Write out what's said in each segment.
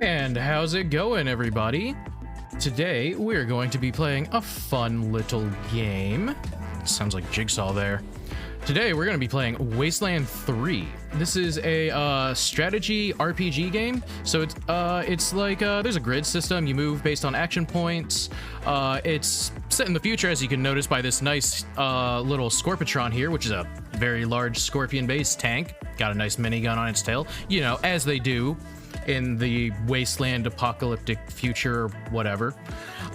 And how's it going, everybody? Today, we're going to be playing a fun little game. Sounds like Jigsaw there. Today, we're going to be playing Wasteland 3. This is a strategy RPG game. So it's like there's a grid system. You move based on action points. It's set in the future, as you can notice by this nice little Scorpitron here, which is a very large scorpion-based tank. Got a nice minigun on its tail. You know, as they do in the Wasteland apocalyptic future, whatever.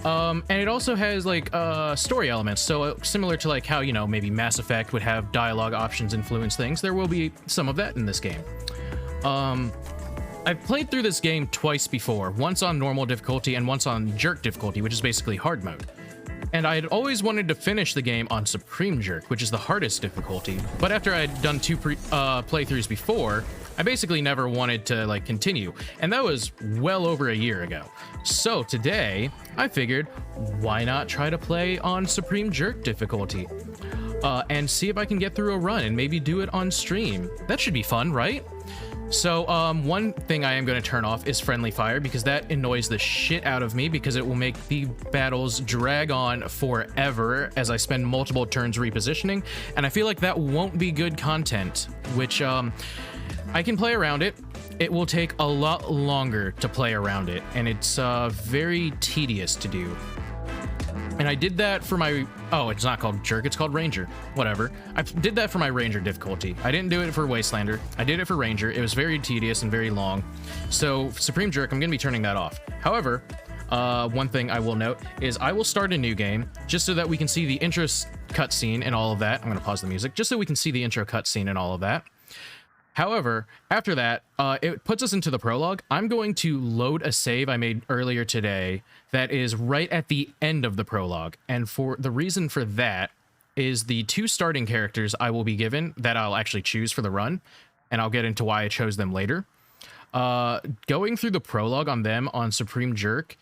And it also has like story elements, so similar to like how, you know, maybe Mass Effect would have dialogue options influence things. There will be some of that in this game. I've played through this game twice before, once on normal difficulty and once on jerk difficulty, which is basically hard mode. And I had always wanted to finish the game on Supreme Jerk, which is the hardest difficulty. But after I'd done two playthroughs before, I basically never wanted to like continue. And that was well over a year ago. So today, I figured, why not try to play on Supreme Jerk difficulty? And see if I can get through a run and maybe do it on stream. That should be fun, right? So one thing I am going to turn off is friendly fire, because that annoys the shit out of me, because it will make the battles drag on forever as I spend multiple turns repositioning, and I feel like that won't be good content, which I can play around it. It will take a lot longer to play around it, and it's very tedious to do. And I did that for my... Oh, it's not called Jerk, it's called Ranger. Whatever. I did that for my Ranger difficulty. I didn't do it for Wastelander. I did it for Ranger. It was very tedious and very long. So, Supreme Jerk, I'm going to be turning that off. However, one thing I will note is I will start a new game just so that we can see the intro cutscene and all of that. I'm going to pause the music just so we can see the intro cutscene and all of that. However, after that, it puts us into the prologue. I'm going to load a save I made earlier today that is right at the end of the prologue. And for the reason for that is the two starting characters I will be given that I'll actually choose for the run, and I'll get into why I chose them later. Going through the prologue on them on Supreme Jerk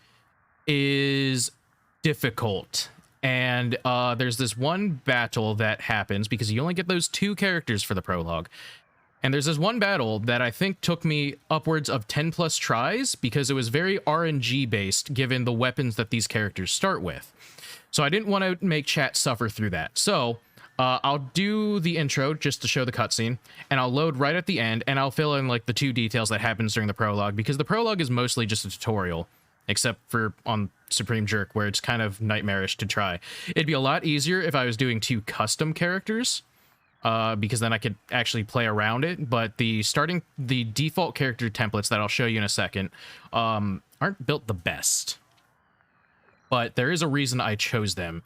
is difficult. And there's this one battle that happens because you only get those two characters for the prologue. And there's this one battle that I think took me upwards of 10 plus tries because it was very RNG based given the weapons that these characters start with. So I didn't want to make chat suffer through that. So I'll do the intro just to show the cutscene, and I'll load right at the end, and I'll fill in like the two details that happens during the prologue, because the prologue is mostly just a tutorial, except for on Supreme Jerk where it's kind of nightmarish to try. It'd be a lot easier if I was doing two custom characters. Because then I could actually play around it, but the default character templates that I'll show you in a second aren't built the best. But there is a reason I chose them,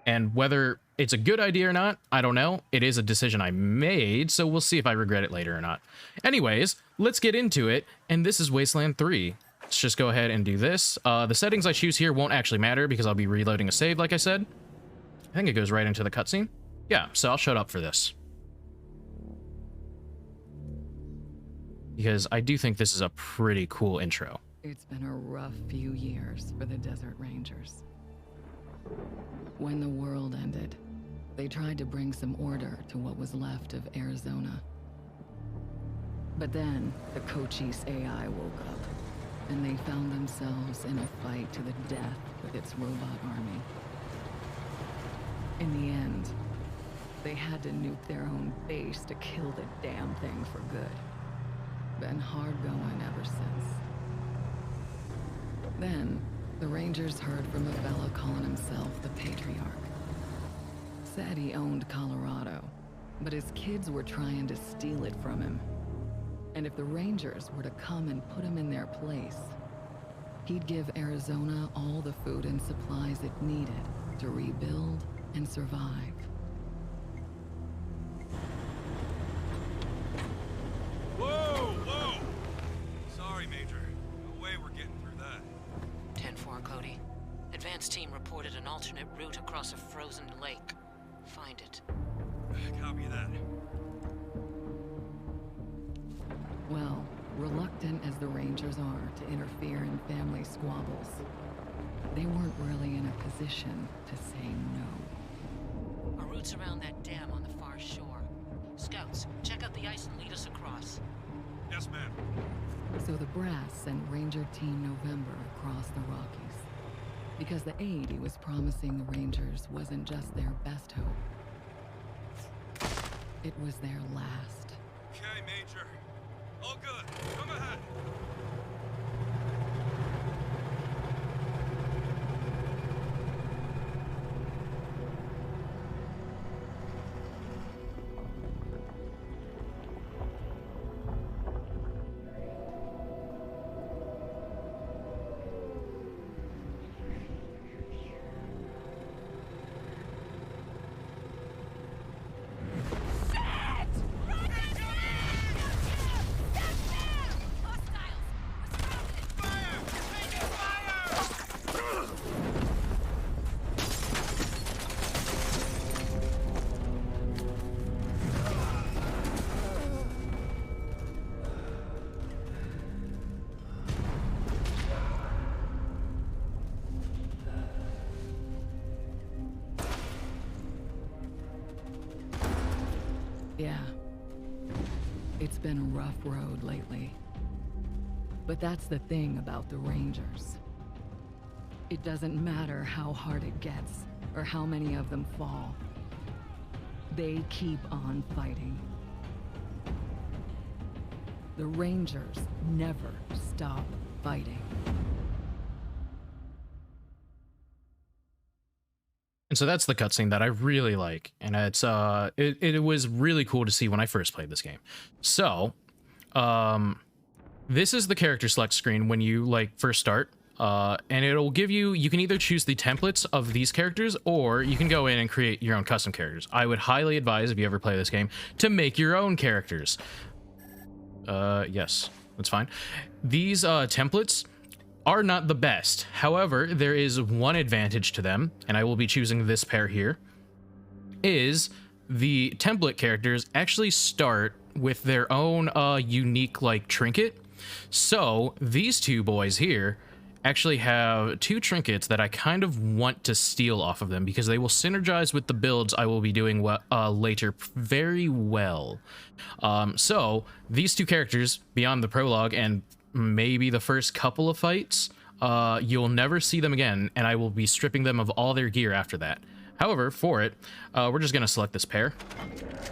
and whether it's a good idea or not, I don't know. It is a decision I made, so we'll see if I regret it later or not. Anyways, let's get into it, and this is Wasteland 3. Let's just go ahead and do this. The settings I choose here won't actually matter because I'll be reloading a save, like I said. I think it goes right into the cutscene. Yeah, so I'll shut up for this. Because I do think this is a pretty cool intro. It's been a rough few years for the Desert Rangers. When the world ended, they tried to bring some order to what was left of Arizona. But then, the Cochise AI woke up, and they found themselves in a fight to the death with its robot army. In the end, they had to nuke their own base to kill the damn thing for good. Been hard going ever since. Then, the Rangers heard from a fella calling himself the Patriarch. Said he owned Colorado, but his kids were trying to steal it from him. And if the Rangers were to come and put him in their place, he'd give Arizona all the food and supplies it needed to rebuild and survive. Whoa! Sorry, Major. No way we're getting through that. 10-4, Cody. Advance team reported an alternate route across a frozen lake. Find it. Copy that. Well, reluctant as the Rangers are to interfere in family squabbles, they weren't really in a position to say no. A route's around that dam on the far shore. Scouts, check out the ice and lead us across. Yes, ma'am. So the brass sent Ranger Team November across the Rockies. Because the aid he was promising the Rangers wasn't just their best hope. It was their last. Okay, Major. All good. Come ahead. Yeah. It's been a rough road lately. But that's the thing about the Rangers. It doesn't matter how hard it gets, or how many of them fall. They keep on fighting. The Rangers never stop fighting. And so that's the cutscene that I really like, and it's it was really cool to see when I first played this game. So, this is the character select screen when you like first start, and it'll give you can either choose the templates of these characters, or you can go in and create your own custom characters. I would highly advise, if you ever play this game, to make your own characters. Yes, that's fine. These templates are not the best. However, there is one advantage to them, and I will be choosing this pair here, is the template characters actually start with their own unique like trinket. So these two boys here actually have two trinkets that I kind of want to steal off of them because they will synergize with the builds I will be doing later very well. So these two characters, beyond the prologue and maybe the first couple of fights, you'll never see them again, and I will be stripping them of all their gear after that. However, for it, we're just gonna select this pair,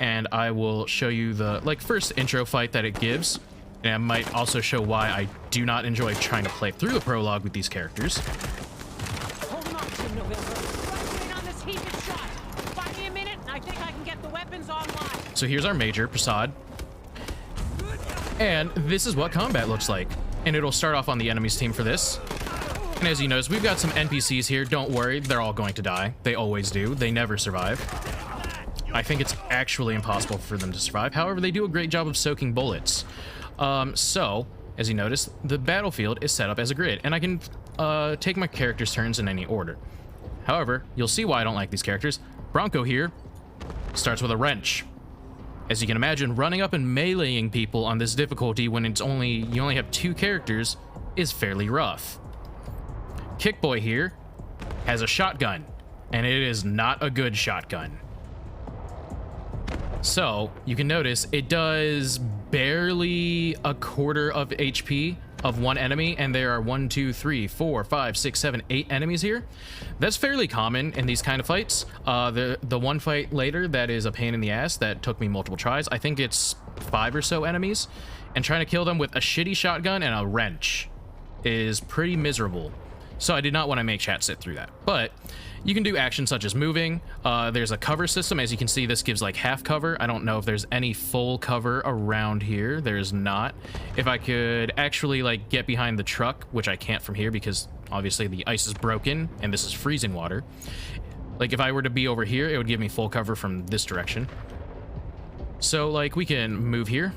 and I will show you the first intro fight that it gives, and I might also show why I do not enjoy trying to play through the prologue with these characters. Hold on, Team November. Right on this heated shot. Find me a minute, and I think I can get the weapons online. So here's our Major, Prasad. And this is what combat looks like. And it'll start off on the enemy's team for this. And as you notice, we've got some NPCs here. Don't worry, they're all going to die. They always do. They never survive. I think it's actually impossible for them to survive. However, they do a great job of soaking bullets. So, as you notice, the battlefield is set up as a grid. And I can take my characters' turns in any order. However, you'll see why I don't like these characters. Bronco here starts with a wrench. As you can imagine, running up and meleeing people on this difficulty when you only have two characters is fairly rough. Kickboy here has a shotgun, and it is not a good shotgun. So, you can notice it does barely a quarter of HP of one enemy, and there are 1, 2, 3, 4, 5, 6, 7, 8 enemies here. That's fairly common in these kind of fights. The one fight later that is a pain in the ass that took me multiple tries, I think it's 5 or so enemies, and trying to kill them with a shitty shotgun and a wrench is pretty miserable. So I did not want to make chat sit through that. But you can do actions such as moving. There's a cover system. As you can see, this gives like half cover. I don't know if there's any full cover around here. There's not. If I could actually like get behind the truck, which I can't from here because obviously the ice is broken and this is freezing water. Like if I were to be over here, it would give me full cover from this direction. So like we can move here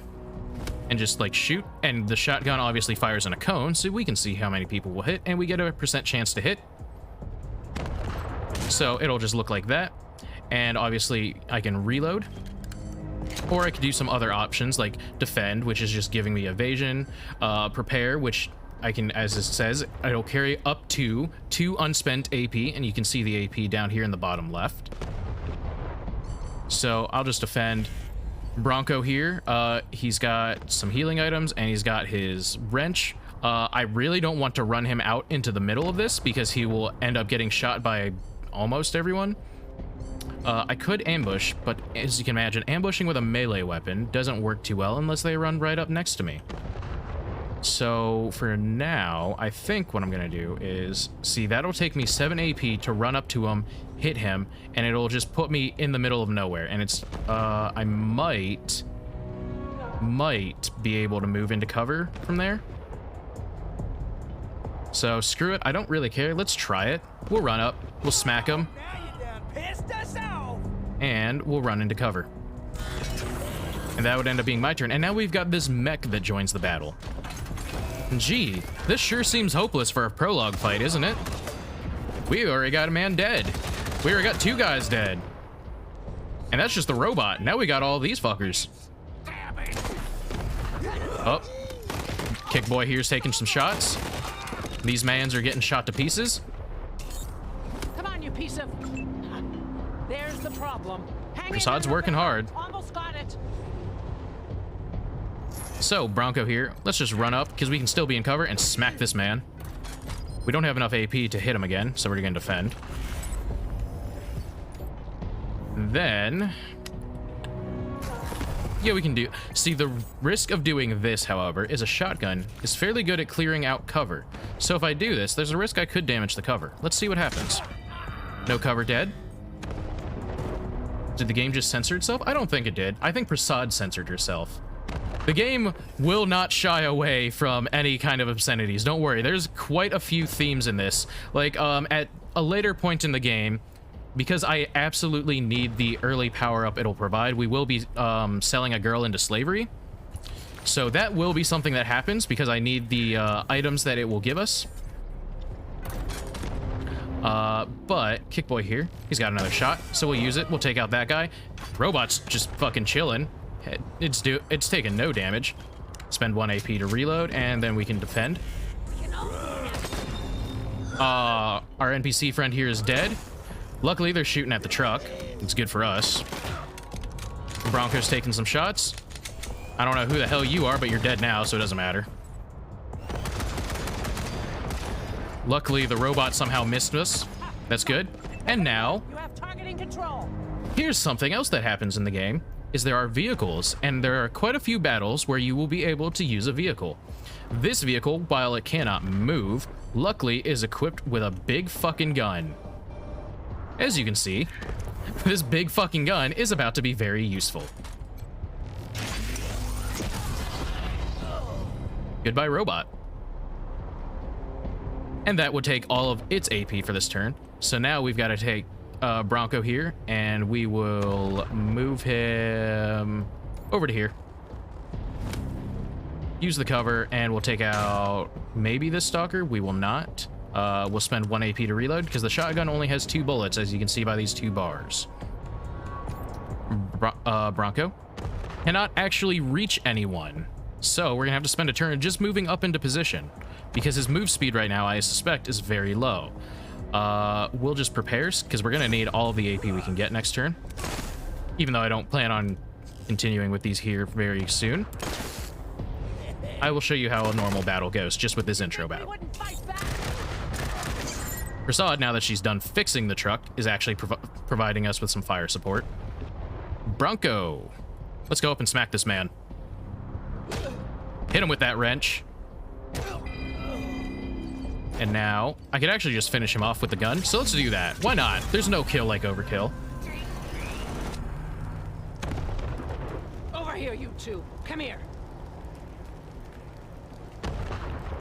and just like shoot, and the shotgun obviously fires in a cone, so we can see how many people will hit, and we get a % chance to hit. So it'll just look like that, and obviously I can reload, or I could do some other options like defend, which is just giving me evasion, prepare, which I can, as it says, it'll carry up to 2 unspent AP, and you can see the AP down here in the bottom left. So I'll just defend, Bronco here, he's got some healing items and he's got his wrench. I really don't want to run him out into the middle of this because he will end up getting shot by almost everyone. I could ambush, but as you can imagine, ambushing with a melee weapon doesn't work too well unless they run right up next to me. So for now, I think what I'm gonna do is, see, that'll take me 7 AP to run up to him, hit him, and it'll just put me in the middle of nowhere. And it's, I might be able to move into cover from there. So screw it, I don't really care. Let's try it. We'll run up, we'll smack him, and we'll run into cover. And that would end up being my turn. And now we've got this mech that joins the battle. Gee, this sure seems hopeless for a prologue fight, isn't it? We already got a man dead. We already got 2 guys dead. And that's just the robot. Now we got all these fuckers. Oh. Kick Boy here's taking some shots. These mans are getting shot to pieces. Come on, you piece of... There's the problem. Hang in Prasad's there, working hard. Almost got it. So, Bronco here, let's just run up, because we can still be in cover, and smack this man. We don't have enough AP to hit him again, so we're going to defend. Then... yeah, we can do... see, the risk of doing this, however, is a shotgun is fairly good at clearing out cover. So if I do this, there's a risk I could damage the cover. Let's see what happens. No cover dead. Did the game just censor itself? I don't think it did. I think Prasad censored herself. The game will not shy away from any kind of obscenities. Don't worry, there's quite a few themes in this. Like, at a later point in the game, because I absolutely need the early power-up it'll provide, we will be selling a girl into slavery. So that will be something that happens because I need the items that it will give us. But Kickboy here, he's got another shot, so we'll use it. We'll take out that guy. Robot's just fucking chilling. It's taking no damage. Spend 1 AP to reload, and then we can defend. Our NPC friend here is dead. Luckily, they're shooting at the truck. It's good for us. Bronco's taking some shots. I don't know who the hell you are, but you're dead now, so it doesn't matter. Luckily, the robot somehow missed us. That's good. And now, You have targeting control. here's something else that happens in the game, is there are vehicles, and there are quite a few battles where you will be able to use a vehicle. This vehicle, while it cannot move, luckily is equipped with a big fucking gun. As you can see, this big fucking gun is about to be very useful. Goodbye, robot. And that would take all of its AP for this turn. So now we've got to take Bronco here, and we will move him over to here. Use the cover, and we'll take out maybe this stalker. We will not. We'll spend 1 AP to reload, because the shotgun only has 2 bullets, as you can see by these 2 bars. Bronco cannot actually reach anyone. So we're gonna have to spend a turn just moving up into position, because his move speed right now, I suspect, is very low. We'll just prepare, because we're gonna need all of the AP we can get next turn. Even though I don't plan on continuing with these here very soon. I will show you how a normal battle goes, just with this intro battle. Prasad, now that she's done fixing the truck, is actually providing us with some fire support. Bronco, let's go up and smack this man. Hit him with that wrench. And now, I could actually just finish him off with the gun, so let's do that. Why not? There's no kill like overkill. Over here, you two. Come here.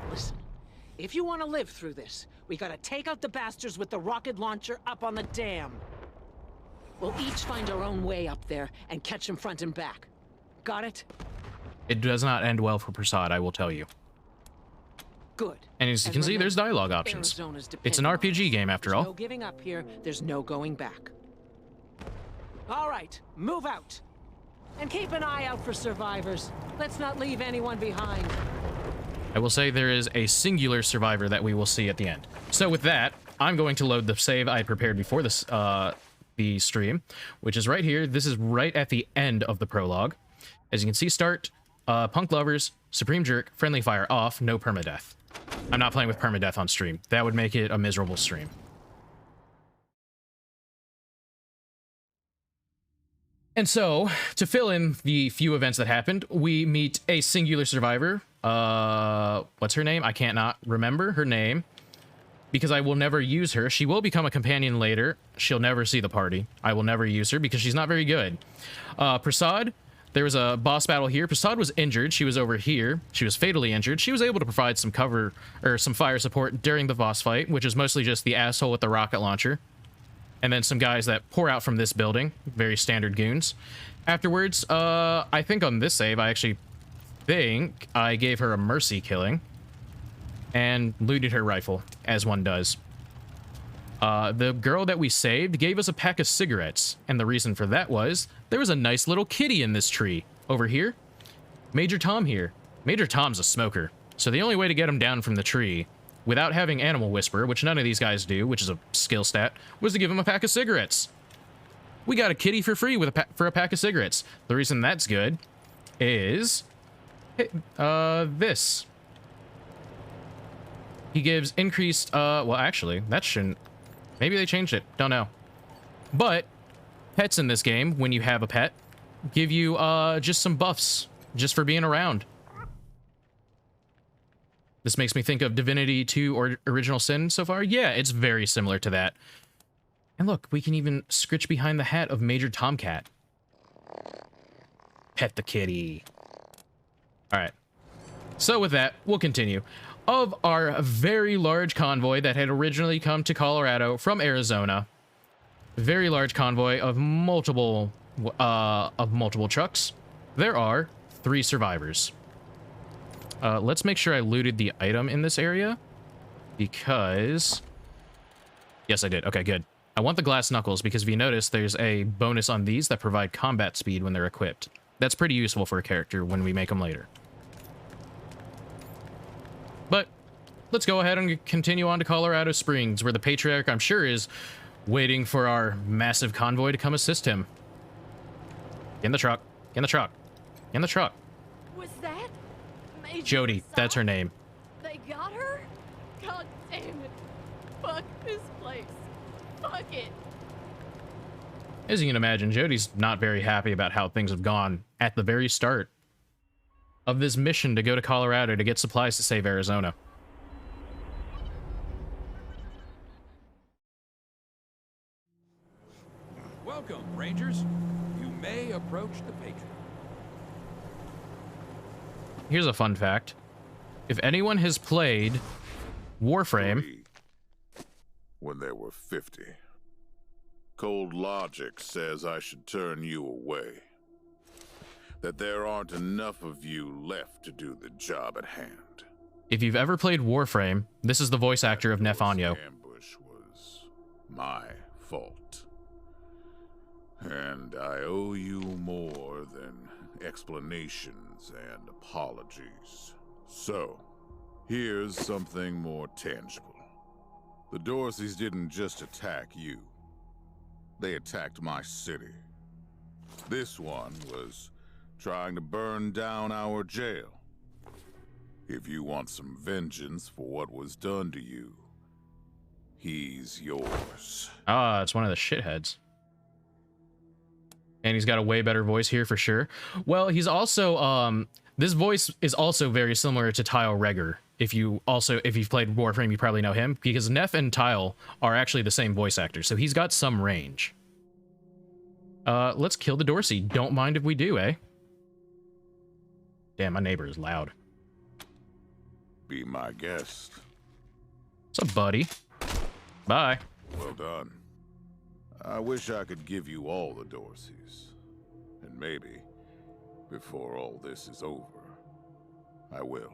Listen, if you want to live through this, we gotta take out the bastards with the rocket launcher up on the dam. We'll each find our own way up there and catch them front and back. Got it? It does not end well for Prasad, I will tell you. Good. And as you can see, there's dialogue options. It's an RPG game, after all. No giving up here. There's no going back. All right, move out. And keep an eye out for survivors. Let's not leave anyone behind. I will say there is a singular survivor that we will see at the end. So with that, I'm going to load the save I prepared before this, the the stream, which is right here. This is right at the end of the prologue. As you can see, start, Punk Lovers, Supreme Jerk, Friendly Fire off, no permadeath. I'm not playing with permadeath on stream. That would make it a miserable stream. And so, to fill in the few events that happened, we meet a singular survivor. What's her name? I can't not remember her name because I will never use her. She will become a companion later. She'll never see the party. I will never use her because she's not very good. Prasad, there was a boss battle here. Prasad was injured. She was over here. She was fatally injured. She was able to provide some cover or some fire support during the boss fight, which is mostly just the asshole with the rocket launcher. And then some guys that pour out from this building. Very standard goons. Afterwards, I think on this save, I actually think I gave her a mercy killing. And looted her rifle, as one does. The girl that we saved gave us a pack of cigarettes. And the reason for that was, there was a nice little kitty in this tree. Over here. Major Tom here. Major Tom's a smoker. So the only way to get him down from the tree, without having Animal Whisper, which none of these guys do, which is a skill stat, was to give him a pack of cigarettes. We got a kitty for free with for a pack of cigarettes. The reason that's good is this. He gives increased, well, actually, that shouldn't, maybe they changed it, don't know. But pets in this game, when you have a pet, give you just some buffs, just for being around. This makes me think of Divinity 2 or Original Sin so far. Yeah, it's very similar to that. And look, we can even scritch behind the hat of Major Tomcat. Pet the kitty. All right. So with that, we'll continue. Of our very large convoy that had originally come to Colorado from Arizona, very large convoy of multiple trucks, there are 3 survivors. Let's make sure I looted the item in this area, because... Yes, I did. Okay, good. I want the glass knuckles, because if you notice, there's a bonus on these that provide combat speed when they're equipped. That's pretty useful for a character when we make them later. But let's go ahead and continue on to Colorado Springs, where the Patriarch, I'm sure, is waiting for our massive convoy to come assist him. Get in the truck. Get in the truck. Get in the truck. Was that Major Jody, Prasad? that's her name. They got her? God damn it. Fuck this place. Fuck it. As you can imagine, Jody's not very happy about how things have gone at the very start of this mission to go to Colorado to get supplies to save Arizona. Welcome, Rangers. You may approach the Patriot. Here's a fun fact. If anyone has played Warframe... 3 when there were 50. Cold logic says I should turn you away. That there aren't enough of you left to do the job at hand. If you've ever played Warframe, this is the voice actor of Nefanyo. The ambush was my fault. And I owe you more than explanations and apologies. So, here's something more tangible. The Dorseys didn't just attack you. They attacked my city. This one was trying to burn down our jail. If you want some vengeance for what was done to you, he's yours. Ah, it's one of the shitheads. And he's got a way better voice here for sure. Well, he's also, this voice is also very similar to Tile Regger. If you've played Warframe, you probably know him, because Neff and Tile are actually the same voice actor, so he's got some range. Let's kill the Dorsey. Don't mind if we do, eh? Damn, my neighbor is loud. Be my guest. What's up, buddy? Bye. Well done. I wish I could give you all the Dorseys. And maybe, before all this is over, I will.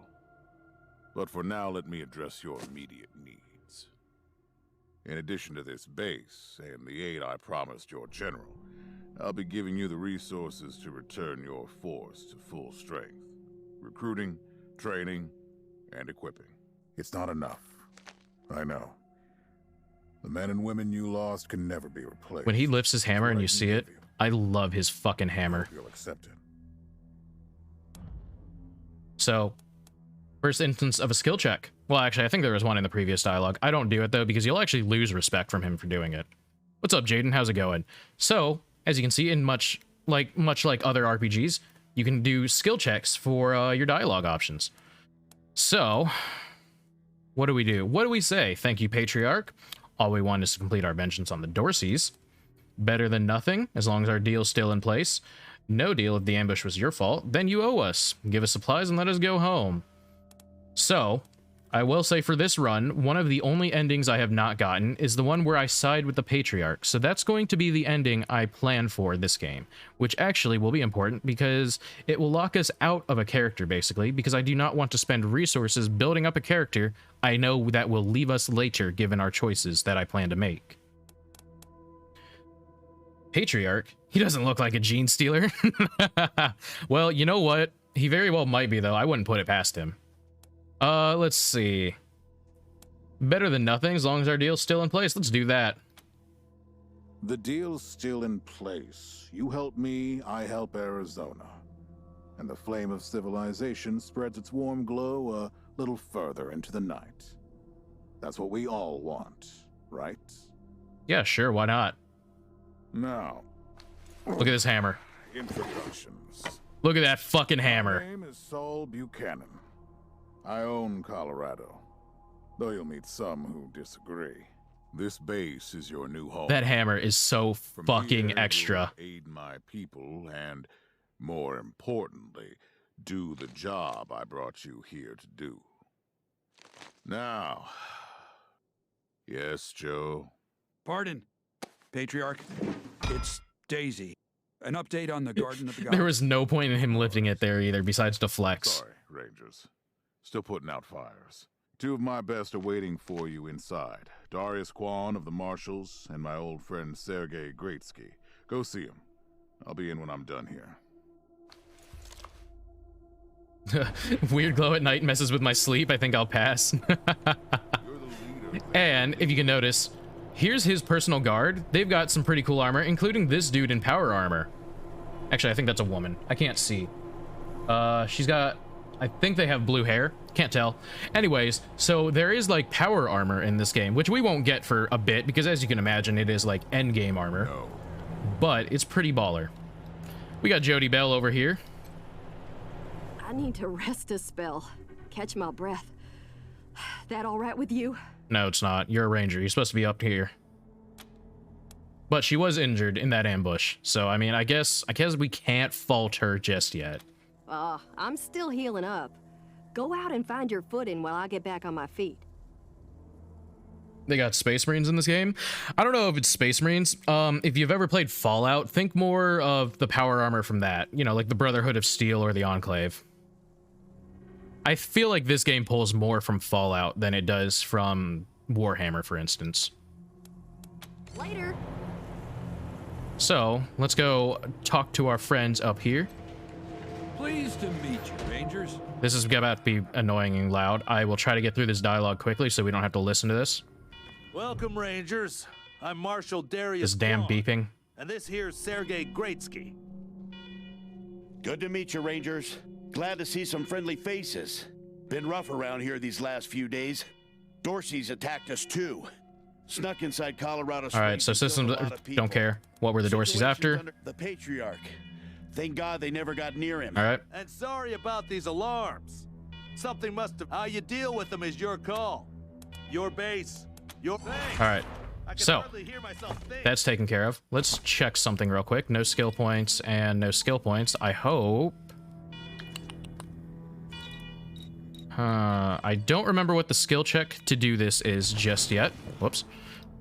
But for now, let me address your immediate needs. In addition to this base, and the aid I promised your general, I'll be giving you the resources to return your force to full strength. Recruiting, training, and equipping. It's not enough. I know. The men and women you lost can never be replaced. When he lifts his hammer and you see it, Give you. I love his fucking hammer. Hope you'll accept it. So, first instance of a skill check. Well, actually, I think there was one in the previous dialogue. I don't do it, though, because you'll actually lose respect from him for doing it. What's up, Jaden? How's it going? So, as you can see, in much like other RPGs, you can do skill checks for your dialogue options. So, what do we do? What do we say? Thank you, Patriarch. All we want is to complete our vengeance on the Dorseys. Better than nothing, as long as our deal's still in place. No deal if the ambush was your fault, then you owe us. Give us supplies and let us go home. So, I will say for this run, one of the only endings I have not gotten is the one where I side with the Patriarch. So that's going to be the ending I plan for this game, which actually will be important because it will lock us out of a character, basically, because I do not want to spend resources building up a character I know that will leave us later given our choices that I plan to make. Patriarch? He doesn't look like a gene stealer. Well, you know what? He very well might be, though. I wouldn't put it past him. Let's see. Better than nothing, as long as our deal's still in place. Let's do that. The deal's still in place. You help me, I help Arizona. And the flame of civilization spreads its warm glow a little further into the night. That's what we all want, right? Yeah, sure, why not? Now, Look at this hammer. introductions. Look at that fucking My hammer. name is Saul Buchanan. I own Colorado, though you'll meet some who disagree. This base is your new home. That hammer is so From fucking here, extra. you'll aid my people and, more importantly, do the job I brought you here to do. Now, yes, Joe? Pardon, Patriarch. It's Daisy. An update on the Garden of the Gods. There was no point in him lifting it there either, besides to flex. Sorry, Rangers. Still putting out fires. Two of my best are waiting for you inside. Darius Kwan of the Marshals and my old friend Sergei Greatsky. Go see him. I'll be in when I'm done here. Weird glow at night messes with my sleep. I think I'll pass. You're the leader. And if you can notice, here's his personal guard. They've got some pretty cool armor, including this dude in power armor. Actually, I think that's a woman. I can't see. She's got... I think they have blue hair. Can't tell. Anyways, so there is like power armor in this game, which we won't get for a bit because as you can imagine, it is like end game armor. No. But it's pretty baller. We got Jody Bell over here. I need to rest a spell. Catch my breath. That all right with you? No, it's not. You're a ranger. You're supposed to be up here. But she was injured in that ambush. So, I mean, I guess we can't fault her just yet. I'm still healing up. Go out and find your footing while I get back on my feet. They got Space Marines in this game. I don't know if it's Space Marines. If you've ever played Fallout, think more of the power armor from that. You know, like the Brotherhood of Steel or the Enclave. I feel like this game pulls more from Fallout than it does from Warhammer, for instance. Later. So, let's go talk to our friends up here. Pleased to meet you, Rangers. This is about to be annoying and loud. I will try to get through this dialogue quickly so we don't have to listen to this. Welcome, Rangers. I'm Marshal Darius This damn Kwan, beeping. and this here's Sergei Greatsky. Good to meet you, Rangers. Glad to see some friendly faces. Been rough around here these last few days. Dorsey's attacked us too. Snuck inside Colorado Springs. All right, so and killed systems a lot of people. don't care. What were the Dorseys Situation's after? under the Patriarch. Thank God they never got near him. All right. And sorry about these alarms. Something must have... How you deal with them is your call. Your base. Your... Thanks. All right. I can So, hardly hear myself think. that's taken care of. Let's check something real quick. No skill points and no skill points. I hope... I don't remember what the skill check to do this is just yet. Whoops.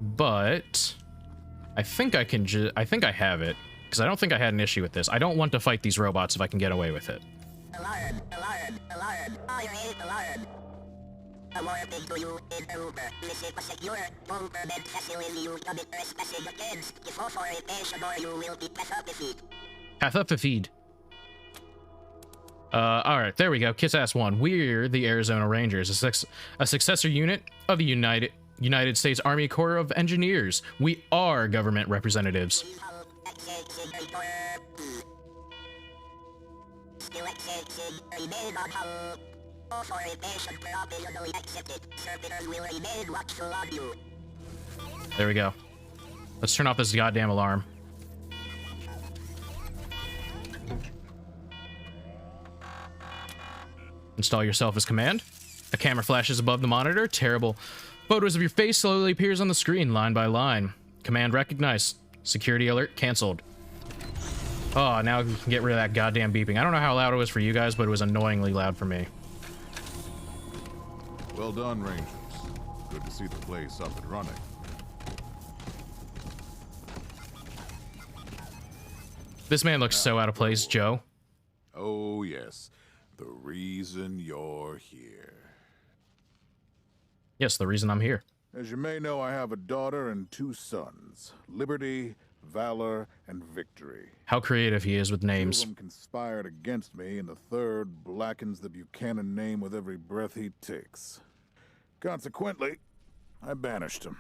But I think I can I think I have it because I don't think I had an issue with this. I don't want to fight these robots if I can get away with it. Alarm, alarm, alarm, fire is alarm. Alerting to you in Aruba. Visit a secure bunker bed facility you commit trespassing against. If authorization or you will be pathopified. Pathopified. Alright, there we go. Kiss Ass 1. We're the Arizona Rangers, a successor unit of the United States Army Corps of Engineers. We are government representatives. There we go. Let's turn off this goddamn alarm. Install yourself as command. A camera flashes above the monitor. Terrible. Photos of your face slowly appears on the screen, line by line. Command recognized. Security alert canceled. Oh, now we can get rid of that goddamn beeping. I don't know how loud it was for you guys, but it was annoyingly loud for me. Well done, Rangers. Good to see the place up and running. This man looks so out of place, Joe. Oh, yes. The reason you're here. Yes, the reason I'm here. As you may know, I have a daughter and 2 sons. Liberty, Valor, and Victory. How creative he is with names. 2 of them conspired against me, and the 3rd blackens the Buchanan name with every breath he takes. Consequently, I banished him.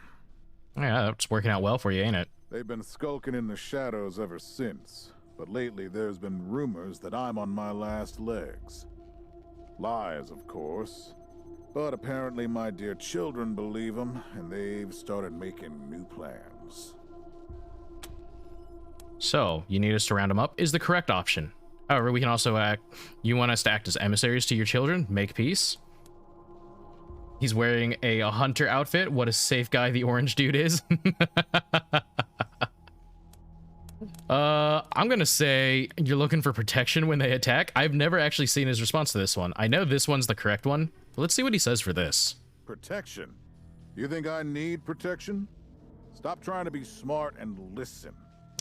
Yeah, that's working out well for you, ain't it? They've been skulking in the shadows ever since. But lately, there's been rumors that I'm on my last legs. Lies, of course. But apparently my dear children believe them, and they've started making new plans. So, you need us to round them up is the correct option. However, we can also act... You want us to act as emissaries to your children? Make peace? He's wearing a hunter outfit. What a safe guy the orange dude is. I'm gonna say you're looking for protection when they attack. I've never actually seen his response to this one. I know this one's the correct one. But let's see what he says for this. Protection? You think I need protection? Stop trying to be smart and listen.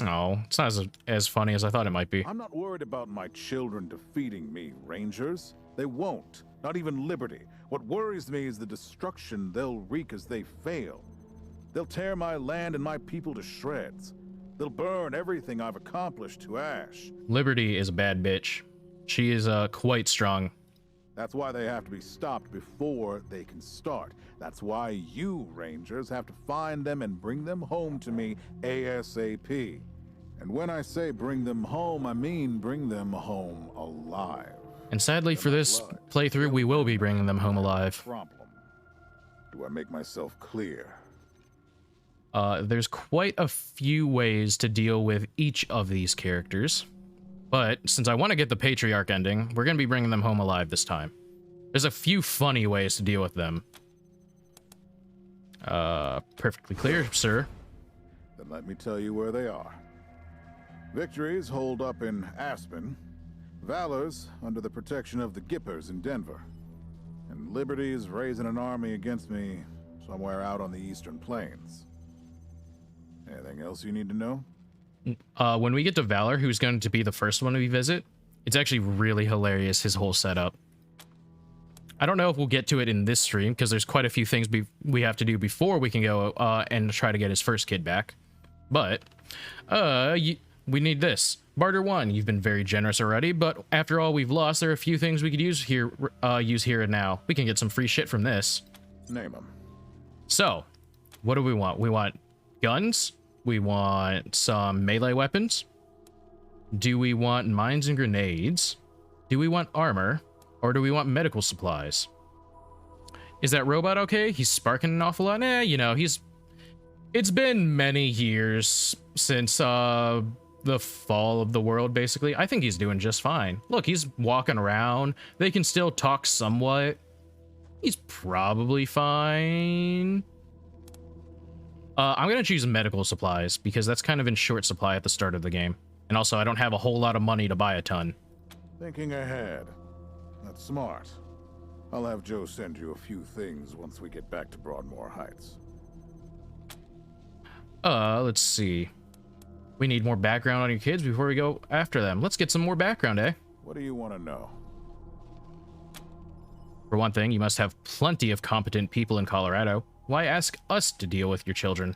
Oh, it's not as funny as I thought it might be. I'm not worried about my children defeating me, Rangers. They won't. Not even Liberty. What worries me is the destruction they'll wreak as they fail. They'll tear my land and my people to shreds. They'll burn everything I've accomplished to ash. Liberty is a bad bitch. She is quite strong. That's why they have to be stopped before they can start. That's why you, Rangers, have to find them and bring them home to me ASAP. And when I say bring them home, I mean bring them home alive. And sadly for this playthrough, we will be bringing them home alive. Problem. Do I make myself clear? There's quite a few ways to deal with each of these characters. But since I want to get the Patriarch ending, we're going to be bringing them home alive this time. There's a few funny ways to deal with them. Perfectly clear, sir. Then let me tell you where they are. Victory's holed up in Aspen. Valor's under the protection of the Gippers in Denver. And Liberty's raising an army against me somewhere out on the Eastern Plains. Anything else you need to know? When we get to Valor, who's going to be the first one we visit, it's actually really hilarious, his whole setup. I don't know if we'll get to it in this stream, because there's quite a few things we have to do before we can go and try to get his first kid back. But, we need this. Barter 1, you've been very generous already, but after all we've lost, there are a few things we could use here and now. We can get some free shit from this. Name them. So, what do we want? We want guns? We want some melee weapons? Do we want mines and grenades? Do we want armor? Or do we want medical supplies? Is that robot okay? He's sparking an awful lot? You know, it's been many years since, the fall of the world, basically. I think he's doing just fine. Look, he's walking around. They can still talk somewhat. He's probably fine. I'm going to choose medical supplies, because that's kind of in short supply at the start of the game. And also, I don't have a whole lot of money to buy a ton. Thinking ahead. That's smart. I'll have Joe send you a few things once we get back to Broadmoor Heights. Let's see. We need more background on your kids before we go after them. Let's get some more background, eh? What do you want to know? For one thing, you must have plenty of competent people in Colorado. Why ask us to deal with your children?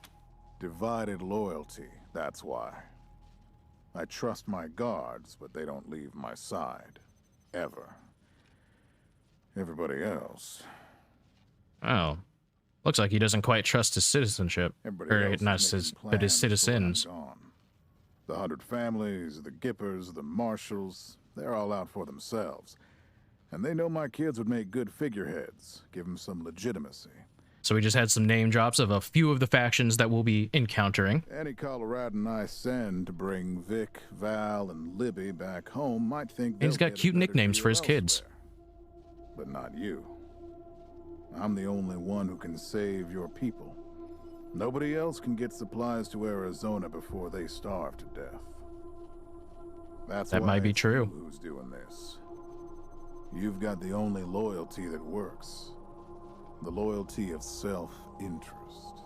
Divided loyalty, that's why. I trust my guards, but they don't leave my side. Ever. Everybody else. Oh. Looks like he doesn't quite trust his citizenship. Everybody Or else not is his, making but his plans before I'm citizens. gone. The 100 families, the Gippers, the Marshals, they're all out for themselves. And they know my kids would make good figureheads, give them some legitimacy. So we just had some name drops of a few of the factions that we'll be encountering. Any Coloradan I send to bring Vic, Val, and Libby back home might think And he's they'll got get a cute better nicknames deal for his kids. elsewhere. But not you. I'm the only one who can save your people. Nobody else can get supplies to Arizona before they starve to death. That might be true. Who's doing this? You've got the only loyalty that works. The loyalty of self-interest.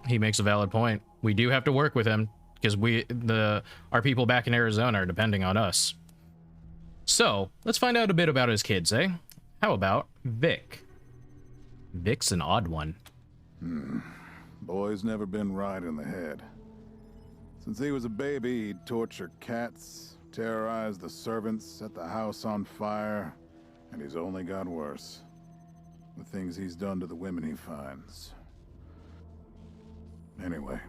He makes a valid point. We do have to work with him because our people back in Arizona are depending on us. So let's find out a bit about his kids, eh? How about Vic? Vic's an odd one. Boy's never been right in the head. Since he was a baby, he'd torture cats, terrorize the servants, set the house on fire, and he's only got worse. The things he's done to the women he finds. Anyway,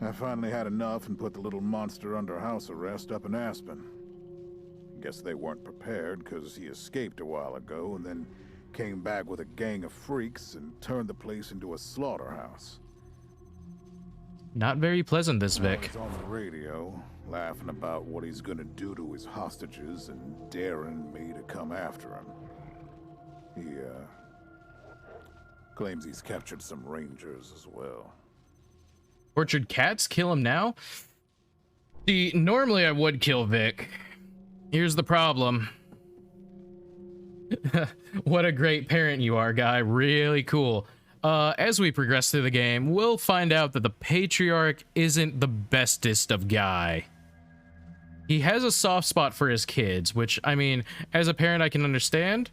I finally had enough and put the little monster under house arrest up in Aspen. Guess they weren't prepared because he escaped a while ago and then came back with a gang of freaks and turned the place into a slaughterhouse. Not very pleasant, this Vic. He's on the radio, laughing about what he's gonna do to his hostages and daring me to come after him. He, claims he's captured some rangers as well. Tortured cats? Kill him now? See, normally I would kill Vic. Here's the problem. What a great parent you are, guy. Really cool. As we progress through the game, we'll find out that the Patriarch isn't the bestest of guy. He has a soft spot for his kids, which, I mean, as a parent, I can understand.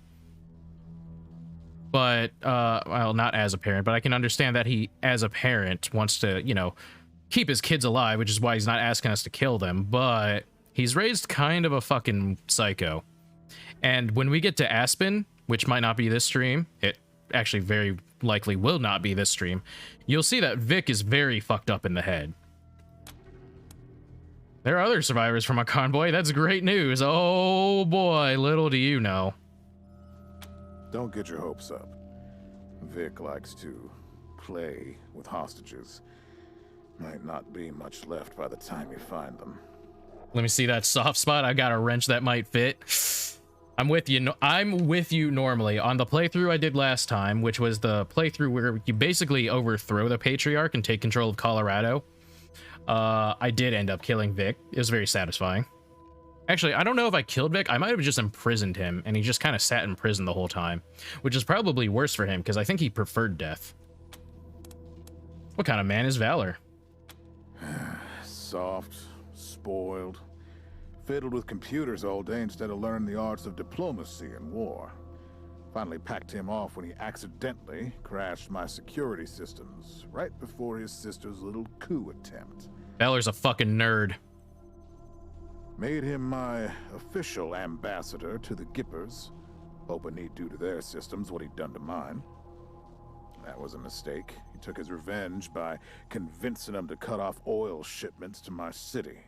But, well, not as a parent, but I can understand that he, as a parent, wants to, you know, keep his kids alive, which is why he's not asking us to kill them. But he's raised kind of a fucking psycho. And when we get to Aspen, which might not be this stream, it actually very likely will not be this stream, you'll see that Vic is very fucked up in the head. There are other survivors from a convoy. That's great news. Oh boy, little do you know. Don't get your hopes up. Vic likes to play with hostages. Might not be much left by the time you find them. Let me see that soft spot. I got a wrench that might fit. I'm with you. I'm with you normally. On the playthrough I did last time, which was the playthrough where you basically overthrow the Patriarch and take control of Colorado, I did end up killing Vic. It was very satisfying. Actually, I don't know if I killed Vic. I might have just imprisoned him, and he just kind of sat in prison the whole time, which is probably worse for him, because I think he preferred death. What kind of man is Valor? Soft, spoiled, fiddled with computers all day instead of learning the arts of diplomacy and war. Finally packed him off when he accidentally crashed my security systems right before his sister's little coup attempt. Valor's a fucking nerd. Made him my official ambassador to the Gippers, hoping he'd do to their systems what he'd done to mine. That was a mistake. He took his revenge by convincing them to cut off oil shipments to my city.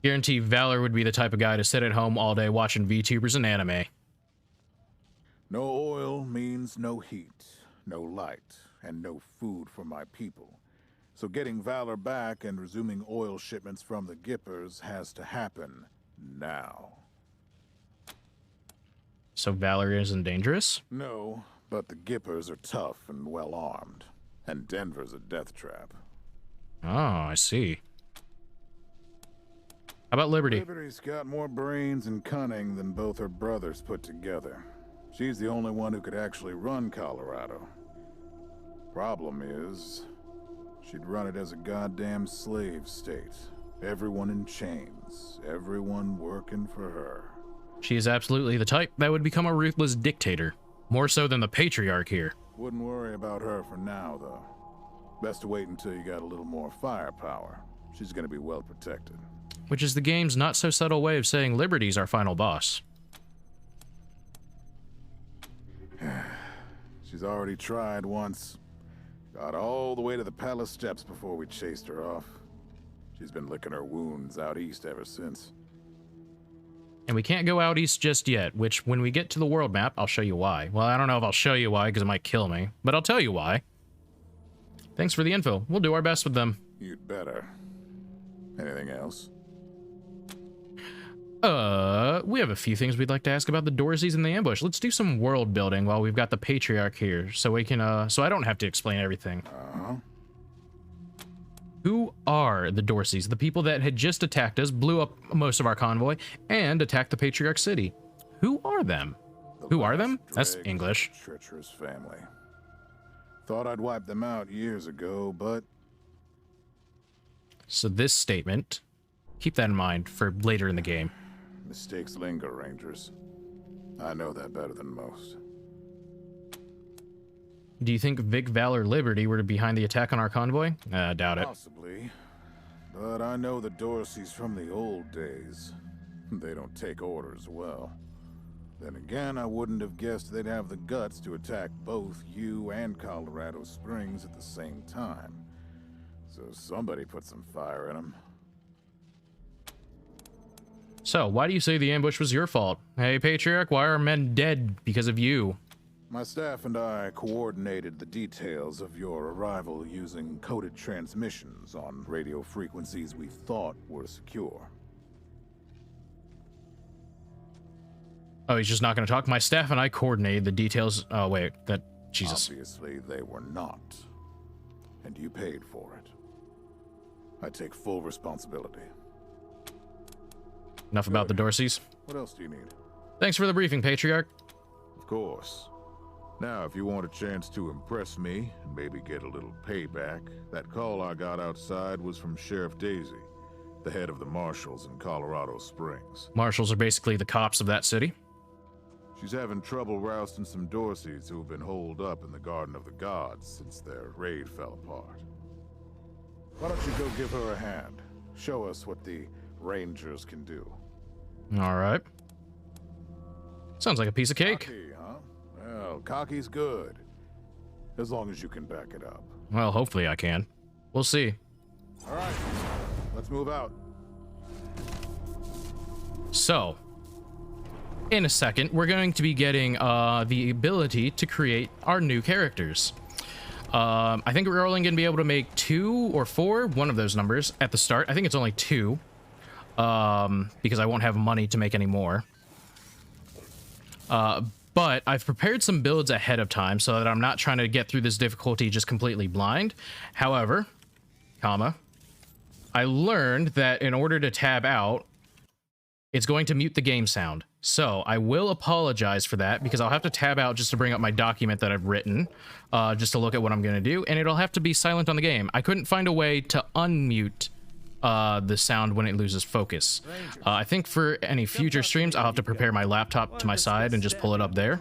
Guarantee Valor would be the type of guy to sit at home all day watching VTubers and anime. No oil means no heat, no light, and no food for my people. So getting Valor back and resuming oil shipments from the Gippers has to happen now. So Valor isn't dangerous? No, but the Gippers are tough and well-armed. And Denver's a death trap. Oh, I see. How about Liberty? Liberty's got more brains and cunning than both her brothers put together. She's the only one who could actually run Colorado. Problem is, she'd run it as a goddamn slave state. Everyone in chains, everyone working for her. She is absolutely the type that would become a ruthless dictator. More so than the Patriarch here. Wouldn't worry about her for now, though. Best to wait until you got a little more firepower. She's gonna be well protected. Which is the game's not so subtle way of saying Liberty's our final boss. She's already tried once. Got all the way to the palace steps before we chased her off. She's been licking her wounds out east ever since. And we can't go out east just yet, which when we get to the world map, I'll show you why. Well, I don't know if I'll show you why, because it might kill me, but I'll tell you why. Thanks for the info. We'll do our best with them. You'd better. Anything else? We have a few things we'd like to ask about the Dorseys and the ambush. Let's do some world building while we've got the Patriarch here, so we can, so I don't have to explain everything. Who are the Dorseys? The people that had just attacked us, blew up most of our convoy, and attacked the Patriarch city. Who are them? Who are them? That's English. Treacherous family. Thought I'd wipe them out years ago, but... So this statement, keep that in mind for later in the game. Mistakes linger, Rangers. I know that better than most. Do you think Vic, Valor, Liberty were behind the attack on our convoy? Doubt it. Possibly. But I know the Dorseys from the old days. They don't take orders well. Then again, I wouldn't have guessed they'd have the guts to attack both you and Colorado Springs at the same time. So somebody put some fire in them. So, why do you say the ambush was your fault? Hey, Patriarch, why are men dead because of you? My staff and I coordinated the details of your arrival using coded transmissions on radio frequencies we thought were secure. Oh, he's just not going to talk? My staff and I coordinated the details. Oh, wait, that... Jesus. Obviously, they were not. And you paid for it. I take full responsibility. Enough about the Dorseys. What else do you need? Thanks for the briefing, Patriarch. Of course. Now, if you want a chance to impress me and maybe get a little payback, that call I got outside was from Sheriff Daisy, the head of the marshals in Colorado Springs. Marshals are basically the cops of that city. She's having trouble rousting some Dorseys who have been holed up in the Garden of the Gods since their raid fell apart. Why don't you go give her a hand? Show us what the Rangers can do. All right. Sounds like a piece of cake. Cocky, huh? Well, cocky's good. As long as you can back it up. Well, hopefully I can. We'll see. All right. Let's move out. So, in a second, we're going to be getting the ability to create our new characters. I think we're only going to be able to make 2 or 4, one of those numbers, at the start. I think it's only 2, because I won't have money to make any more. But I've prepared some builds ahead of time so that I'm not trying to get through this difficulty just completely blind. However, I learned that in order to tab out, it's going to mute the game sound. So I will apologize for that because I'll have to tab out just to bring up my document that I've written, just to look at what I'm going to do, and it'll have to be silent on the game. I couldn't find a way to unmute the sound when it loses focus. I think for any future streams, I'll have to prepare my laptop to my side and just pull it up there.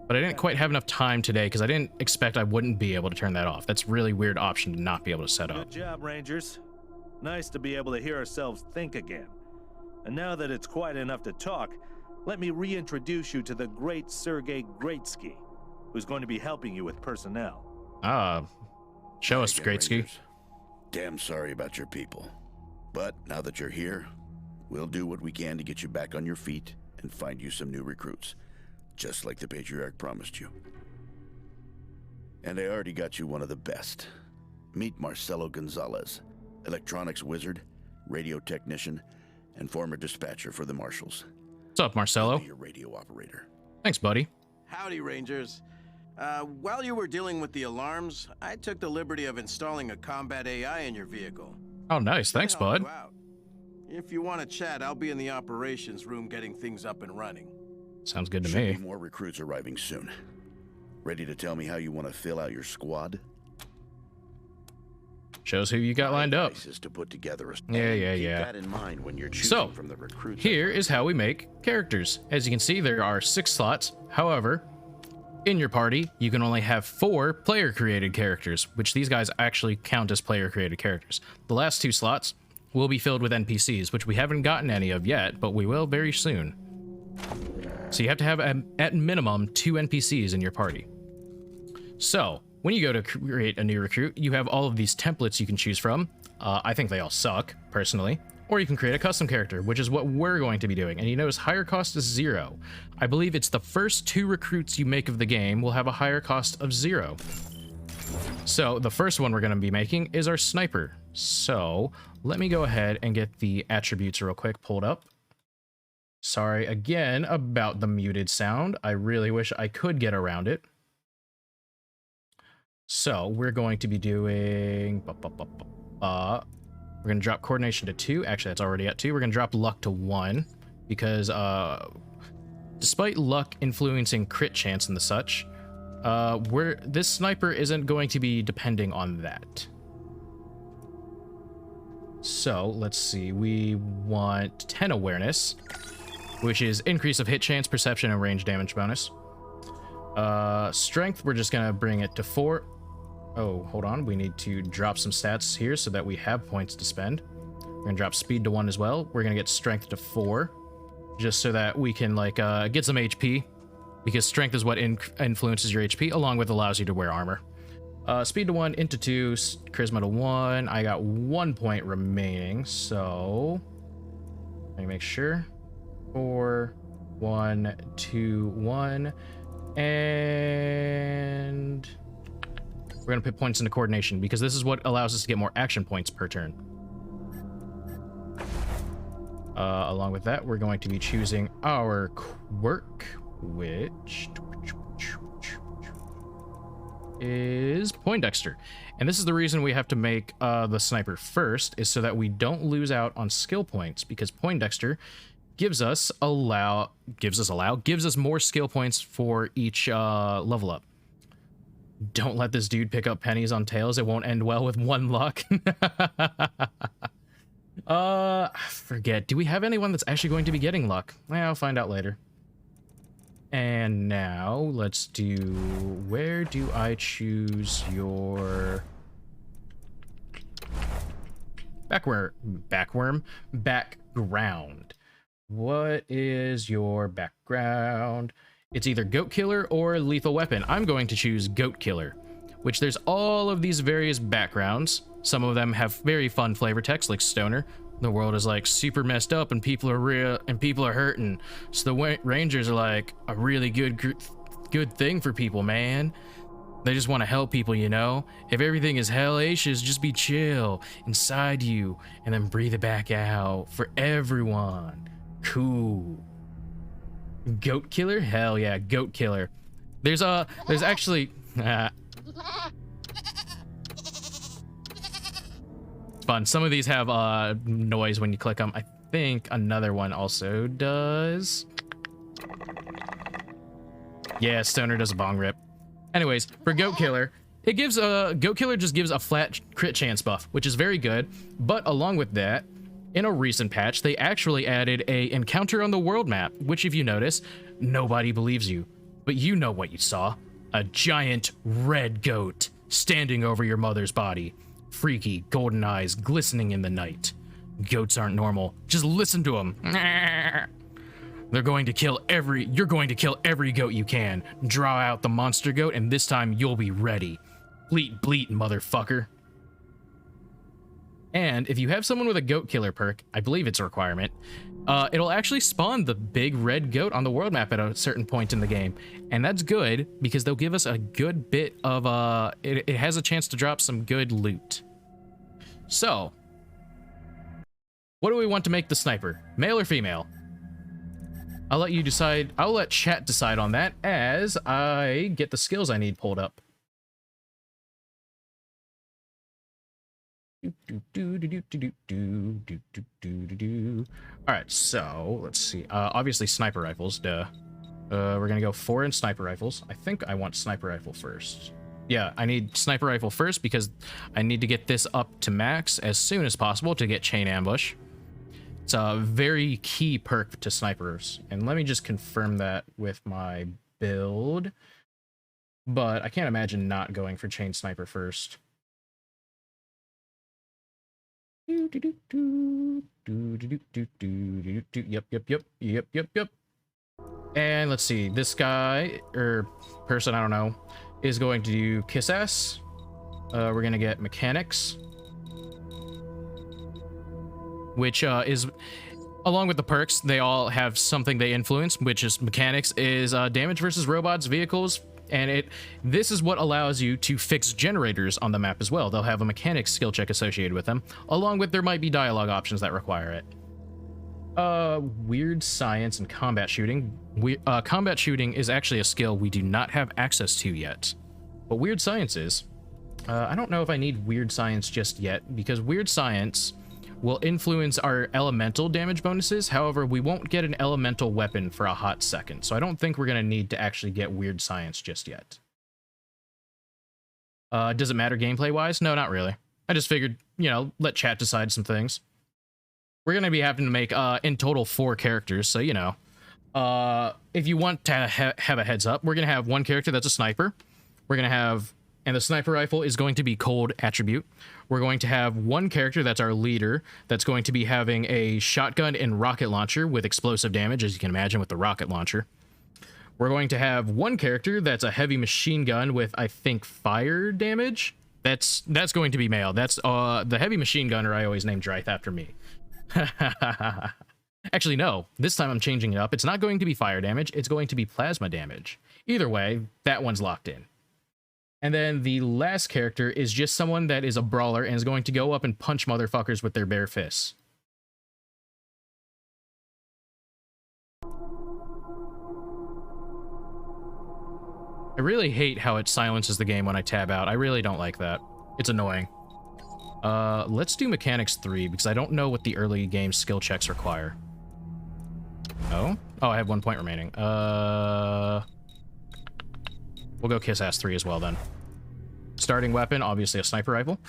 But I didn't quite have enough time today because I didn't expect I wouldn't be able to turn that off. That's a really weird option to not be able to set up. Good job, Rangers. Nice to be able to hear ourselves think again. And now that it's quiet enough to talk, let me reintroduce you to the great Sergei Greatsky, who's going to be helping you with personnel. Show us, Greatsky. Damn sorry about your people. But now that you're here, we'll do what we can to get you back on your feet and find you some new recruits, just like the Patriarch promised you. And I already got you one of the best. Meet Marcelo Gonzalez, electronics wizard, radio technician, and former dispatcher for the Marshals. What's up, Marcelo? Your radio operator. Thanks, buddy. Howdy, Rangers. While you were dealing with the alarms, I took the liberty of installing a combat AI in your vehicle. Oh, nice. Thanks, bud. If you want to chat, I'll be in the operations room getting things up and running. Sounds good to Should me. be more recruits arriving soon. Ready to tell me how you want to fill out your squad? Shows who you got lined up. To put together a Yeah. Keep that in mind when you're choosing So, from the recruits. here is how we make characters. As you can see, there are 6 slots. However, in your party, you can only have 4 player-created characters, which these guys actually count as player-created characters. The last 2 slots will be filled with NPCs, which we haven't gotten any of yet, but we will very soon. So you have to have, at minimum, 2 NPCs in your party. So when you go to create a new recruit, you have all of these templates you can choose from. I think they all suck, personally. Or you can create a custom character, which is what we're going to be doing. And you notice higher cost is 0. I believe it's the first 2 recruits you make of the game will have a higher cost of 0. So the first one we're going to be making is our sniper. So let me go ahead and get the attributes real quick pulled up. Sorry again about the muted sound. I really wish I could get around it. So we're going to be doing... we're going to drop coordination to 2. Actually, that's already at 2. We're going to drop luck to 1 because despite luck influencing crit chance and the such, this sniper isn't going to be depending on that. So let's see. We want 10 awareness, which is increase of hit chance, perception, and range damage bonus. Strength, we're just going to bring it to 4. Oh, hold on. We need to drop some stats here so that we have points to spend. We're going to drop speed to 1 as well. We're going to get strength to 4, just so that we can, like, get some HP, because strength is what influences your HP, along with allows you to wear armor. Speed to 1, into 2, charisma to 1. I got 1 point remaining, so let me make sure. 4, 1, 2, 1, and we're gonna put points into coordination because this is what allows us to get more action points per turn. Along with that, we're going to be choosing our quirk, which is Poindexter. And this is the reason we have to make the sniper first, is so that we don't lose out on skill points, because Poindexter gives us more skill points for each level up. Don't let this dude pick up pennies on tails. It won't end well with 1 luck. Forget. Do we have anyone that's actually going to be getting luck? Well, I'll find out later. And now let's do, where do I choose your background? What is your background? It's either Goat Killer or Lethal Weapon. I'm going to choose Goat Killer, which there's all of these various backgrounds. Some of them have very fun flavor text, like Stoner. The world is like super messed up and people are real and people are hurting. So the Rangers are like a really good thing for people, man. They just want to help people, you know? If everything is hellacious, just be chill inside you and then breathe it back out for everyone. Cool. Goat Killer? Hell yeah, Goat Killer. There's actually it's fun. Some of these have noise when you click them. I think another one also does. Yeah, Stoner does a bong rip. Anyways, for Goat Killer, it gives Goat Killer just gives a flat crit chance buff, which is very good. But along with that, in a recent patch, they actually added a encounter on the world map, which if you notice, nobody believes you. But you know what you saw. A giant red goat standing over your mother's body. Freaky, golden eyes glistening in the night. Goats aren't normal. Just listen to them. You're going to kill every goat you can. Draw out the monster goat, and this time you'll be ready. Bleat, bleat, motherfucker. And if you have someone with a Goat Killer perk, I believe it's a requirement, it'll actually spawn the big red goat on the world map at a certain point in the game. And that's good, because they'll give us a good bit of, it has a chance to drop some good loot. So, what do we want to make the sniper? Male or female? I'll let you decide. I'll let chat decide on that as I get the skills I need pulled up. Alright, so let's see. Obviously sniper rifles, duh. We're gonna go 4 in sniper rifles. I think I want sniper rifle first. Yeah, I need sniper rifle first because I need to get this up to max as soon as possible to get chain ambush. It's a very key perk to snipers. And let me just confirm that with my build. But I can't imagine not going for chain sniper first. Yep. And let's see, this guy, or person, I don't know, is going to do Kiss Ass. We're going to get Mechanics, which is, along with the perks, they all have something they influence, which is Mechanics is damage versus robots, vehicles, and this is what allows you to fix generators on the map as well. They'll have a Mechanics skill check associated with them, along with there might be dialogue options that require it. Weird Science and Combat Shooting. Combat Shooting is actually a skill we do not have access to yet, but Weird Science is. I don't know if I need Weird Science just yet, because Weird Science will influence our elemental damage bonuses. However, we won't get an elemental weapon for a hot second, so I don't think we're going to need to actually get Weird Science just yet. Does it matter gameplay-wise? No, not really. I just figured, you know, let chat decide some things. We're going to be having to make, in total, 4 characters, so, you know. If you want to have a heads up, we're going to have one character that's a sniper. We're going to have... And the sniper rifle is going to be cold attribute. We're going to have one character that's our leader that's going to be having a shotgun and rocket launcher with explosive damage, as you can imagine with the rocket launcher. We're going to have one character that's a heavy machine gun with, I think, fire damage. That's going to be male. That's the heavy machine gunner I always named Drythe after me. Actually, no. This time I'm changing it up. It's not going to be fire damage. It's going to be plasma damage. Either way, that one's locked in. And then the last character is just someone that is a brawler and is going to go up and punch motherfuckers with their bare fists. I really hate how it silences the game when I tab out. I really don't like that. It's annoying. Let's do Mechanics 3, because I don't know what the early game skill checks require. Oh? Oh, I have 1 point remaining. We'll go Kiss Ass 3 as well, then. Starting weapon, obviously a sniper rifle.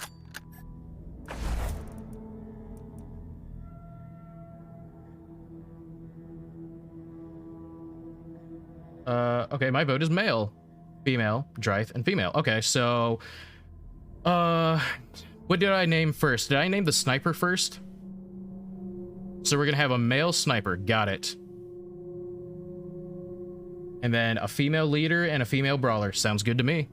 Okay, my vote is male. Female, Drythe, and female. Okay, so... what did I name first? Did I name the sniper first? So we're gonna have a male sniper. Got it. And then a female leader and a female brawler. Sounds good to me.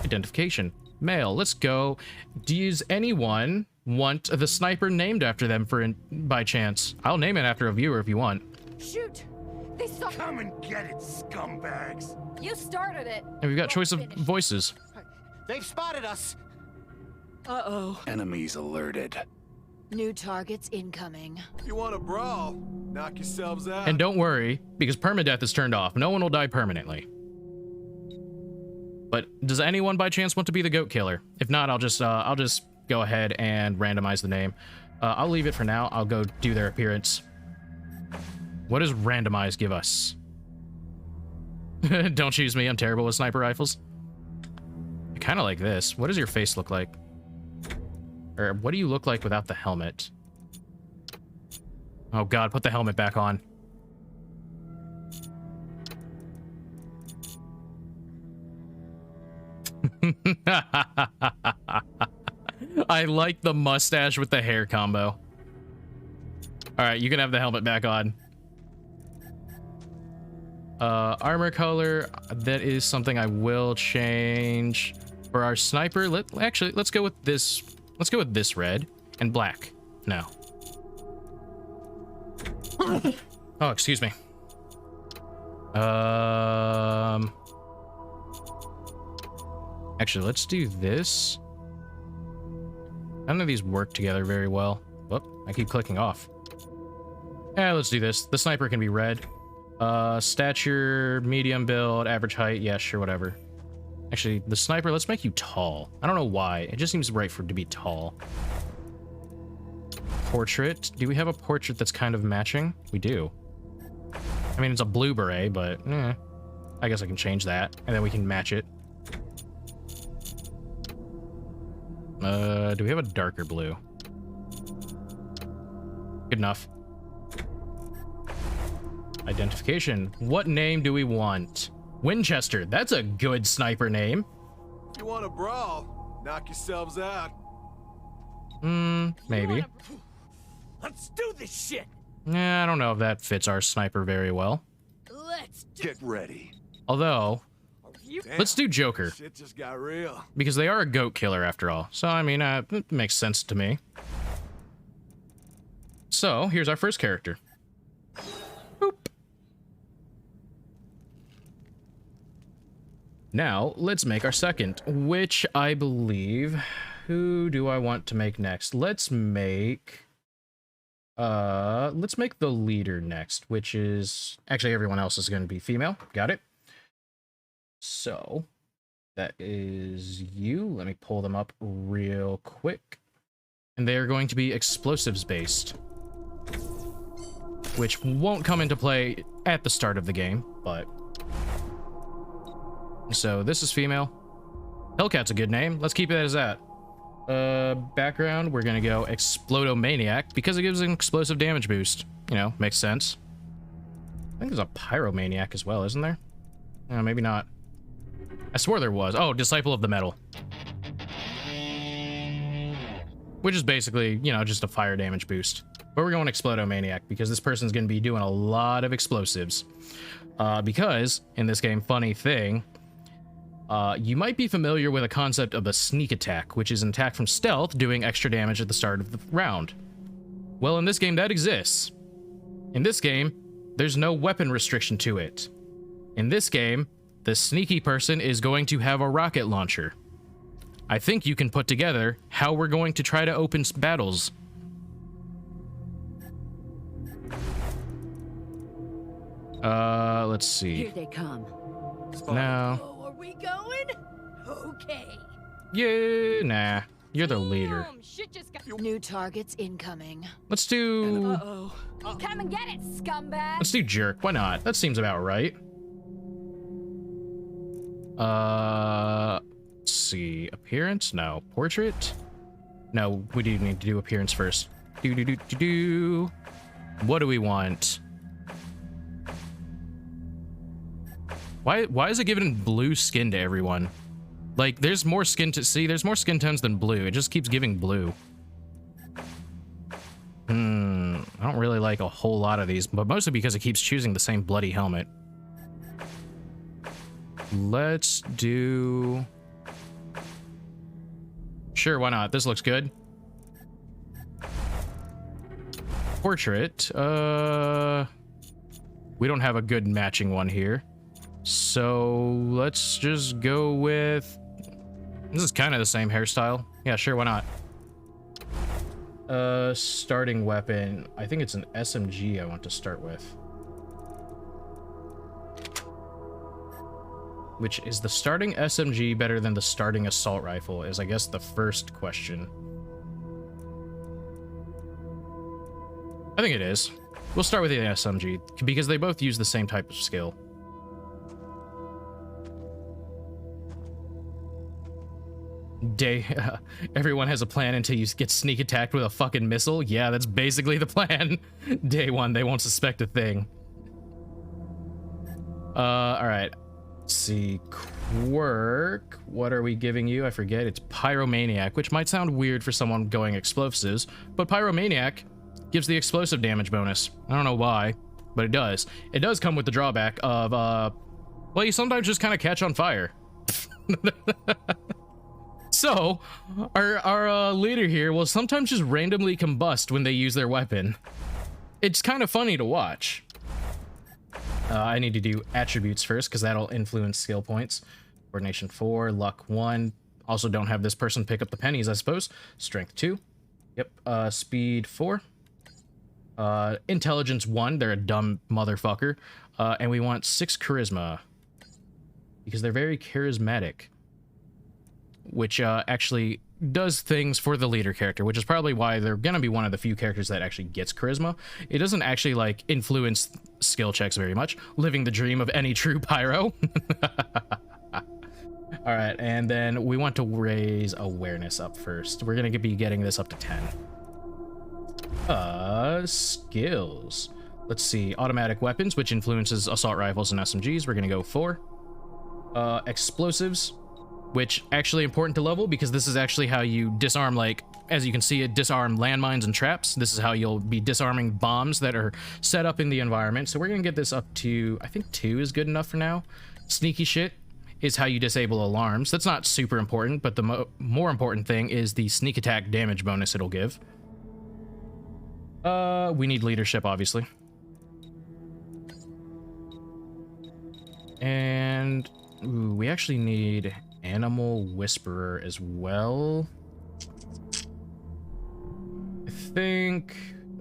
Identification. Male. Let's go. Does anyone want the sniper named after them by chance? I'll name it after a viewer if you want. Shoot! They saw. Come and get it, scumbags! You started it. And we've got choice of voices. They've spotted us! Uh-oh. Enemies alerted. New targets incoming. If you want to brawl, knock yourselves out. And don't worry, because permadeath is turned off. No one will die permanently. But does anyone by chance want to be the goat killer? If not, I'll just go ahead and randomize the name. I'll leave it for now. I'll go do their appearance. What does randomize give us? Don't choose me. I'm terrible with sniper rifles. I kind of like this. What does your face look like? Or what do you look like without the helmet? Oh god, put the helmet back on. I like the mustache with the hair combo. Alright, you can have the helmet back on. Armor color, that is something I will change. For our sniper, let's go with this. Let's go with this red and black. No. Oh, excuse me. Actually, let's do this. None of these work together very well. Whoop, I keep clicking off. Yeah, let's do this. The sniper can be red. Stature, medium build, average height. Yeah, sure, whatever. Actually, the sniper, let's make you tall. I don't know why. It just seems right for it to be tall. Portrait. Do we have a portrait that's kind of matching? We do. I mean, it's a blue beret, but I guess I can change that, and then we can match it. Do we have a darker blue? Good enough. Identification. What name do we want? Winchester. That's a good sniper name. If you want to brawl, knock yourselves out. Maybe. Let's do this shit! Yeah, I don't know if that fits our sniper very well. Let's get ready. Although, you. Let's do Joker. Shit just got real. Because they are a goat killer after all. So, I mean, it makes sense to me. So, here's our first character. Boop. Now, let's make our second, which I believe... Who do I want to make next? Let's make the leader next, which is... Actually, everyone else is going to be female. Got it? So, that is you. Let me pull them up real quick. And they are going to be explosives-based. Which won't come into play at the start of the game, but... So, this is female. Hellcat's a good name. Let's keep it as that. Background, we're gonna go Explodomaniac, because it gives an explosive damage boost. You know, makes sense. I think there's a Pyromaniac as well, isn't there? Maybe not. I swore there was. Oh, Disciple of the Metal. Which is basically, you know, just a fire damage boost. But we're going Explodomaniac, because this person's gonna be doing a lot of explosives. Because, in this game, funny thing... you might be familiar with a concept of a sneak attack, which is an attack from stealth doing extra damage at the start of the round. Well, in this game, that exists. In this game, there's no weapon restriction to it. In this game, the sneaky person is going to have a rocket launcher. I think you can put together how we're going to try to open battles. Let's see. Here they come. No. We going? Okay. Yeah, nah. You're the leader. Shit just got... New targets incoming. Let's do... Uh-oh. Come and get it, scumbag! Let's do Jerk. Why not? That seems about right. Let's see. Appearance? No. Portrait? No, we do need to do appearance first. Do. What do we want? Why is it giving blue skin to everyone? Like, there's more skin to see. There's more skin tones than blue. It just keeps giving blue. I don't really like a whole lot of these, but mostly because it keeps choosing the same bloody helmet. Let's do... Sure, why not? This looks good. Portrait. We don't have a good matching one here. So let's just go with... This is kind of the same hairstyle. Yeah, sure, why not? Starting weapon. I think it's an SMG I want to start with. Which is the starting SMG better than the starting assault rifle is, I guess, the first question. I think it is. We'll start with the SMG because they both use the same type of skill. Everyone has a plan until you get sneak attacked with a fucking missile. Yeah, that's basically the plan. Day one, they won't suspect a thing. All right. Let's see. Quirk. What are we giving you? I forget. It's Pyromaniac, which might sound weird for someone going explosives, but Pyromaniac gives the explosive damage bonus. I don't know why, but it does. It does come with the drawback of, well, you sometimes just kind of catch on fire. So, our leader here will sometimes just randomly combust when they use their weapon. It's kind of funny to watch. I need to do attributes first, because that'll influence skill points. Coordination 4, luck 1. Also don't have this person pick up the pennies, I suppose. Strength 2. Yep, speed 4. Intelligence 1, they're a dumb motherfucker. And we want 6 charisma. Because they're very charismatic. Which actually does things for the leader character, which is probably why they're gonna be one of the few characters that actually gets charisma. It doesn't actually like influence skill checks very much, living the dream of any true pyro. All right, and then we want to raise awareness up first. We're gonna be getting this up to 10. Skills. Let's see, automatic weapons, which influences assault rifles and SMGs. We're gonna go 4. Explosives, which actually important to level because this is actually how you disarm, like, as you can see, it disarm landmines and traps. This is how you'll be disarming bombs that are set up in the environment. So we're gonna get this up to, I think 2 is good enough for now. Sneaky shit is how you disable alarms. That's not super important, but the more important thing is the sneak attack damage bonus it'll give. We need leadership, obviously. And ooh, we actually need Animal Whisperer as well. I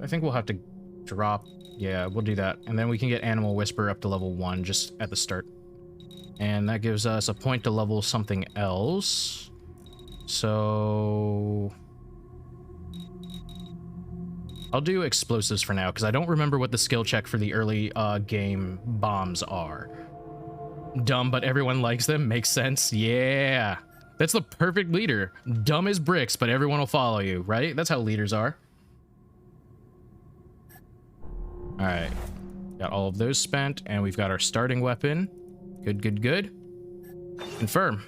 think we'll have to drop. Yeah, we'll do that. And then we can get Animal Whisperer up to level 1 just at the start. And that gives us a point to level something else. So I'll do explosives for now, because I don't remember what the skill check for the early game bombs are. Dumb, but everyone likes them. Makes sense. Yeah. That's the perfect leader. Dumb as bricks, but everyone will follow you, right? That's how leaders are. All right. Got all of those spent, and we've got our starting weapon. Good, good, good. Confirm.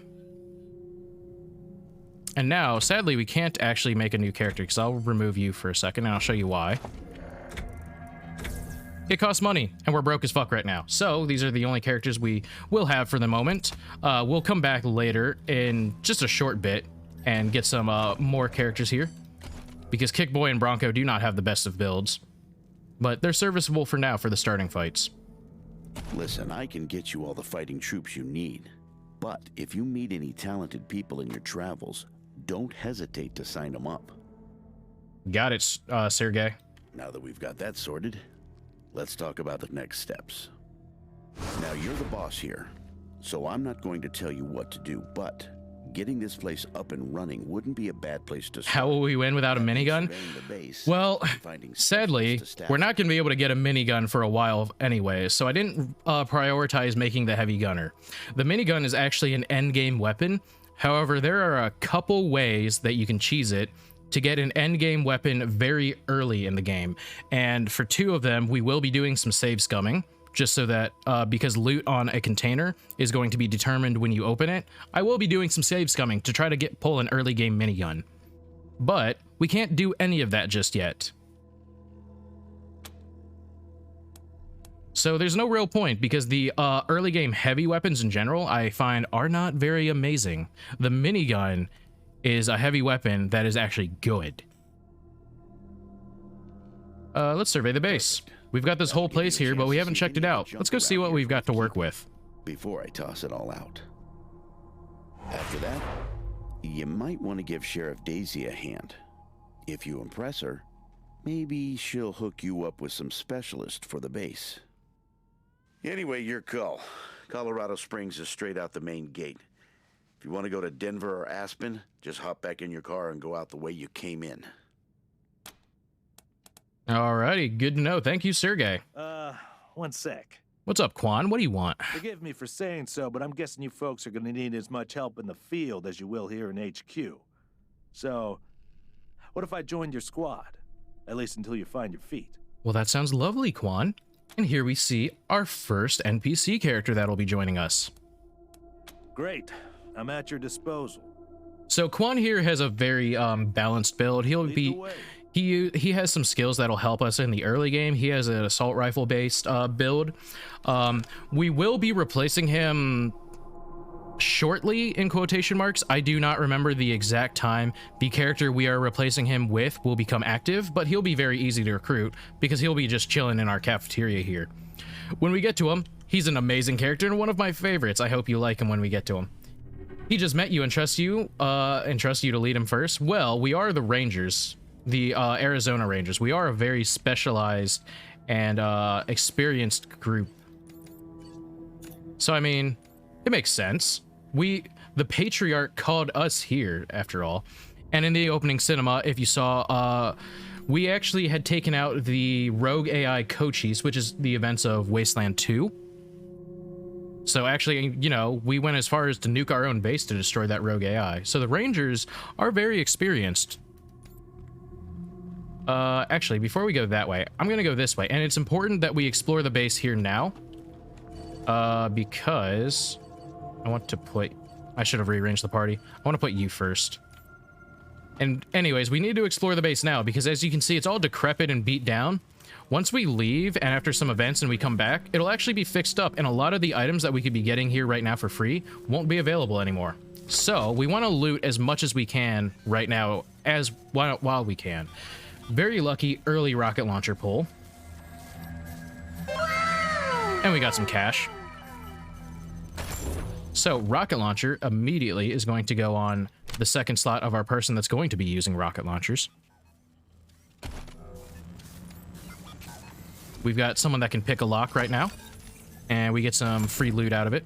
And now, sadly, we can't actually make a new character, because I'll remove you for a second, and I'll show you why. It costs money, and we're broke as fuck right now. So these are the only characters we will have for the moment. We'll come back later in just a short bit and get some more characters here, because Kickboy and Bronco do not have the best of builds, but they're serviceable for now for the starting fights. Listen, I can get you all the fighting troops you need, but if you meet any talented people in your travels, don't hesitate to sign them up. Got it, Sergey. Now that we've got that sorted, let's talk about the next steps. Now, you're the boss here, so I'm not going to tell you what to do, but getting this place up and running wouldn't be a bad place to start. How will we win without a minigun? Well, sadly, we're not going to be able to get a minigun for a while anyway, so I didn't prioritize making the heavy gunner. The minigun is actually an endgame weapon. However, there are a couple ways that you can cheese it to get an endgame weapon very early in the game. And for 2 of them, we will be doing some save scumming, just so that, because loot on a container is going to be determined when you open it, I will be doing some save scumming to try to pull an early game minigun. But we can't do any of that just yet. So there's no real point, because the early game heavy weapons in general, I find, are not very amazing. The minigun is a heavy weapon that is actually good. Let's survey the base. We've got this whole place here, but we haven't checked it out. Let's go see what we've got to work with. Before I toss it all out. After that, you might want to give Sheriff Daisy a hand. If you impress her, maybe she'll hook you up with some specialist for the base. Anyway, your call. Colorado Springs is straight out the main gate. If you want to go to Denver or Aspen, just hop back in your car and go out the way you came in. Alrighty, good to know. Thank you, Sergey. One sec. What's up, Quan? What do you want? Forgive me for saying so, but I'm guessing you folks are going to need as much help in the field as you will here in HQ. So, what if I joined your squad? At least until you find your feet. Well, that sounds lovely, Quan. And here we see our first NPC character that'll be joining us. Great. I'm at your disposal. So Quan here has a very balanced build. He has some skills that'll help us in the early game. He has an assault rifle based build. We will be replacing him shortly, in quotation marks. I do not remember the exact time the character we are replacing him with will become active, but he'll be very easy to recruit because he'll be just chilling in our cafeteria here. When we get to him, he's an amazing character and one of my favorites. I hope you like him when we get to him. He just met you and trusts you to lead him first. Well, we are the Rangers, the Arizona Rangers. We are a very specialized and experienced group. So, I mean, it makes sense. The Patriarch called us here, after all. And in the opening cinema, if you saw, we actually had taken out the rogue AI Cochise, which is the events of Wasteland 2. So actually, you know, we went as far as to nuke our own base to destroy that rogue AI. So the Rangers are very experienced. Actually, before we go that way, I'm gonna go this way. And it's important that we explore the base here now. Because I want to put... I should have rearranged the party. I want to put you first. And anyways, we need to explore the base now because as you can see, it's all decrepit and beat down. Once we leave and after some events and we come back, it'll actually be fixed up, and a lot of the items that we could be getting here right now for free won't be available anymore. So we want to loot as much as we can right now while we can. Very lucky early rocket launcher pull. And we got some cash. So rocket launcher immediately is going to go on the second slot of our person that's going to be using rocket launchers. We've got someone that can pick a lock right now, and we get some free loot out of it.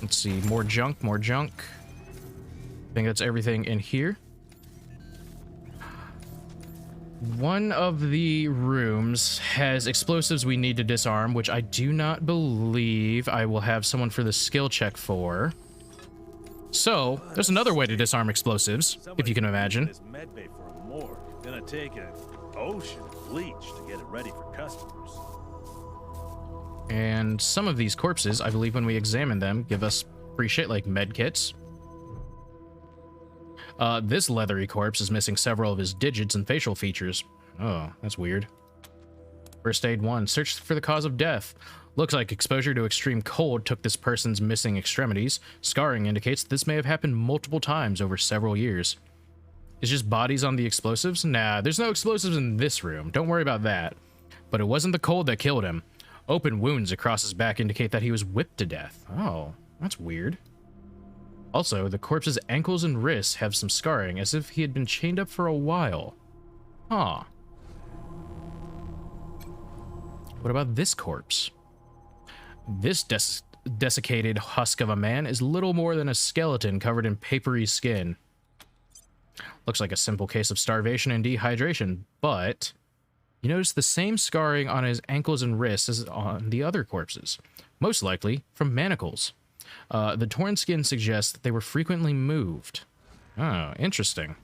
Let's see, more junk, more junk. I think that's everything in here. One of the rooms has explosives we need to disarm, which I do not believe I will have someone for the skill check for. So, there's another way to disarm explosives, if you can imagine. This med bay for a morgue. Gonna take an ocean of bleach to get it ready for customers. And some of these corpses, I believe when we examine them, give us free shit like med kits. This leathery corpse is missing several of his digits and facial features. Oh, that's weird. First aid 1. Search for the cause of death. Looks like exposure to extreme cold took this person's missing extremities. Scarring indicates this may have happened multiple times over several years. Is just bodies on the explosives? Nah, there's no explosives in this room. Don't worry about that. But it wasn't the cold that killed him. Open wounds across his back indicate that he was whipped to death. Oh, that's weird. Also, the corpse's ankles and wrists have some scarring, as if he had been chained up for a while. Huh. What about this corpse? This desiccated husk of a man is little more than a skeleton covered in papery skin. Looks like a simple case of starvation and dehydration, but you notice the same scarring on his ankles and wrists as on the other corpses, most likely from manacles. The torn skin suggests that they were frequently moved. Oh, interesting.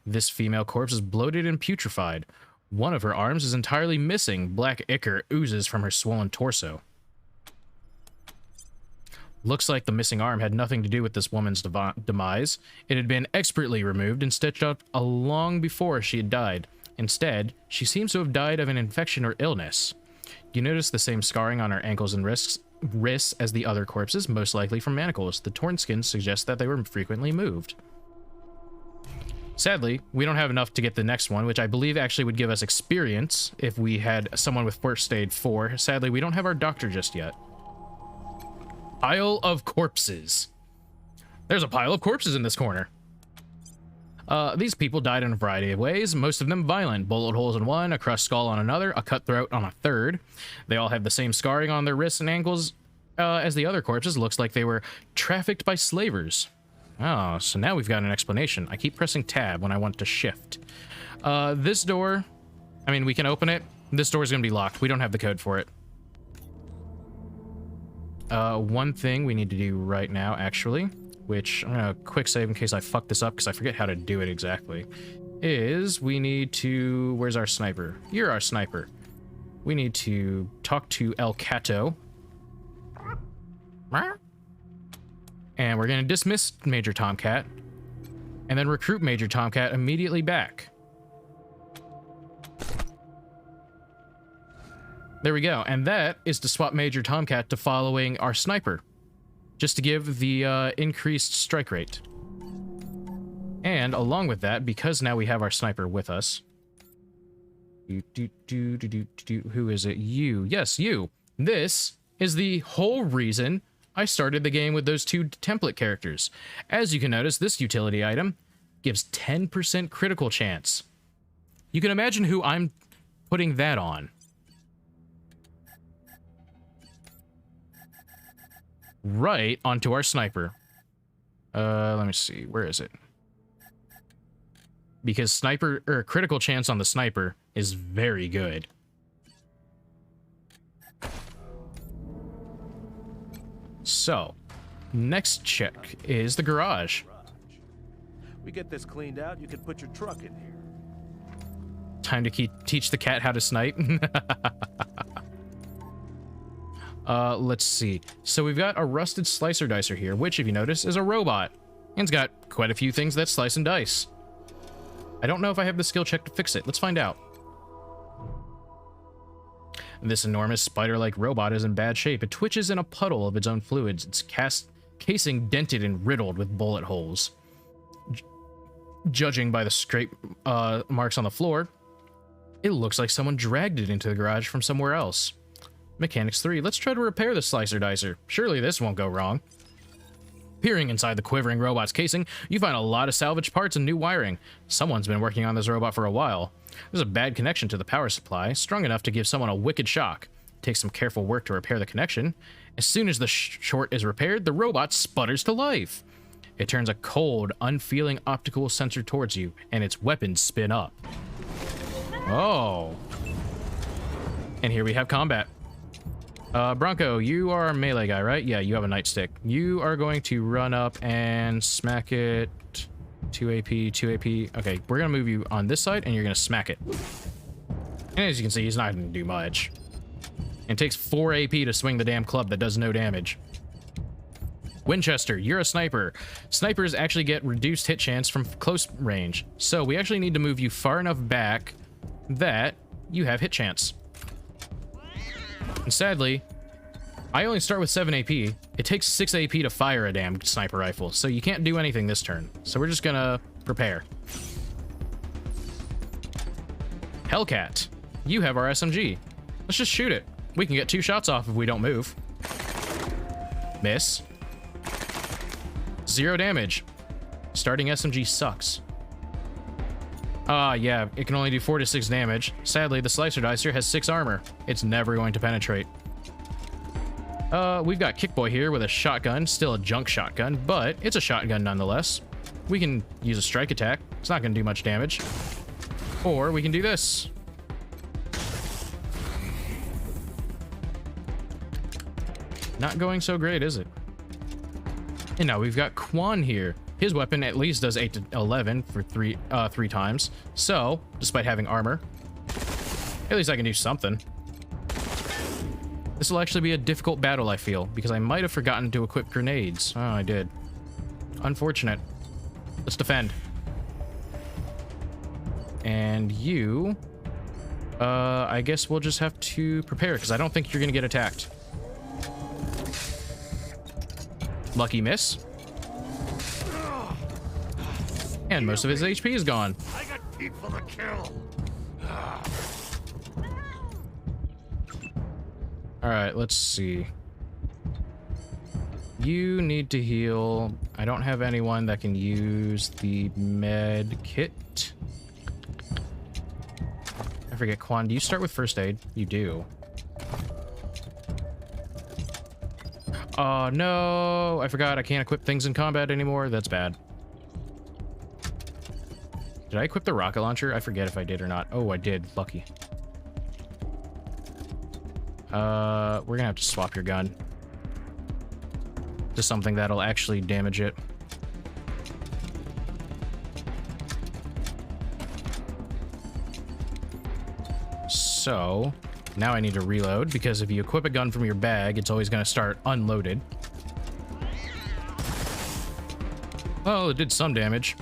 This female corpse is bloated and putrefied. One of her arms is entirely missing. Black ichor oozes from her swollen torso. Looks like the missing arm had nothing to do with this woman's demise. It had been expertly removed and stitched up long before she had died. Instead, she seems to have died of an infection or illness. You notice the same scarring on her ankles and wrists as the other corpses, most likely from manacles. The torn skin suggests that they were frequently moved. Sadly, we don't have enough to get the next one, which I believe actually would give us experience if we had someone with first aid 4. Sadly, we don't have our doctor just yet. Pile of corpses. There's a pile of corpses in this corner. These people died in a variety of ways, most of them violent. Bullet holes in one, a crushed skull on another, a cut throat on a third. They all have the same scarring on their wrists and ankles as the other corpses. Looks like they were trafficked by slavers. Oh, so now we've got an explanation. I keep pressing tab when I want to shift. This door, I mean, we can open it. This door is going to be locked. We don't have the code for it. One thing we need to do right now, actually, which I'm going to quick save in case I fuck this up because I forget how to do it exactly, is we need to... Where's our sniper? You're our sniper. We need to talk to El Cato. And we're going to dismiss Major Tomcat and then recruit Major Tomcat immediately back. There we go. And that is to swap Major Tomcat to following our sniper, just to give the increased strike rate. And along with that, because now we have our sniper with us. Who is it? You. Yes, you. This is the whole reason I started the game with those 2 template characters. As you can notice, this utility item gives 10% critical chance. You can imagine who I'm putting that on. Right onto our sniper. Let me see. Where is it? Because sniper, or critical chance on the sniper is very good. So, next check is the garage. We get this cleaned out, you can put your truck in here. Time to teach the cat how to snipe. Let's see. So we've got a rusted slicer dicer here, which, if you notice, is a robot. And it's got quite a few things that slice and dice. I don't know if I have the skill check to fix it. Let's find out. This enormous spider-like robot is in bad shape. It twitches in a puddle of its own fluids. Its casing dented and riddled with bullet holes. Judging by the scrape marks on the floor, it looks like someone dragged it into the garage from somewhere else. Mechanics 3, let's try to repair the slicer dicer. Surely this won't go wrong. Peering inside the quivering robot's casing, you find a lot of salvaged parts and new wiring. Someone's been working on this robot for a while. There's a bad connection to the power supply, strong enough to give someone a wicked shock. It takes some careful work to repair the connection. As soon as the short is repaired, the robot sputters to life. It turns a cold, unfeeling optical sensor towards you, and its weapons spin up. Oh. And here we have combat. Bronco, you are a melee guy, right? Yeah, you have a nightstick. You are going to run up and smack it. 2 AP, 2 AP. Okay, we're going to move you on this side, and you're going to smack it. And as you can see, he's not going to do much. And it takes 4 AP to swing the damn club that does no damage. Winchester, you're a sniper. Snipers actually get reduced hit chance from close range. So we actually need to move you far enough back that you have hit chance. And sadly, I only start with 7 AP. It takes 6 AP to fire a damn sniper rifle, so you can't do anything this turn. So we're just gonna prepare. Hellcat, you have our SMG. Let's just shoot it. We can get 2 shots off if we don't move. Miss. 0 damage. Starting SMG sucks. Yeah, it can only do 4 to 6 damage. Sadly, the slicer dicer has 6 armor. It's never going to penetrate. We've got Kickboy here with a shotgun, still a junk shotgun, but it's a shotgun nonetheless. We can use a strike attack. It's not going to do much damage. Or we can do this. Not going so great, is it? And now we've got Quan here. His weapon at least does 8 to 11 for 3 times. So, despite having armor, at least I can do something. This will actually be a difficult battle, I feel, because I might have forgotten to equip grenades. Oh, I did. Unfortunate. Let's defend. And you... I guess we'll just have to prepare, because I don't think you're going to get attacked. Lucky miss. And most of his HP is gone. I got people to kill. Alright, let's see. You need to heal. I don't have anyone that can use the med kit. I forget, Quan, do you start with first aid? You do. Oh, no. I forgot I can't equip things in combat anymore. That's bad. Did I equip the rocket launcher? I forget if I did or not. Oh, I did. Lucky. We're gonna have to swap your gun to something that'll actually damage it. So, now I need to reload, because if you equip a gun from your bag, it's always gonna start unloaded. Well, it did some damage.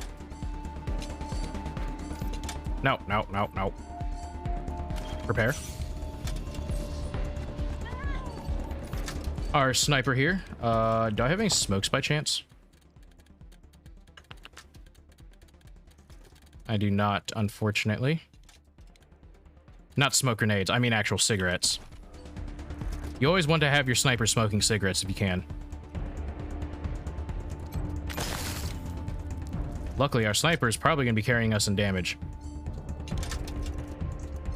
No, no, no, no. Prepare. Our sniper here. Do I have any smokes by chance? I do not, unfortunately. Not smoke grenades, I mean actual cigarettes. You always want to have your sniper smoking cigarettes if you can. Luckily, our sniper is probably going to be carrying us in damage.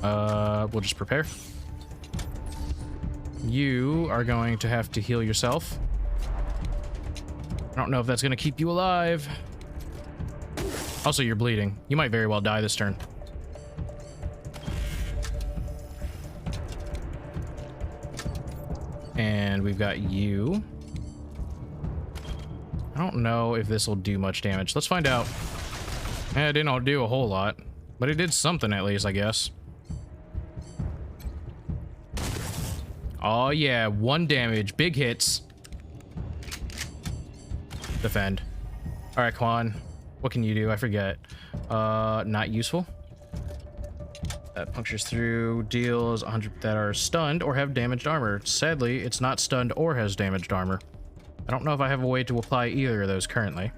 We'll just prepare. You are going to have to heal yourself. I don't know if that's going to keep you alive. Also, you're bleeding. You might very well die this turn. And we've got you. I don't know if this will do much damage. Let's find out. It didn't do a whole lot, but it did something at least, I guess. Oh yeah, 1 damage. Big hits. Defend. Alright, Quan. What can you do? I forget. Not useful. That punctures through, deals 100 that are stunned or have damaged armor. Sadly, it's not stunned or has damaged armor. I don't know if I have a way to apply either of those currently.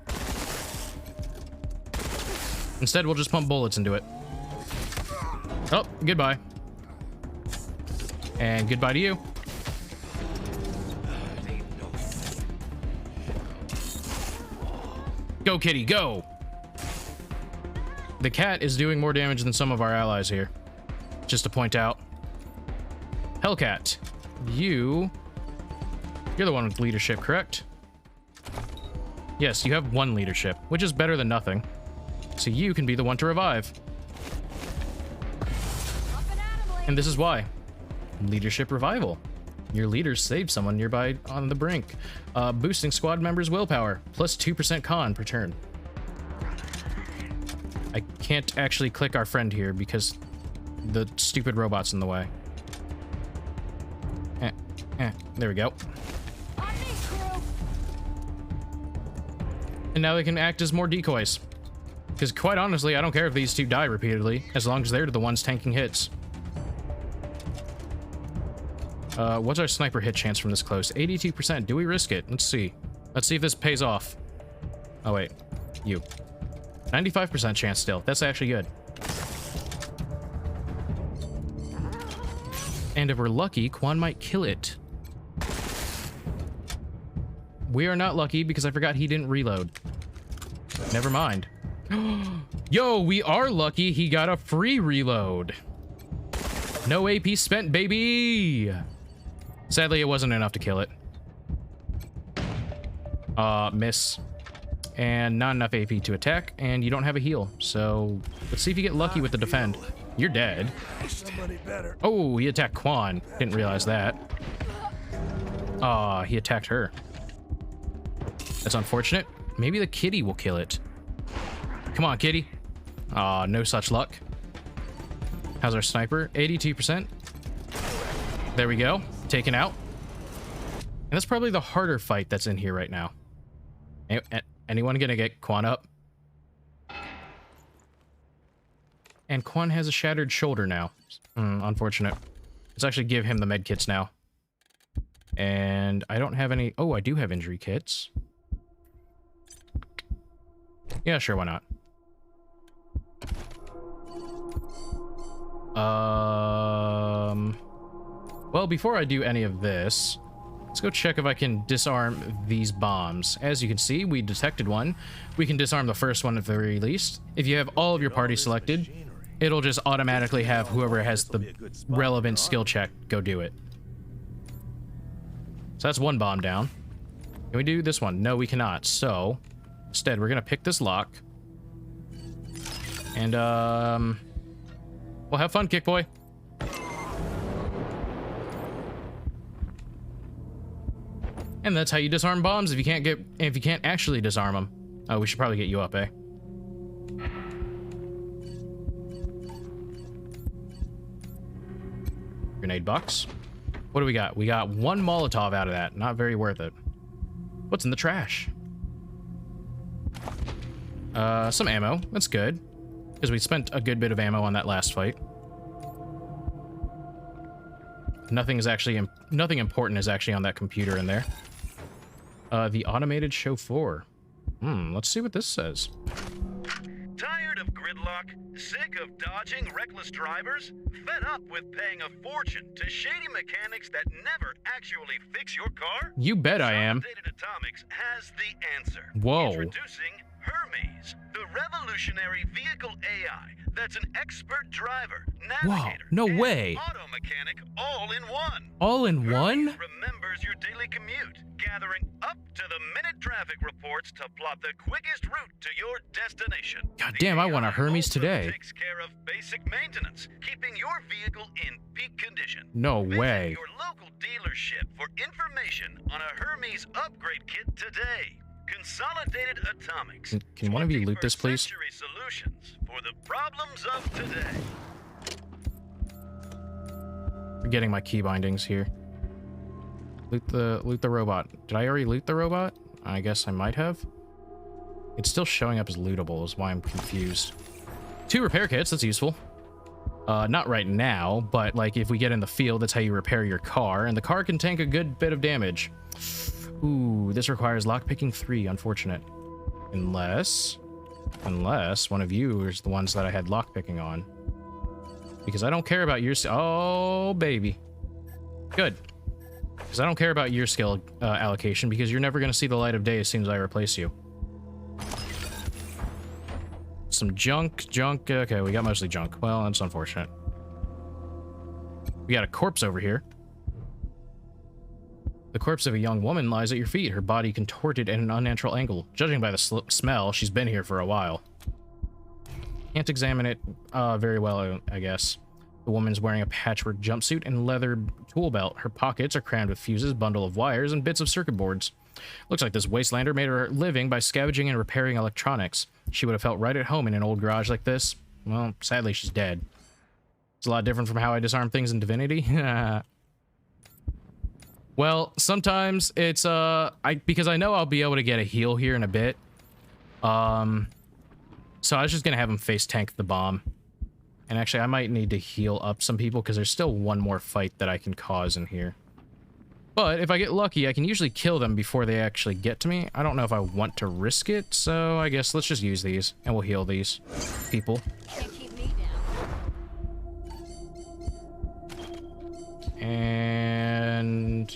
Instead, we'll just pump bullets into it. Oh, goodbye. And goodbye to you. Go, kitty, go! The cat is doing more damage than some of our allies here. Just to point out. Hellcat, you're the one with leadership, correct? Yes, you have 1 leadership, which is better than nothing. So you can be the one to revive. And this is why. Leadership revival. Your leaders save someone nearby on the brink. Boosting squad members' willpower. Plus 2% con per turn. I can't actually click our friend here because the stupid robot's in the way. There we go. And now they can act as more decoys. Because quite honestly, I don't care if these two die repeatedly, as long as they're the ones tanking hits. What's our sniper hit chance from this close? 82%. Do we risk it? Let's see. Let's see if this pays off. Oh, wait. You. 95% chance still. That's actually good. And if we're lucky, Quan might kill it. We are not lucky because I forgot he didn't reload. Never mind. Yo, we are lucky he got a free reload. No AP spent, baby! Sadly, it wasn't enough to kill it. Miss. And not enough AP to attack, and you don't have a heal. So, let's see if you get lucky with the defend. You're dead. Oh, he attacked Quan. Didn't realize that. He attacked her. That's unfortunate. Maybe the kitty will kill it. Come on, kitty. No such luck. How's our sniper? 82%. There we go. Taken out. And that's probably the harder fight that's in here right now. Anyone gonna get Quan up? And Quan has a shattered shoulder now. Unfortunate. Let's actually give him the med kits now. And I don't have any... Oh, I do have injury kits. Yeah, sure, why not? Well, before I do any of this, let's go check if I can disarm these bombs. As you can see, we detected one. We can disarm the first one at the very least. If you have all of your party selected, it'll just automatically have whoever has the relevant skill check go do it. So that's one bomb down. Can we do this one? No, we cannot. So, instead, we're gonna pick this lock. And, well, have fun, Kick Boy. And that's how you disarm bombs if you can't actually disarm them. Oh, we should probably get you up, eh? Grenade box. What do we got? We got 1 Molotov out of that. Not very worth it. What's in the trash? Some ammo. That's good. Because we spent a good bit of ammo on that last fight. Nothing important is actually on that computer in there. The automated chauffeur. Let's see what this says. Tired of gridlock? Sick of dodging reckless drivers? Fed up with paying a fortune to shady mechanics that never actually fix your car? You bet I am. Consolidated Atomics has the answer. Whoa. Introducing Hermes, the revolutionary vehicle AI that's an expert driver, navigator, no and way. auto mechanic all in one. All in one? Hermes remembers your daily commute, gathering up-to-the-minute traffic reports to plot the quickest route to your destination. God damn, I want a Hermes today. Takes care of basic maintenance, keeping your vehicle in peak condition. No way. Visit your local dealership for information on a Hermes upgrade kit today. Consolidated Atomics. Can one of you loot this, please? Solutions for the problems of today. Forgetting my key bindings here. Loot the robot. Did I already loot the robot? I guess I might have. It's still showing up as lootable is why I'm confused. 2 repair kits, that's useful. Not right now, but like if we get in the field, that's how you repair your car, and the car can tank a good bit of damage. Ooh, this requires lockpicking 3, unfortunate. Unless one of you is the ones that I had lockpicking on. Because I don't care about your... Oh, baby. Good. Because I don't care about your skill allocation, because you're never going to see the light of day as soon as I replace you. Some junk. Okay, we got mostly junk. Well, that's unfortunate. We got a corpse over here. The corpse of a young woman lies at your feet, her body contorted at an unnatural angle. Judging by the smell, she's been here for a while. Can't examine it very well, I guess. The woman's wearing a patchwork jumpsuit and leather tool belt. Her pockets are crammed with fuses, bundle of wires, and bits of circuit boards. Looks like this Wastelander made her living by scavenging and repairing electronics. She would have felt right at home in an old garage like this. Well, sadly, she's dead. It's a lot different from how I disarm things in Divinity. Well, sometimes it's, because I know I'll be able to get a heal here in a bit. So I was just gonna have him face tank the bomb. And actually, I might need to heal up some people, because there's still one more fight that I can cause in here. But if I get lucky, I can usually kill them before they actually get to me. I don't know if I want to risk it, so I guess let's just use these, and we'll heal these people. And...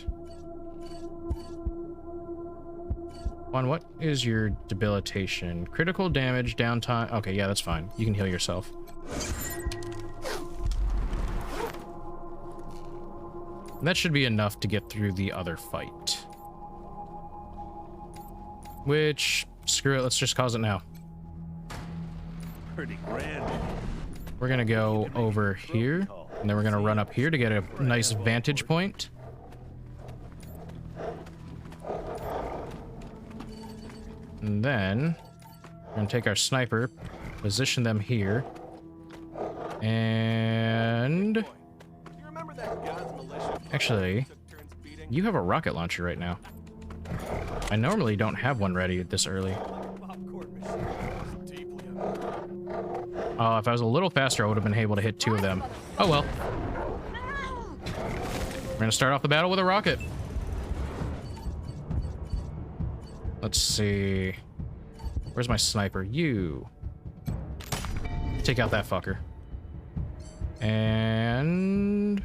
Juan, what is your debilitation? Critical damage, downtime... Okay, yeah, that's fine. You can heal yourself. That should be enough to get through the other fight. Which, screw it, let's just cause it now. Pretty grand. We're gonna go over here, and then we're gonna run up here to get a nice vantage point. And then, we're gonna take our sniper, position them here, and... Actually, you have a rocket launcher right now. I normally don't have one ready this early. If I was a little faster, I would have been able to hit 2 of them. Oh well. We're gonna start off the battle with a rocket. Let's see. Where's my sniper? You. Take out that fucker. And...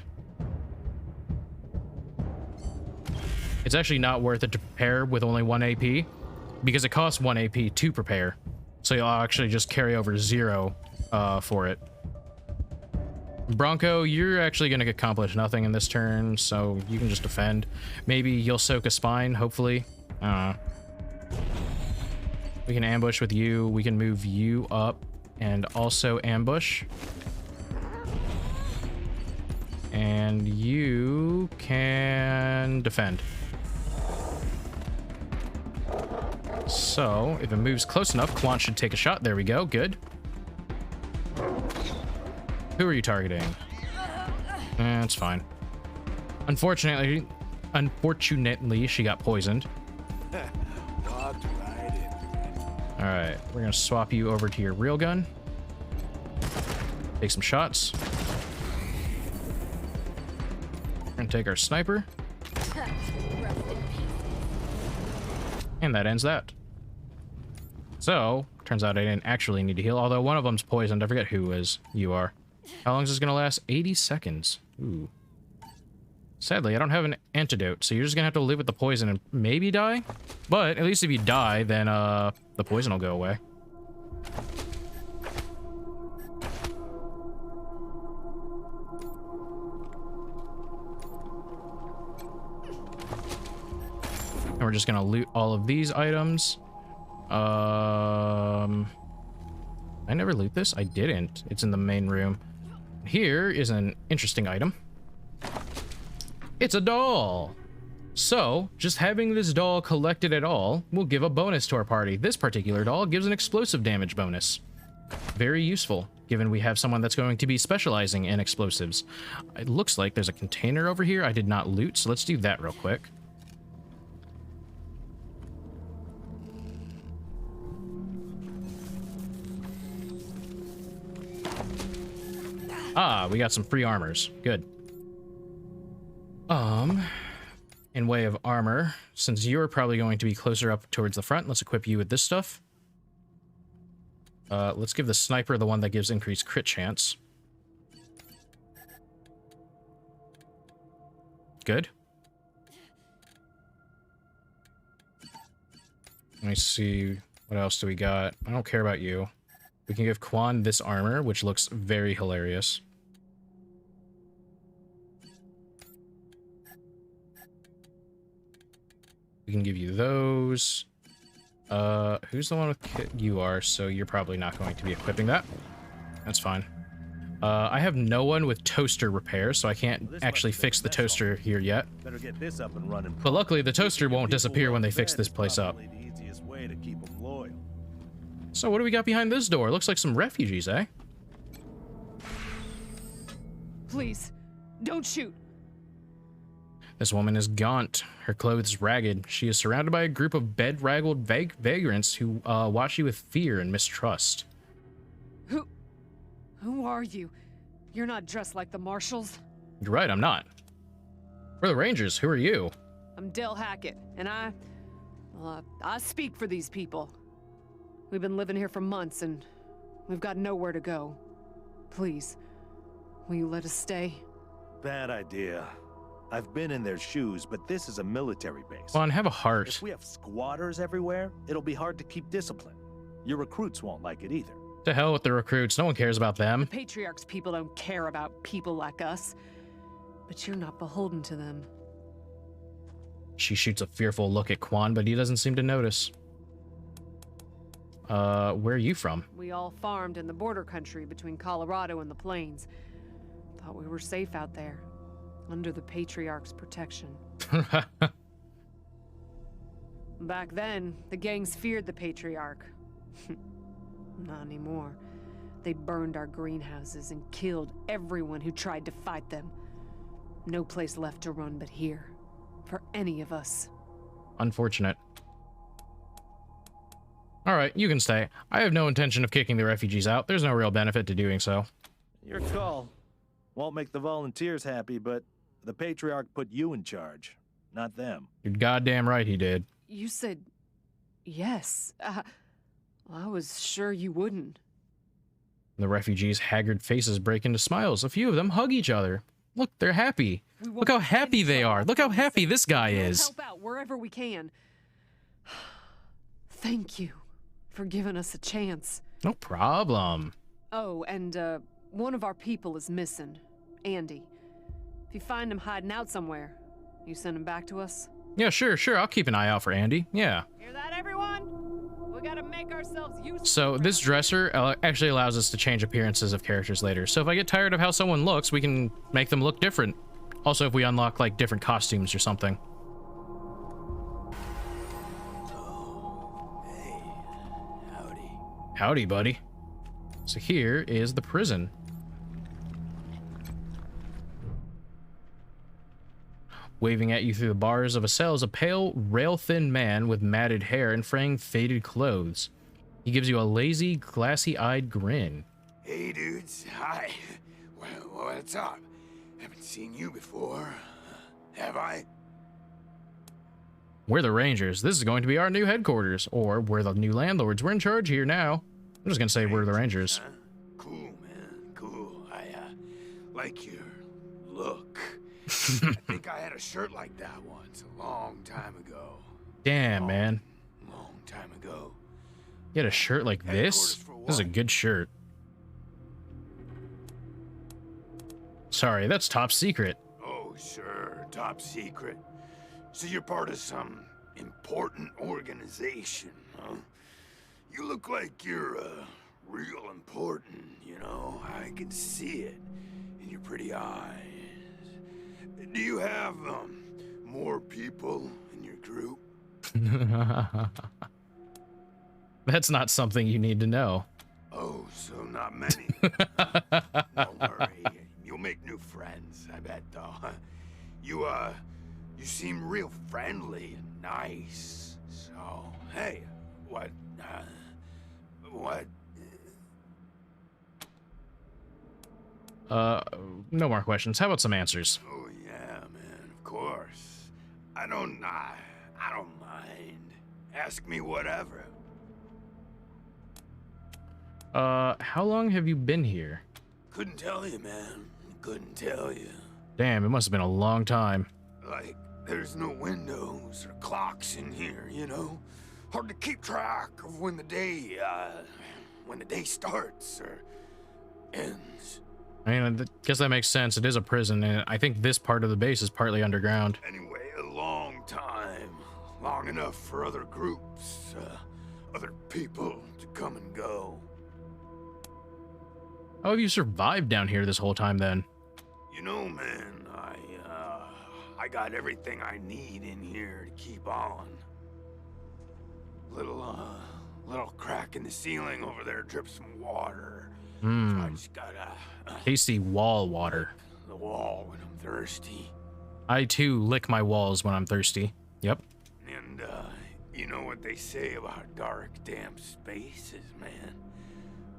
It's actually not worth it to prepare with only 1 AP, because it costs 1 AP to prepare. So you'll actually just carry over 0 for it. Bronco, you're actually going to accomplish nothing in this turn, so you can just defend. Maybe you'll soak a spine, hopefully. We can ambush with you. We can move you up and also ambush. And you can defend. So, if it moves close enough, Quan should take a shot. There we go. Good. Who are you targeting? It's fine. Unfortunately, she got poisoned. Alright, we're gonna swap you over to your real gun. Take some shots. We're gonna take our sniper. And that ends that. So, turns out I didn't actually need to heal, although one of them's poisoned. I forget who is. You are. How long is this gonna last? 80 seconds. Ooh. Sadly, I don't have an antidote, so you're just gonna have to live with the poison and maybe die? But at least if you die, then the poison will go away. And we're just gonna loot all of these items. I never loot this? I didn't. It's in the main room. Here is an interesting item. It's a doll! So, just having this doll collected at all will give a bonus to our party. This particular doll gives an explosive damage bonus. Very useful, given we have someone that's going to be specializing in explosives. It looks like there's a container over here I did not loot, so let's do that real quick. Ah, we got some free armors. Good. In way of armor, since you're probably going to be closer up towards the front, let's equip you with this stuff. Let's give the sniper the one that gives increased crit chance. Good. Let me see. What else do we got? I don't care about you. We can give Quan this armor, which looks very hilarious. We can give you those. Who's the one with kit? You are, so you're probably not going to be equipping that. That's fine. I have no one with toaster repair, so I can't actually fix the toaster here yet. Better get this up and running. But luckily, the toaster won't disappear when they fix this place up. The easiest way to keep them loyal. So what do we got behind this door? Looks like some refugees, eh? Please, don't shoot. This woman is gaunt, her clothes ragged. She is surrounded by a group of bed-raggled vagrants who watch you with fear and mistrust. Who are you? You're not dressed like the marshals. You're right, I'm not. We're the Rangers. Who are you? I'm Del Hackett, and I speak for these people. We've been living here for months, and we've got nowhere to go. Please, will you let us stay? Bad idea. I've been in their shoes, but this is a military base. Come on, have a heart. If we have squatters everywhere, it'll be hard to keep discipline. Your recruits won't like it either. To hell with the recruits. No one cares about them. The Patriarch's people don't care about people like us. But you're not beholden to them. She shoots a fearful look at Quan, but he doesn't seem to notice. Where are you from? We all farmed in the border country between Colorado and the plains. Thought we were safe out there, under the Patriarch's protection. Back then, the gangs feared the Patriarch. Not anymore. They burned our greenhouses and killed everyone who tried to fight them. No place left to run but here, for any of us. Unfortunate. Alright, you can stay. I have no intention of kicking the refugees out. There's no real benefit to doing so. Your call. Won't make the volunteers happy, but the Patriarch put you in charge, not them. You're goddamn right he did. You said yes. I was sure you wouldn't. The refugees' haggard faces break into smiles. A few of them hug each other. Look, they're happy. Look how happy they are. Look how happy this guy is. Help out wherever we can. Thank you for giving us a chance. No problem. Oh, and one of our people is missing. Andy. If you find him hiding out somewhere, you send him back to us? Yeah, sure. I'll keep an eye out for Andy. Yeah. Hear that, everyone? We gotta make ourselves useful. So this dresser actually allows us to change appearances of characters later. So if I get tired of how someone looks, we can make them look different. Also, if we unlock like different costumes or something. Oh, hey, howdy. Howdy, buddy. So here is the prison. Waving at you through the bars of a cell is a pale, rail-thin man with matted hair and fraying, faded clothes. He gives you a lazy, glassy-eyed grin. Hey, dudes. Hi. Well, what's up? Haven't seen you before. Have I? We're the Rangers. This is going to be our new headquarters. Or we're the new landlords. We're in charge here now. I'm just gonna say we're the Rangers. Cool, man. Cool. I like your look. I think I had a shirt like that once, a long time ago. Damn, man. Long time ago. You had a shirt like this? This is a good shirt. Sorry, that's top secret. Oh, sure. Top secret. So you're part of some important organization, huh? You look like you're, real important, you know? I can see it in your pretty eyes. Do you have, more people in your group? That's not something you need to know. Oh, so not many. Don't worry. You'll make new friends, I bet, though. You seem real friendly and nice. So, hey, what? No more questions. How about some answers? Oh yeah, man, of course. I don't mind. Ask me whatever. How long have you been here? Couldn't tell you, man. Couldn't tell you. Damn, it must have been a long time. Like, there's no windows or clocks in here, you know? Hard to keep track of when the day starts or ends. I mean, I guess that makes sense. It is a prison, and I think this part of the base is partly underground. Anyway, a long time. Long enough for other groups, other people to come and go. How have you survived down here this whole time, then? You know, man, I got everything I need in here to keep on. Little crack in the ceiling over there drips some water. So I just gotta... tasty wall water. The wall when I'm thirsty. I, too, lick my walls when I'm thirsty. Yep. And, you know what they say about dark, damp spaces, man?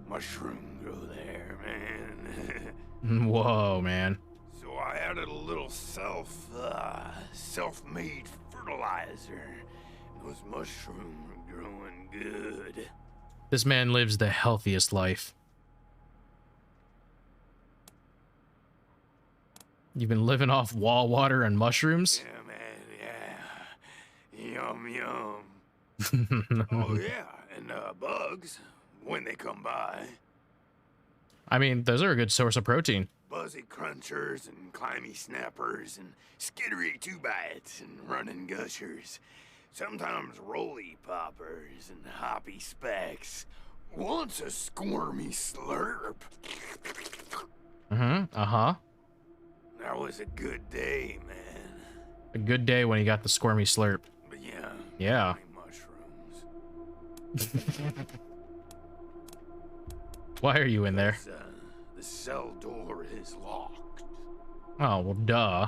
Mushroom grow there, man. Whoa, man. So I added a little self-made fertilizer. Those mushrooms are growing good. This man lives the healthiest life. You've been living off wall water and mushrooms? Yeah, man, yeah. Yum, yum. Oh, yeah, and bugs, when they come by. I mean, those are a good source of protein. Buzzy crunchers and climby snappers and skittery two-bites and running gushers. Sometimes roly poppers and hoppy specks. Once a squirmy slurp. Uh-huh. That was a good day, man. A good day when he got the squirmy slurp. But yeah. Yeah. Mushrooms. Why are you in there? The cell door is locked. Oh, well, duh.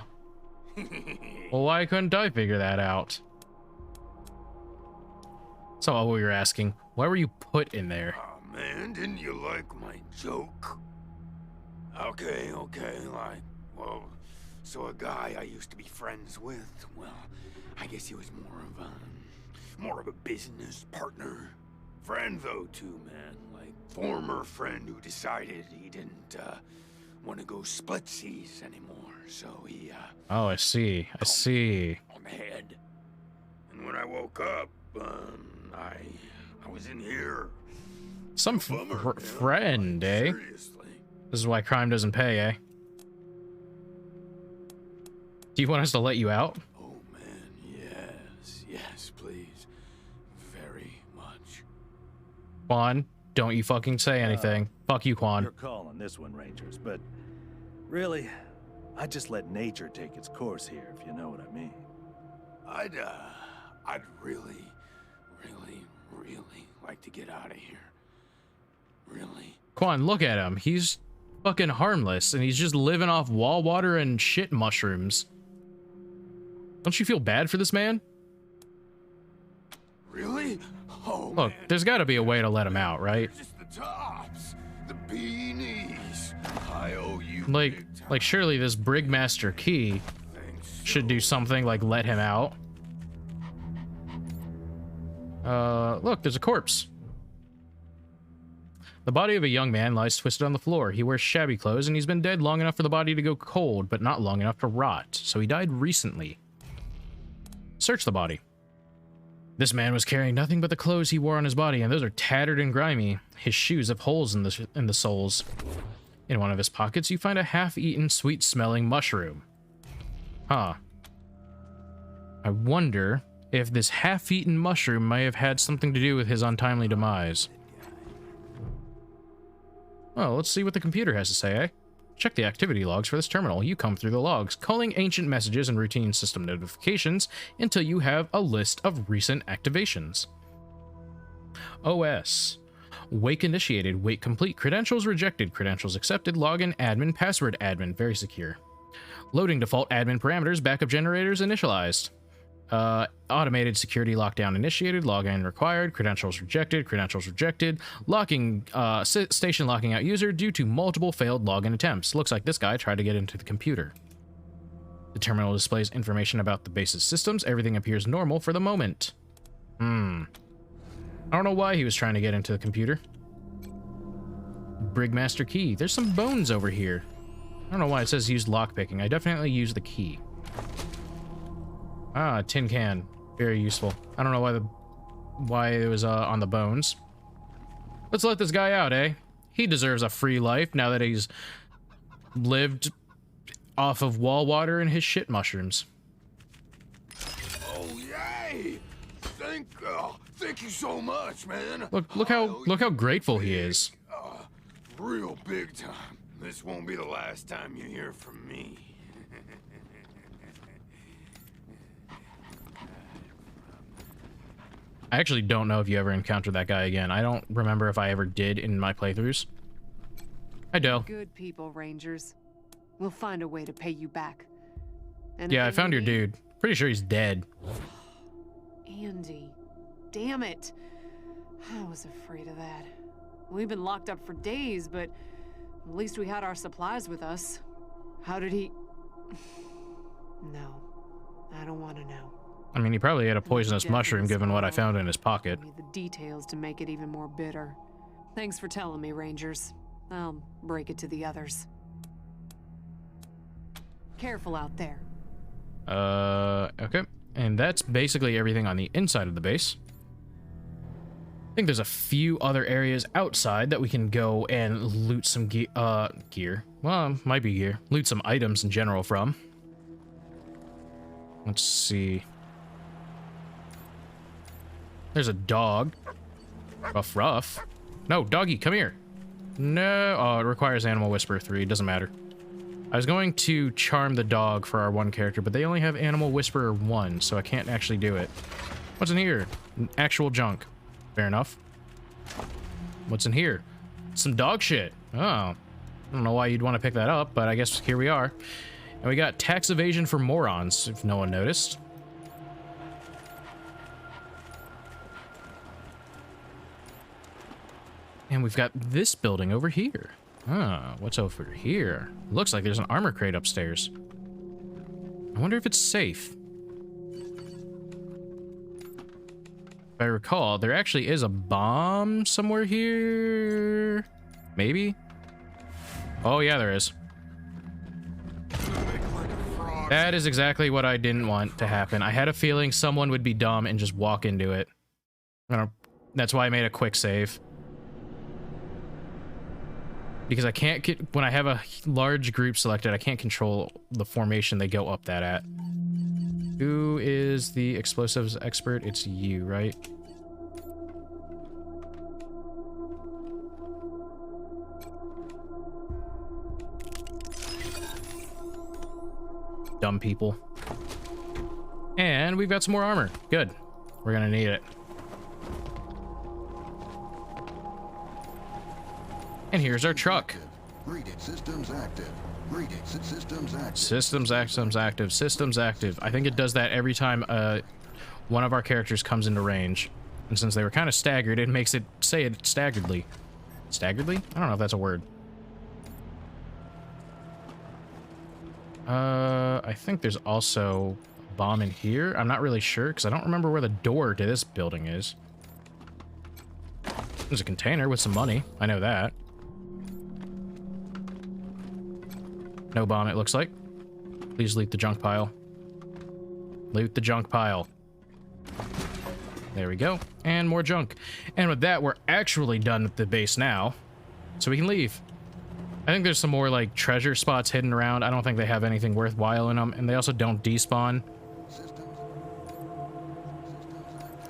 Well, why couldn't I figure that out? So what we were asking, why were you put in there? Oh, man, didn't you like my joke? Okay, like, well, so a guy I used to be friends with, well, I guess he was more of a business partner. Friend, though, too, man. Like, former friend who decided he didn't, want to go splitsies anymore, so he, Oh, I see. I see. on the head. And when I woke up, I was in here. Some friend, eh? Seriously. This is why crime doesn't pay, eh? Do you want us to let you out? Oh, man, yes, please. Very much. Quan, don't you fucking say anything. Fuck you, Quan. You're calling this one, Rangers, but really, I just let nature take its course here, if you know what I mean. I'd really like to get out of here. Really. Quan, look at him. He's fucking harmless, and he's just living off wall water and shit mushrooms. Don't you feel bad for this man? Really? Oh, look, man. There's got to be a way to let him out, right? Just the tops, the beanies. I owe you. Like surely this Brigmaster Key should do something like let him out. Look, there's a corpse. The body of a young man lies twisted on the floor. He wears shabby clothes, and he's been dead long enough for the body to go cold, but not long enough to rot, so he died recently. Search the body. This man was carrying nothing but the clothes he wore on his body, and those are tattered and grimy. His shoes have holes in the soles. In one of his pockets, you find a half-eaten, sweet-smelling mushroom. Huh. I wonder if this half-eaten mushroom may have had something to do with his untimely demise. Well, let's see what the computer has to say, eh? Check the activity logs for this terminal. You comb through the logs, calling ancient messages and routine system notifications until you have a list of recent activations. OS. Wake initiated, wake complete, credentials rejected, credentials accepted, login admin, password admin, very secure. Loading default admin parameters, backup generators initialized. Automated security lockdown initiated, login required, credentials rejected, locking, station locking out user due to multiple failed login attempts. Looks like this guy tried to get into the computer. The terminal displays information about the base's systems. Everything appears normal for the moment. I don't know why he was trying to get into the computer. Brigmaster key. There's some bones over here. I don't know why it says use lockpicking. I definitely use the key. Ah, tin can. Very useful. I don't know why it was on the bones. Let's let this guy out, eh? He deserves a free life now that he's lived off of wall water and his shit mushrooms. Oh, yay! Thank you so much, man. Look how grateful he is. Real big time. This won't be the last time you hear from me. I actually don't know if you ever encountered that guy again. I don't remember if I ever did in my playthroughs. Hi, Del. Good people, Rangers. We'll find a way to pay you back. And yeah, I found your dude. Pretty sure he's dead. Andy. Damn it. I was afraid of that. We've been locked up for days, but at least we had our supplies with us. How did he... No. I don't want to know. I mean, he probably had a poisonous mushroom given what I found in his pocket. The details to make it even more bitter. Thanks for telling me, Rangers. I'll break it to the others. Careful out there. Okay. And that's basically everything on the inside of the base. I think there's a few other areas outside that we can go and loot some gear. Well, might be gear. Loot some items in general from. Let's see. There's a dog. Ruff. No, doggy, come here. No, oh, it requires Animal Whisperer 3. Doesn't matter. I was going to charm the dog for our one character, but they only have Animal Whisperer 1, so I can't actually do it. What's in here? Actual junk. Fair enough. What's in here? Some dog shit. Oh. I don't know why you'd want to pick that up, but I guess here we are. And we got tax evasion for morons, if no one noticed. And we've got this building over here. Ah, what's over here? Looks like there's an armor crate upstairs. I wonder if it's safe. If I recall, there actually is a bomb somewhere here. Maybe? Oh, yeah, there is. That is exactly what I didn't want to happen. I had a feeling someone would be dumb and just walk into it. That's why I made a quick save. Because I can't get, when I have a large group selected, I can't control the formation they go up that at. Who is the explosives expert? It's you, right? Dumb people. And we've got some more armor. Good. We're gonna need it. And here's our truck. Read it. Systems active. Read it. Systems active. Systems active. I think it does that every time one of our characters comes into range. And since they were kind of staggered, it makes it say it staggeredly. Staggeredly? I don't know if that's a word. I think there's also a bomb in here. I'm not really sure because I don't remember where the door to this building is. There's a container with some money. I know that. No bomb, it looks like. Please loot the junk pile. Loot the junk pile. There we go. And more junk. And with that, we're actually done with the base now. So we can leave. I think there's some more, like, treasure spots hidden around. I don't think they have anything worthwhile in them. And they also don't despawn.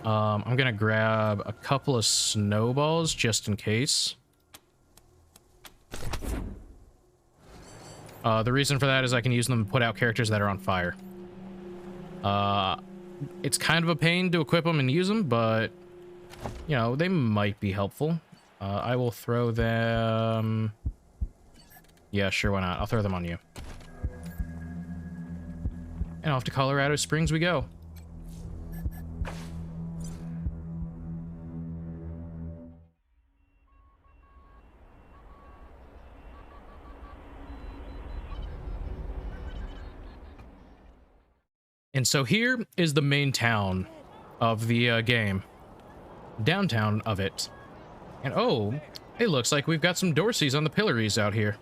I'm gonna grab a couple of snowballs just in case. The reason for that is I can use them to put out characters that are on fire. It's kind of a pain to equip them and use them, but, you know, they might be helpful. I will throw them... Yeah, sure, why not? I'll throw them on you. And off to Colorado Springs we go. And so here is the main town of the game. Downtown of it. And oh, it looks like we've got some Dorseys on the pillories out here.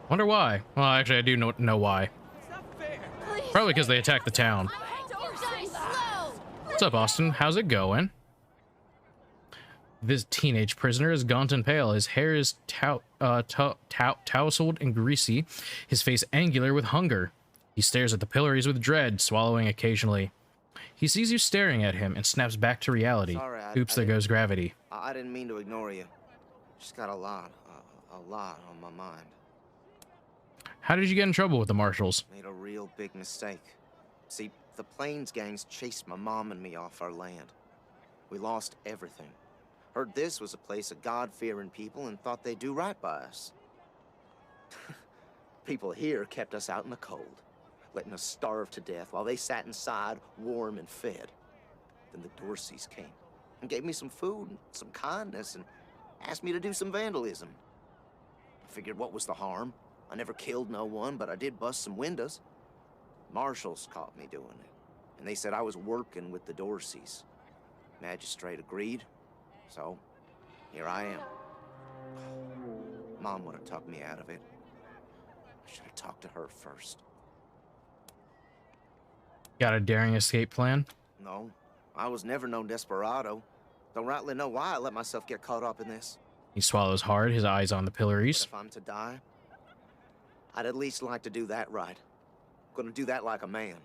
Wonder why. Well, actually, I do know why. Probably because they attacked the town. What's up, Austin? How's it going? This teenage prisoner is gaunt and pale. His hair is tousled and greasy. His face angular with hunger. He stares at the pillories with dread, swallowing occasionally. He sees you staring at him and snaps back to reality. Sorry, Oops, there goes gravity. I didn't mean to ignore you. Just got a lot on my mind. How did you get in trouble with the marshals? Made a real big mistake. See, the Plains gangs chased my mom and me off our land. We lost everything. Heard this was a place of God-fearing people and thought they'd do right by us. People here kept us out in the cold, letting us starve to death while they sat inside, warm and fed. Then the Dorseys came and gave me some food and some kindness and asked me to do some vandalism. I figured, what was the harm? I never killed no one, but I did bust some windows. Marshals caught me doing it, and they said I was working with the Dorseys. Magistrate agreed, so here I am. Mom would have tucked me out of it. I should have talked to her first. Got a daring escape plan? No, I was never no desperado. Don't rightly know why I let myself get caught up in this. He swallows hard, his eyes on the pillories. But if I'm to die, I'd at least like to do that right. I'm gonna do that like a man.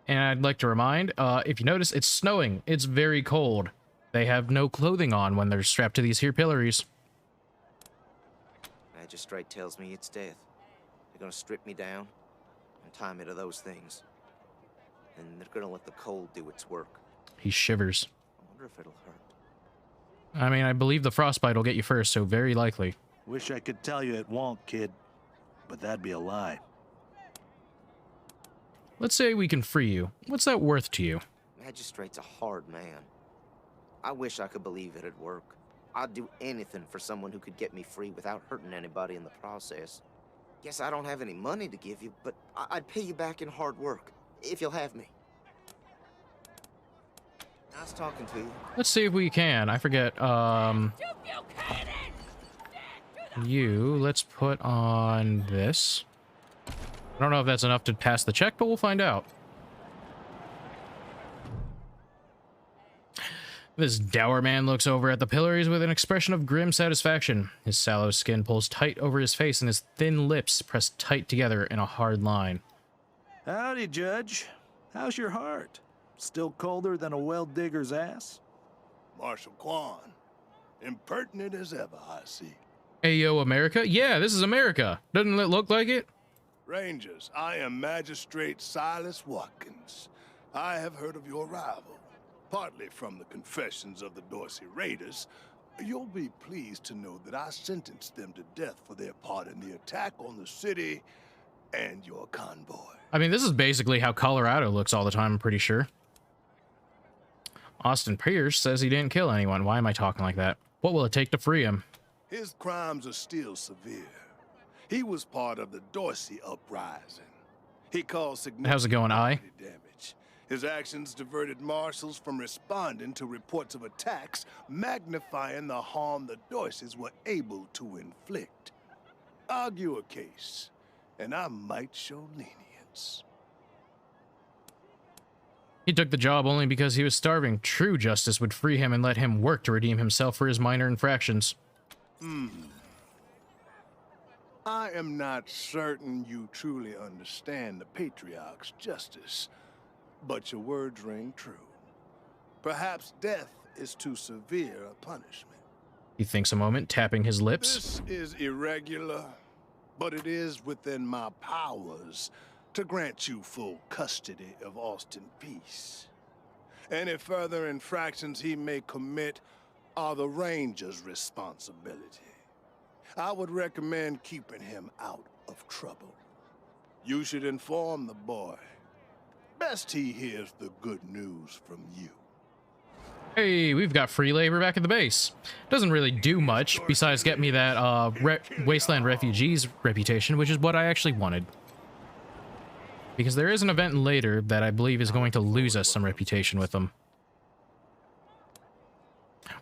And I'd like to remind, if you notice, it's snowing. It's very cold. They have no clothing on when they're strapped to these here pillories. Magistrate tells me it's death. They're gonna strip me down and tie me to those things. And they're gonna let the cold do its work. He shivers. I wonder if it'll hurt. I mean, I believe the frostbite will get you first, so very likely. Wish I could tell you it won't, kid. But that'd be a lie. Let's say we can free you. What's that worth to you? Magistrate's a hard man. I wish I could believe it'd work. I'd do anything for someone who could get me free without hurting anybody in the process. Guess I don't have any money to give you, but I'd pay you back in hard work, if you'll have me. Nice talking to you. Let's see if we can. I forget, let's put on this. I don't know if that's enough to pass the check, but we'll find out. This dour man looks over at the pillories with an expression of grim satisfaction. His sallow skin pulls tight over his face and his thin lips press tight together in a hard line. Howdy, Judge. How's your heart? Still colder than a well digger's ass? Marshal Quan. Impertinent as ever, I see. Ayo, America? Yeah, this is America. Doesn't it look like it? Rangers, I am Magistrate Silas Watkins. I have heard of your arrival, partly from the confessions of the Dorsey Raiders. You'll be pleased to know that I sentenced them to death for their part in the attack on the city and your convoy. I mean, this is basically how Colorado looks all the time, I'm pretty sure. Austin Pierce says he didn't kill anyone. Why am I talking like that? What will it take to free him? His crimes are still severe. He was part of the Dorsey uprising. He caused significant How's it going, damage. His actions diverted marshals from responding to reports of attacks, magnifying the harm the Dorseys were able to inflict. Argue a case, and I might show lenience. He took the job only because he was starving. True justice would free him and let him work to redeem himself for his minor infractions. I am not certain you truly understand the Patriarch's justice, but your words ring true. Perhaps death is too severe a punishment. He thinks a moment, tapping his lips. This is irregular, but it is within my powers to grant you full custody of Austin Peace. Any further infractions he may commit are the Ranger's responsibility. I would recommend keeping him out of trouble. You should inform the boy. Best he hears the good news from you. Hey, we've got free labor back at the base. Doesn't really do much besides get me that Wasteland Refugees reputation, which is what I actually wanted. Because there is an event later that I believe is going to lose us some reputation with them.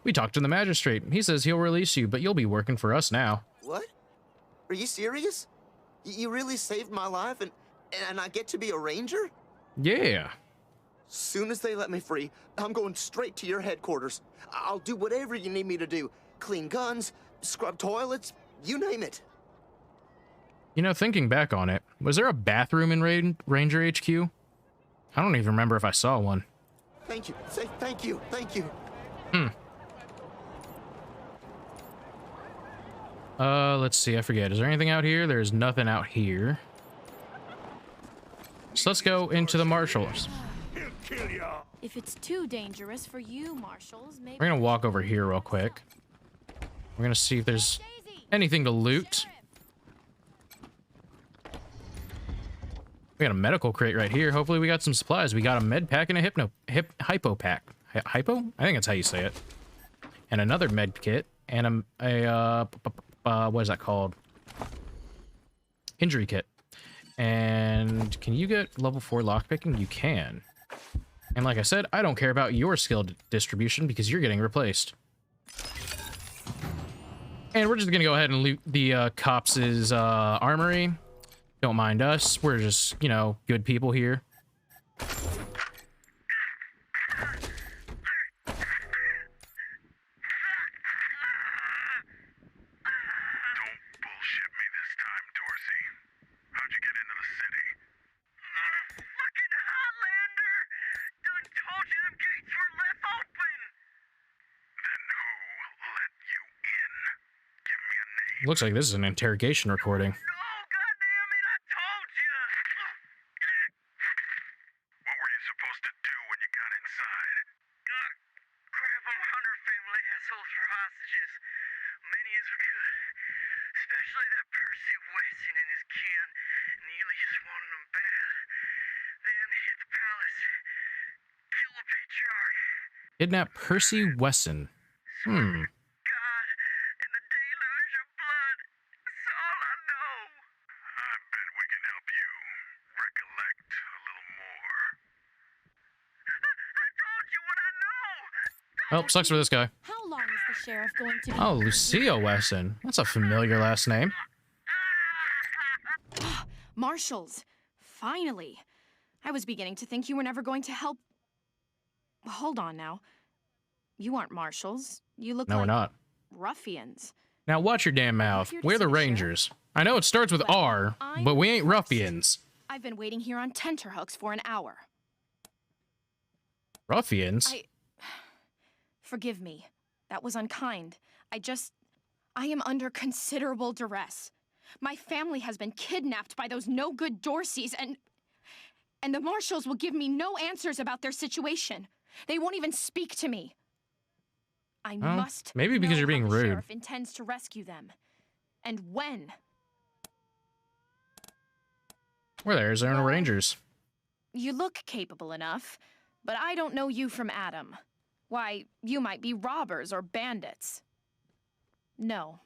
We talked to the magistrate. He says he'll release you, but you'll be working for us now. What? Are you serious? You really saved my life and I get to be a ranger? Yeah. Soon as they let me free, I'm going straight to your headquarters. I'll do whatever you need me to do. Clean guns, scrub toilets, you name it. You know, thinking back on it, was there a bathroom in Ranger HQ? I don't even remember if I saw one. Thank you. Say thank you. Thank you. Let's see. I forget. Is there anything out here? There's nothing out here. So let's go into the marshals. If it's too dangerous for you, marshals, maybe... We're gonna walk over here real quick. We're gonna see if there's anything to loot. We got a medical crate right here. Hopefully we got some supplies. We got a med pack and a hypo pack. Hypo? I think that's how you say it. And another med kit and what is that called? Injury kit. And can you get level 4 lockpicking? You can. And like I said, I don't care about your skill distribution because you're getting replaced. And we're just gonna go ahead and loot the cops' armory. Don't mind us. We're just, you know, good people here. Looks like this is an interrogation recording. Kidnap Percy Wesson. Oh, sucks for this guy. How long is the sheriff going to be... Oh, Lucia Wesson. That's a familiar last name. Marshals. Finally. I was beginning to think you were never going to help... Hold on now. You aren't marshals. You look like... No, we're not. Ruffians. Now watch your damn mouth. We're the Rangers. I know it starts with R, but we ain't ruffians. I've been waiting here on tenterhooks for an hour. Ruffians? Forgive me. That was unkind. I am under considerable duress. My family has been kidnapped by those no-good Dorseys, and the marshals will give me no answers about their situation. They won't even speak to me. I must maybe because know you're being how the rude. sheriff intends to rescue them. And when. We're the Arizona Rangers. You look capable enough, but I don't know you from Adam. Why, you might be robbers or bandits. No.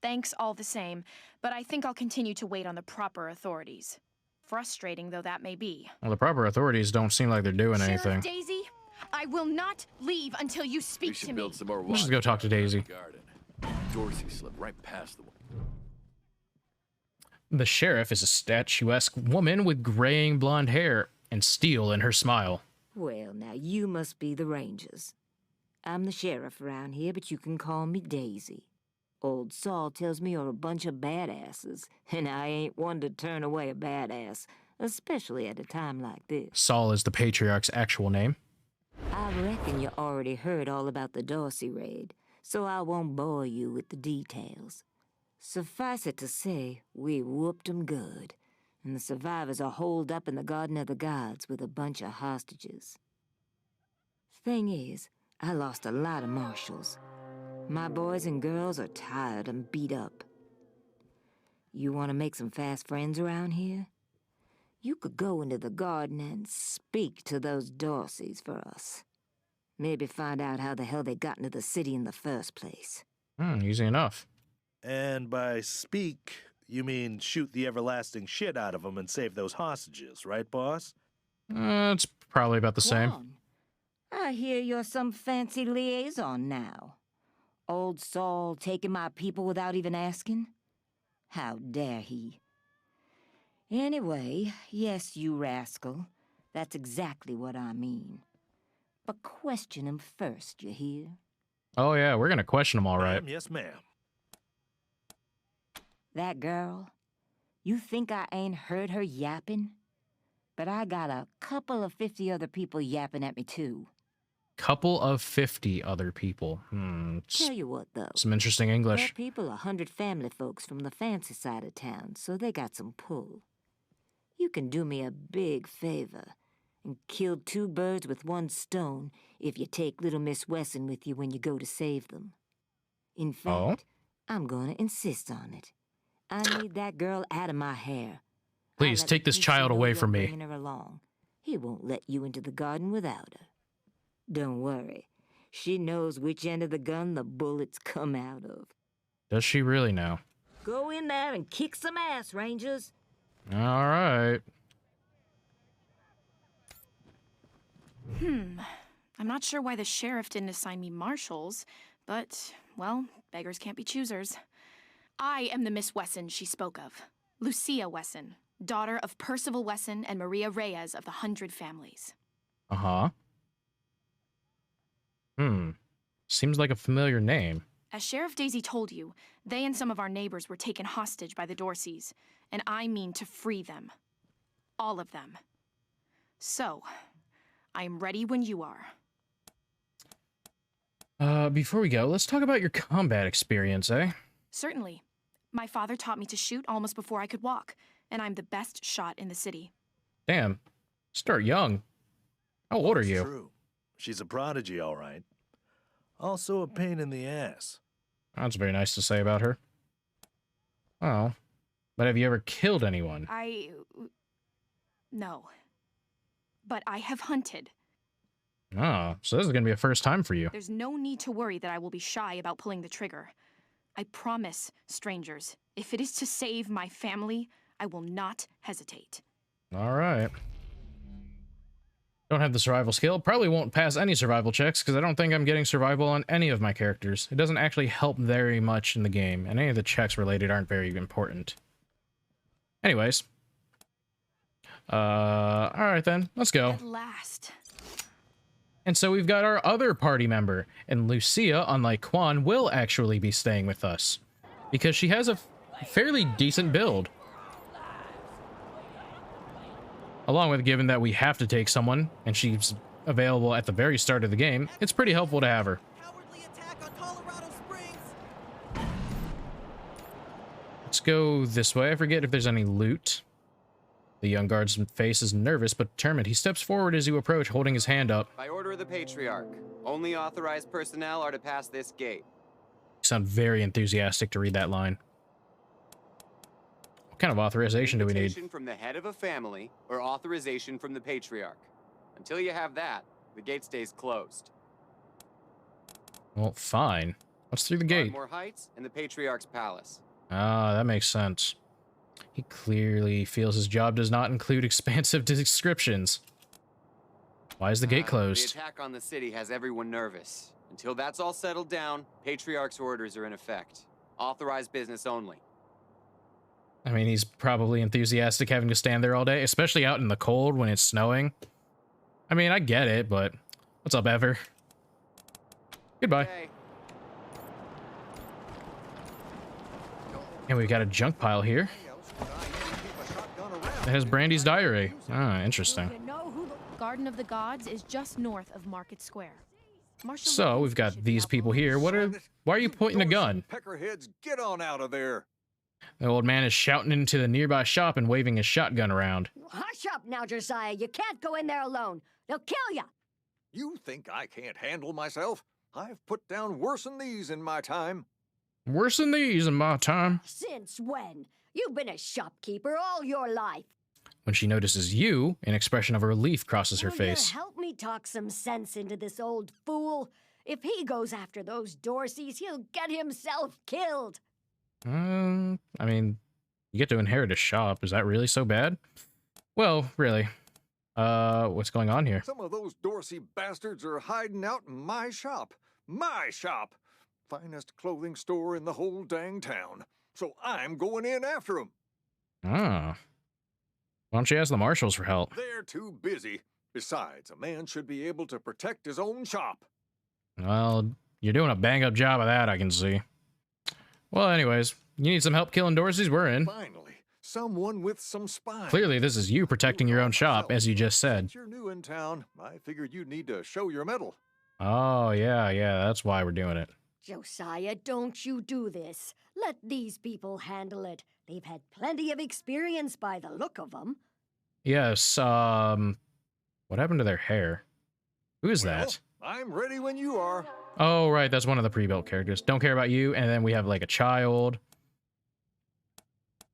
Thanks all the same, but I think I'll continue to wait on the proper authorities. Frustrating though that may be. Well, the proper authorities don't seem like they're doing anything. Daisy, I will not leave until you speak to me. Let's just go talk to Daisy. Dorsey slipped right past the... The sheriff is a statuesque woman with graying blonde hair and steel in her smile. Well, now you must be the Rangers. I'm the sheriff around here, but you can call me Daisy. Old Saul tells me you're a bunch of badasses, and I ain't one to turn away a badass, especially at a time like this. Saul is the Patriarch's actual name. I reckon you already heard all about the Dorsey raid, so I won't bore you with the details. Suffice it to say, we whooped 'em good, and the survivors are holed up in the Garden of the Gods with a bunch of hostages. Thing is, I lost a lot of marshals. My boys and girls are tired and beat up. You want to make some fast friends around here? You could go into the garden and speak to those Dorseys for us. Maybe find out how the hell they got into the city in the first place. Easy enough. And by speak, You mean shoot the everlasting shit out of them and save those hostages, right, boss? It's probably about the same. Quan, I hear you're some fancy liaison now. Old Saul taking my people without even asking? How dare he? Anyway, yes, you rascal. That's exactly what I mean. But question him first, you hear? Oh yeah, we're gonna question him all right. Ma'am, yes, ma'am. That girl, you think I ain't heard her yapping? But I got a couple of 50 other people yapping at me too. Couple of 50 other people. Tell you what, though. Some interesting English. Their people 100 family folks from the fancy side of town, so they got some pull. You can do me a big favor and kill 2 birds with 1 stone if you take little Miss Wesson with you when you go to save them. In fact, I'm gonna insist on it. I need that girl out of my hair. Please take this child away from me. Her along. He won't let you into the garden without her. Don't worry. She knows which end of the gun the bullets come out of. Does she really know? Go in there and kick some ass, Rangers. All right. I'm not sure why the sheriff didn't assign me marshals, but, well, beggars can't be choosers. I am the Miss Wesson she spoke of. Lucia Wesson, daughter of Percival Wesson and Maria Reyes of the 100 Families. Uh-huh. Seems like a familiar name. As Sheriff Daisy told you, they and some of our neighbors were taken hostage by the Dorseys, and I mean to free them. All of them. So, I am ready when you are. Before we go, let's talk about your combat experience, eh? Certainly. My father taught me to shoot almost before I could walk, and I'm the best shot in the city. Damn. Start young. How old are you? True. She's a prodigy, all right. Also a pain in the ass. That's very nice to say about her. Oh. But have you ever killed anyone? No. But I have hunted. Oh, so this is gonna be a first time for you. There's no need to worry that I will be shy about pulling the trigger. I promise, strangers, if it is to save my family, I will not hesitate. All right. Don't have the survival skill. Probably won't pass any survival checks because I don't think I'm getting survival on any of my characters. It doesn't actually help very much in the game, and any of the checks related aren't very important. Anyways. Alright then, let's go. At last. And so we've got our other party member, and Lucia, unlike Quan, will actually be staying with us. Because she has a fairly decent build. Along with, given that we have to take someone, and she's available at the very start of the game, it's pretty helpful to have her. Let's go this way. I forget if there's any loot. The young guard's face is nervous but determined. He steps forward as you approach, holding his hand up. By order of the Patriarch, only authorized personnel are to pass this gate. You sound very enthusiastic to read that line. What kind of authorization do we need? Invitation from the head of a family or authorization from the Patriarch. Until you have that, the gate stays closed. Well, fine. What's through the gate? Ardmore Heights and the Patriarch's palace. Ah, that makes sense. He clearly feels his job does not include expansive descriptions. Why is the gate closed? The attack on the city has everyone nervous. Until that's all settled down, Patriarch's orders are in effect. Authorized business only. I mean, he's probably enthusiastic having to stand there all day, especially out in the cold when it's snowing. I mean, I get it, but what's up, Ever? Goodbye. Okay. And we've got a junk pile here. It has Brandy's diary. Ah, interesting. Garden of the Gods is just north of Market Square. So we've got these people here. Why are you pointing a gun? Peckerheads, get on out of there. The old man is shouting into the nearby shop and waving his shotgun around. Hush up now, Josiah. You can't go in there alone. They'll kill you. You think I can't handle myself? I've put down worse than these in my time. Worse than these in my time. Since when? You've been a shopkeeper all your life. When she notices you, an expression of relief crosses her face. Help me talk some sense into this old fool. If he goes after those Dorseys, he'll get himself killed. I mean, You get to inherit a shop. Is that really so bad? Well, really. What's going on here? Some of those Dorsey bastards are hiding out in my shop. My shop! Finest clothing store in the whole dang town. So I'm going in after them. Ah. Why don't you ask the marshals for help? They're too busy. Besides, a man should be able to protect his own shop. Well, you're doing a bang-up job of that, I can see. Well, anyways, you need some help killing Dorseys? We're in. Finally, someone with some spine. Clearly, this is you protecting your own shop, as you just said. Since you're new in town, I figured you'd need to show your mettle. Oh, yeah, that's why we're doing it. Josiah, don't you do this. Let these people handle it. They've had plenty of experience by the look of them. Yes, what happened to their hair? Who is that? I'm ready when you are. Oh, right, that's one of the pre-built characters. Don't care about you, and then we have, like, a child.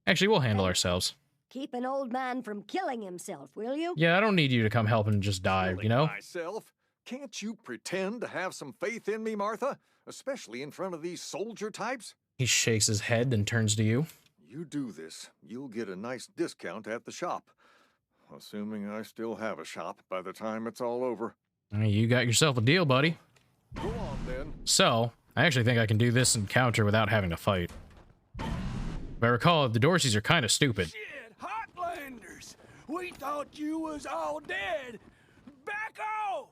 Actually, we'll handle ourselves. Keep an old man from killing himself, will you? Yeah, I don't need you to come help and just die, you know? Myself? Can't you pretend to have some faith in me, Martha? Especially in front of these soldier types? He shakes his head and turns to you. You do this, you'll get a nice discount at the shop. Assuming I still have a shop by the time it's all over. You got yourself a deal, buddy. Go on, then. So, I actually think I can do this encounter without having to fight. If I recall, the Dorseys are kind of stupid. Shit, Hotlanders! We thought you was all dead. Back off!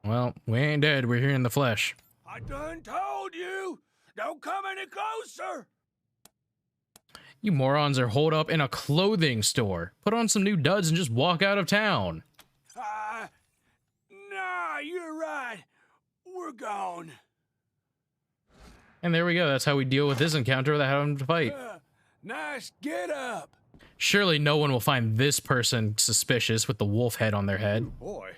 Well, we ain't dead. We're here in the flesh. I done told you. Don't come any closer. You morons are holed up in a clothing store. Put on some new duds and just walk out of town. Nah, you're right. We're gone. And there we go. That's how we deal with this encounter without having to fight. Nice get up. Surely no one will find this person suspicious with the wolf head on their head. Boy,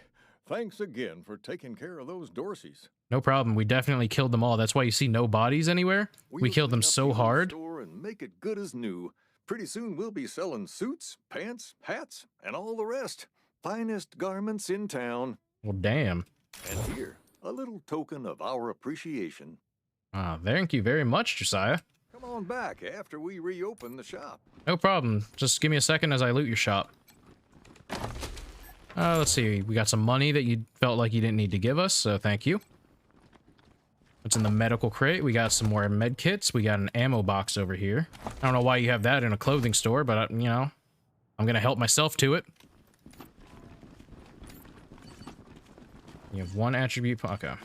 thanks again for taking care of those Dorseys. No problem. We definitely killed them all. That's why you see no bodies anywhere. We killed them so hard. And make it good as new. Pretty soon we'll be selling suits, pants, hats, and all the rest. Finest garments in town. Well, damn. And here, a little token of our appreciation. Ah, thank you very much, Josiah. Come on back after we reopen the shop. No problem. Just give me a second as I loot your shop. Let's see. We got some money that you felt like you didn't need to give us, so thank you. What's in the medical crate? We got some more med kits. We got an ammo box over here. I don't know why you have that in a clothing store, but, you know, I'm gonna help myself to it. You have one attribute. Okay. And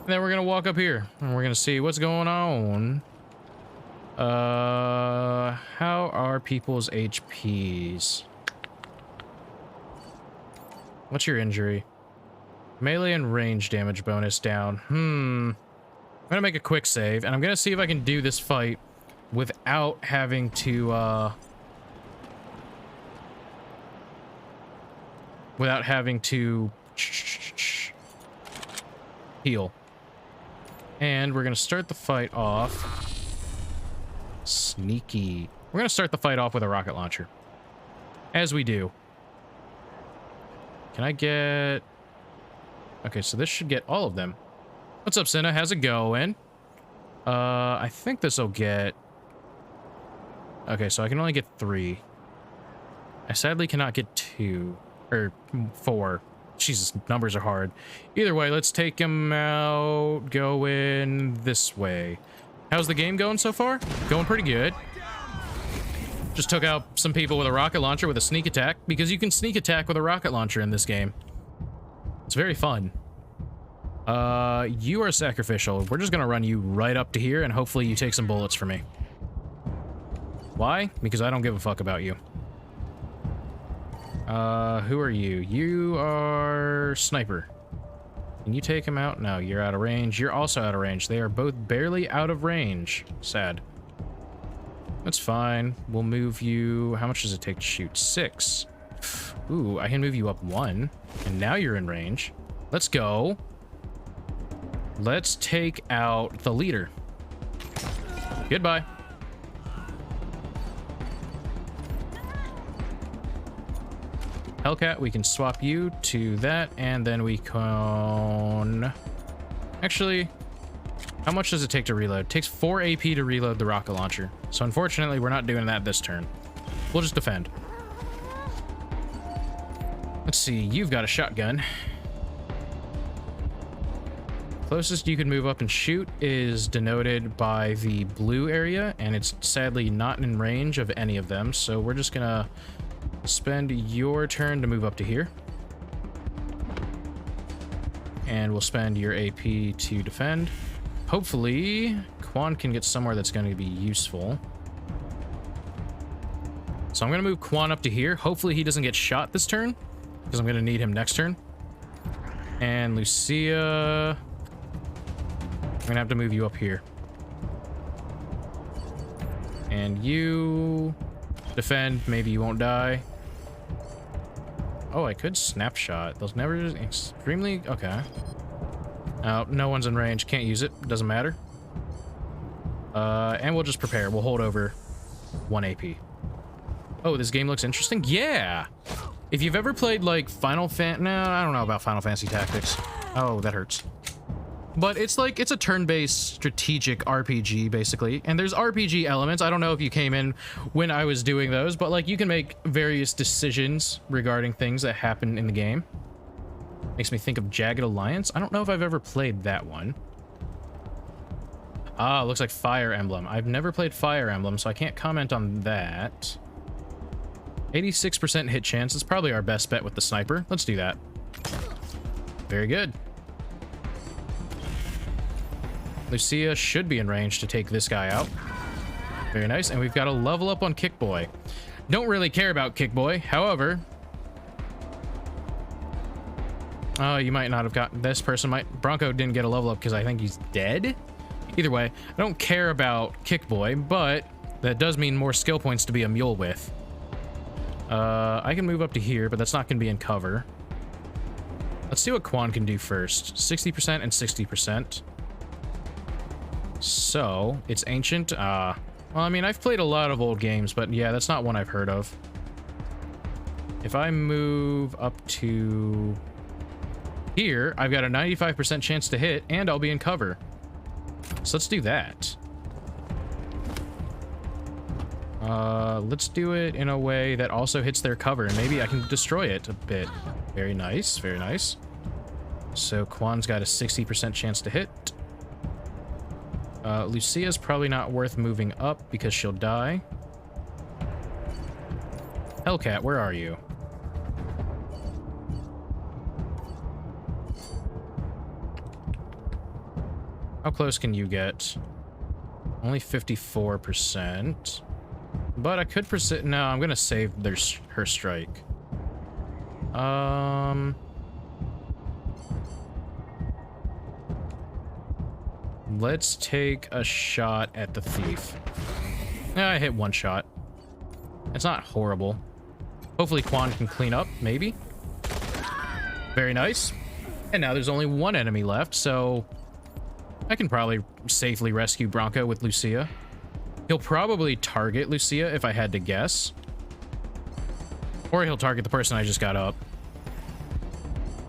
then we're gonna walk up here, and we're gonna see what's going on. How are people's HPs? What's your injury? Melee and range damage bonus down. I'm gonna make a quick save, and I'm gonna see if I can do this fight without having to, heal. And we're gonna start the fight off. Sneaky. We're gonna start the fight off with a rocket launcher. As we do. Can I get... Okay, so this should get all of them. What's up, Senna? How's it going? I think this will get... Okay, so I can only get 3. I sadly cannot get 2. Or 4. Jesus, numbers are hard. Either way, let's take him out. Going this way. How's the game going so far? Going pretty good. Just took out some people with a rocket launcher with a sneak attack, because you can sneak attack with a rocket launcher in this game. It's very fun. You are sacrificial. We're just gonna run you right up to here, and hopefully you take some bullets for me. Why? Because I don't give a fuck about you. Who are you? You are Sniper. Can you take him out? No, you're out of range. You're also out of range. They are both barely out of range. Sad. That's fine. We'll move you... How much does it take to shoot? 6. Ooh, I can move you up 1. And now you're in range. Let's go. Let's take out the leader. Goodbye. Hellcat, we can swap you to that, and then we can... Actually, How much does it take to reload? It takes 4 AP to reload the rocket launcher. So unfortunately, we're not doing that this turn. We'll just defend. Let's see, you've got a shotgun. Closest you can move up and shoot is denoted by the blue area, and it's sadly not in range of any of them, so we're just gonna spend your turn to move up to here. And we'll spend your AP to defend. Hopefully, Quan can get somewhere that's going to be useful. So I'm going to move Quan up to here. Hopefully he doesn't get shot this turn, because I'm going to need him next turn. And Lucia, I'm going to have to move you up here. And you defend. Maybe you won't die. Oh, I could snapshot. Those never extremely... Okay. No one's in range. Can't use it. Doesn't matter. And we'll just prepare. We'll hold over 1 AP. Oh, this game looks interesting? Yeah! If you've ever played, like, Final Fan... No, I don't know about Final Fantasy Tactics. Oh, that hurts. But it's like, it's a turn-based strategic RPG, basically. And there's RPG elements. I don't know if you came in when I was doing those, but, like, you can make various decisions regarding things that happen in the game. Makes me think of Jagged Alliance. I don't know if I've ever played that one. Ah, looks like Fire Emblem. I've never played Fire Emblem, so I can't comment on that. 86% hit chance is probably our best bet with the sniper. Let's do that. Very good. Lucia should be in range to take this guy out. Very nice. And we've got a level up on Kick Boy. Don't really care about Kick Boy. However... Oh, you might not have gotten... This person might... Bronco didn't get a level up because I think he's dead? Either way, I don't care about Kick Boy, but that does mean more skill points to be a mule with. I can move up to here, but that's not going to be in cover. Let's see what Quan can do first. 60% and 60%. So, it's ancient. Well, I mean, I've played a lot of old games, but yeah, that's not one I've heard of. If I move up to here, I've got a 95% chance to hit, and I'll be in cover. So let's do that. Let's do it in a way that also hits their cover, and maybe I can destroy it a bit. Very nice, very nice. So Quan's got a 60% chance to hit. Lucia's probably not worth moving up because she'll die. Hellcat, where are you? How close can you get? Only 54%. But I could No, I'm gonna save her strike. Let's take a shot at the thief. I hit one shot. It's not horrible. Hopefully Quan can clean up, maybe. Very nice. And now there's only one enemy left, so I can probably safely rescue Bronco with Lucia. He'll probably target Lucia if I had to guess. Or he'll target the person I just got up.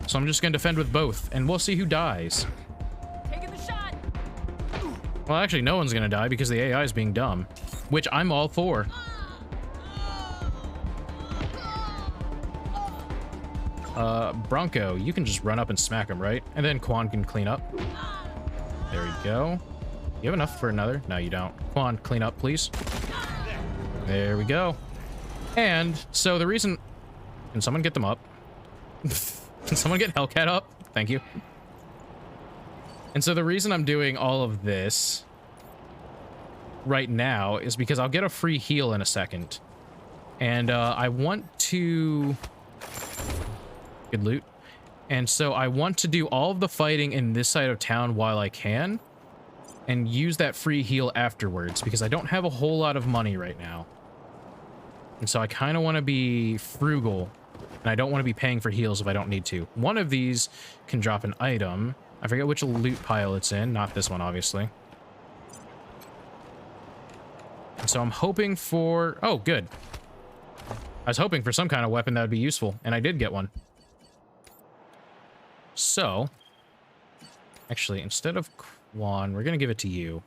So I'm just gonna defend with both, and we'll see who dies. Taking the shot. Well, actually, no one's gonna die because the AI is being dumb, which I'm all for. Bronco, you can just run up and smack him, right? And then Quan can clean up. There we go. You have enough for another? No, you don't. Quan, clean up, please. There we go. And so the reason... Can someone get them up? Can someone get Hellcat up? Thank you. And so the reason I'm doing all of this right now is because I'll get a free heal in a second. And I want to... Good loot. And so I want to do all of the fighting in this side of town while I can. And use that free heal afterwards, because I don't have a whole lot of money right now. And so I kind of want to be frugal. And I don't want to be paying for heals if I don't need to. One of these can drop an item. I forget which loot pile it's in. Not this one, obviously. And so I'm hoping for... Oh, good. I was hoping for some kind of weapon that would be useful. And I did get one. So... Actually, instead of one. We're gonna give it to you.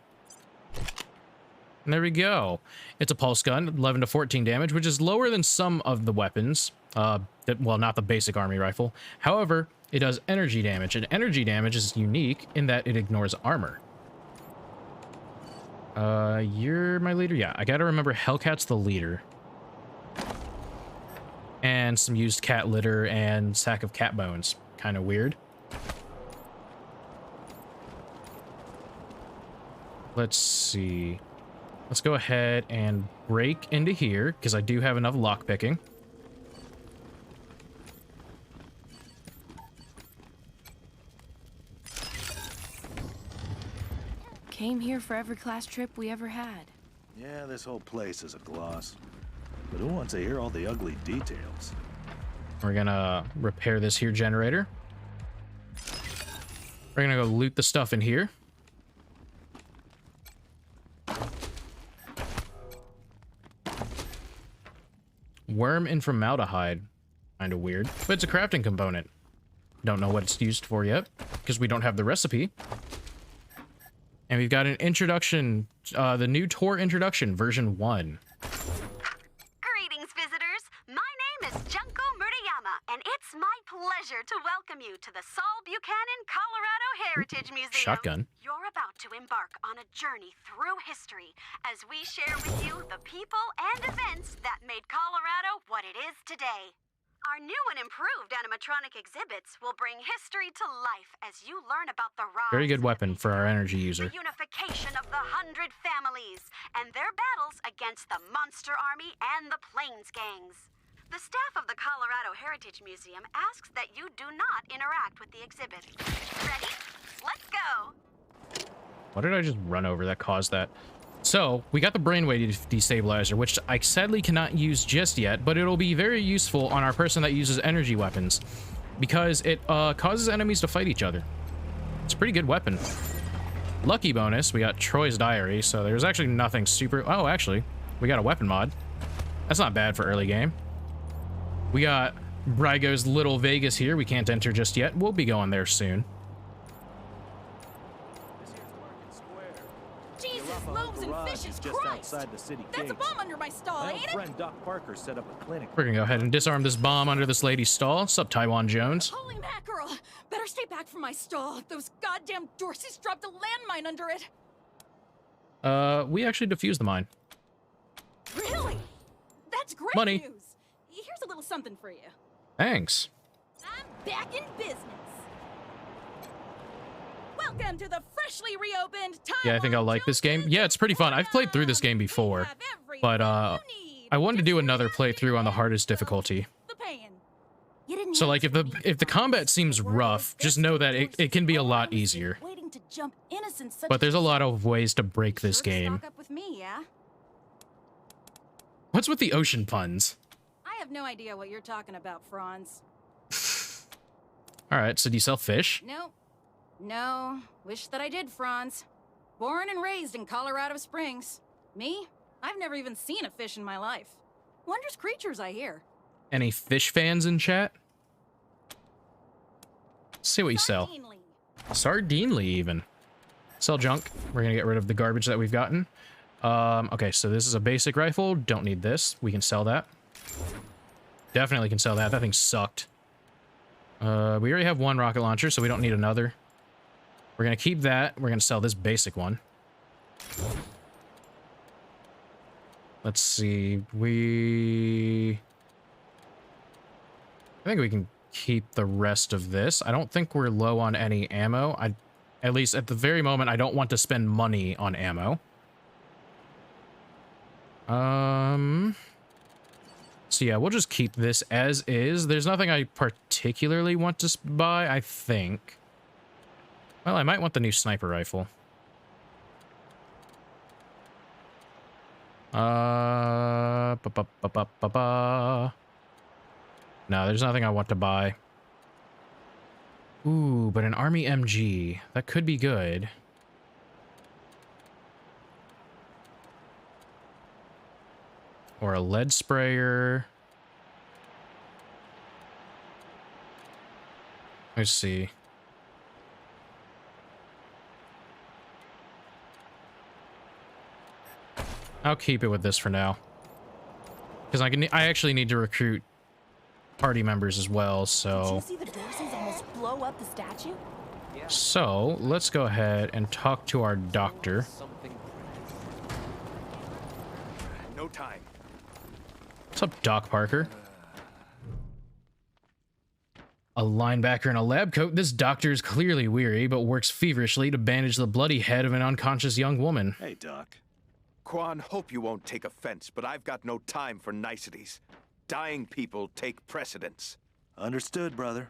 And there we go. It's a pulse gun, 11 to 14 damage, which is lower than some of the weapons. Well, not the basic army rifle. However, it does energy damage, and energy damage is unique in that it ignores armor. You're my leader? Yeah, I gotta remember Hellcat's the leader. And some used cat litter and sack of cat bones. Kind of weird. Let's see. Let's go ahead and break into here, because I do have enough lockpicking. Came here for every class trip we ever had. Yeah, this whole place is a gloss. But who wants to hear all the ugly details? We're gonna repair this here generator. We're gonna go loot the stuff in here. Worm and formaldehyde. Kind of weird, but it's a crafting component. Don't know what it's used for yet, because we don't have the recipe. And we've got an introduction, the new tour introduction, version 1. Greetings, visitors. My name is Junko Murayama, and it's my pleasure to welcome you to the Saul Buchanan Colorado Heritage Museum. Shotgun. You're about to embark on a journey through history as we share with you the people and events that made Colorado what it is today. Our new and improved animatronic exhibits will bring history to life as you learn about the rise, Very good weapon for our energy user. the unification of the 100 families, and their battles against the Monster Army and the Plains Gangs. The staff of the Colorado Heritage Museum asks that you do not interact with the exhibit. Ready? Let's go! What did I just run over that caused that? So, we got the brainwave destabilizer, which I sadly cannot use just yet, but it'll be very useful on our person that uses energy weapons, because it causes enemies to fight each other. It's a pretty good weapon. Lucky bonus, we got Troy's Diary, so there's actually nothing super... Oh, actually, we got a weapon mod. That's not bad for early game. We got Brygo's Little Vegas here. We can't enter just yet. We'll be going there soon. Jesus, loaves and fishes, just Christ! outside the city That's a gates. bomb under my stall, My ain't old it? friend Doc Parker set up a clinic. We're gonna go ahead and disarm this bomb under this lady's stall. Sup, Taiwan Jones? Holy mackerel! Better stay back from my stall. Those goddamn Dorseys dropped a landmine under it. We actually defused the mine. Really? That's great Money. news. Here's a little something for you. Thanks. I'm back in business. Welcome to the freshly reopened Yeah, I think I'll like this game. Yeah, it's pretty fun. I've played through this game before, but I wanted to do another playthrough on the hardest difficulty. So like if the combat seems rough, just know that it can be a lot easier. Waiting to jump innocent such But there's a lot of ways to break this game. Stock up with me, yeah? What's with the ocean puns? I have no idea what you're talking about, Franz. Alright, so do you sell fish? No. No. Wish that I did, Franz. Born and raised in Colorado Springs. Me? I've never even seen a fish in my life. Wondrous creatures, I hear. Any fish fans in chat? Let's see what you sell. Sardinely, even. Sell junk. We're gonna get rid of the garbage that we've gotten. Okay, so this is a basic rifle. Don't need this. We can sell that. Definitely can sell that. That thing sucked. We already have one rocket launcher, so we don't need another. We're gonna keep that. We're gonna sell this basic one. Let's see. I think we can keep the rest of this. I don't think we're low on any ammo. At least at the very moment, I don't want to spend money on ammo. So yeah, we'll just keep this as is. There's nothing I particularly want to buy, I think. Well, I might want the new sniper rifle. No, there's nothing I want to buy. Ooh, but an army MG. That could be good. Or a lead sprayer. Let's see. I'll keep it with this for now. Because I actually need to recruit party members as well, so... Did you see the Dorseys almost blow up the statue? So, let's go ahead and talk to our doctor. No time. What's up, Doc Parker? A linebacker in a lab coat, this doctor is clearly weary, but works feverishly to bandage the bloody head of an unconscious young woman. Hey, Doc. Quan, hope you won't take offense, but I've got no time for niceties. Dying people take precedence. Understood, brother.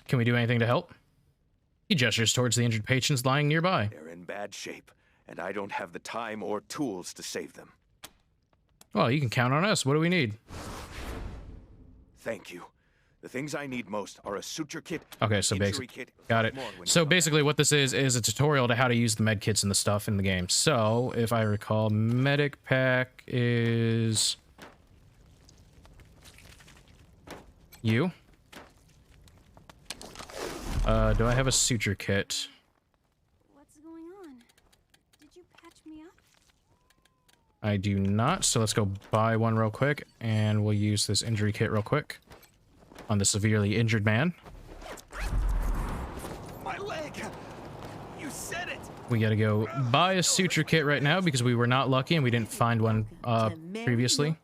Can we do anything to help? He gestures towards the injured patients lying nearby. They're in bad shape, and I don't have the time or tools to save them. Well, you can count on us. What do we need? Thank you. The things I need most are a suture kit. Okay, so basically, got it. So basically what this is a tutorial to how to use the med kits and the stuff in the game. So, if I recall, medic pack is... you? Do I have a suture kit? What's going on? Did you patch me up? I do not, so let's go buy one real quick, and we'll use this injury kit real quick on the severely injured man. My leg! You said it! We gotta go buy a suture kit right now because we were not lucky and we didn't find one previously.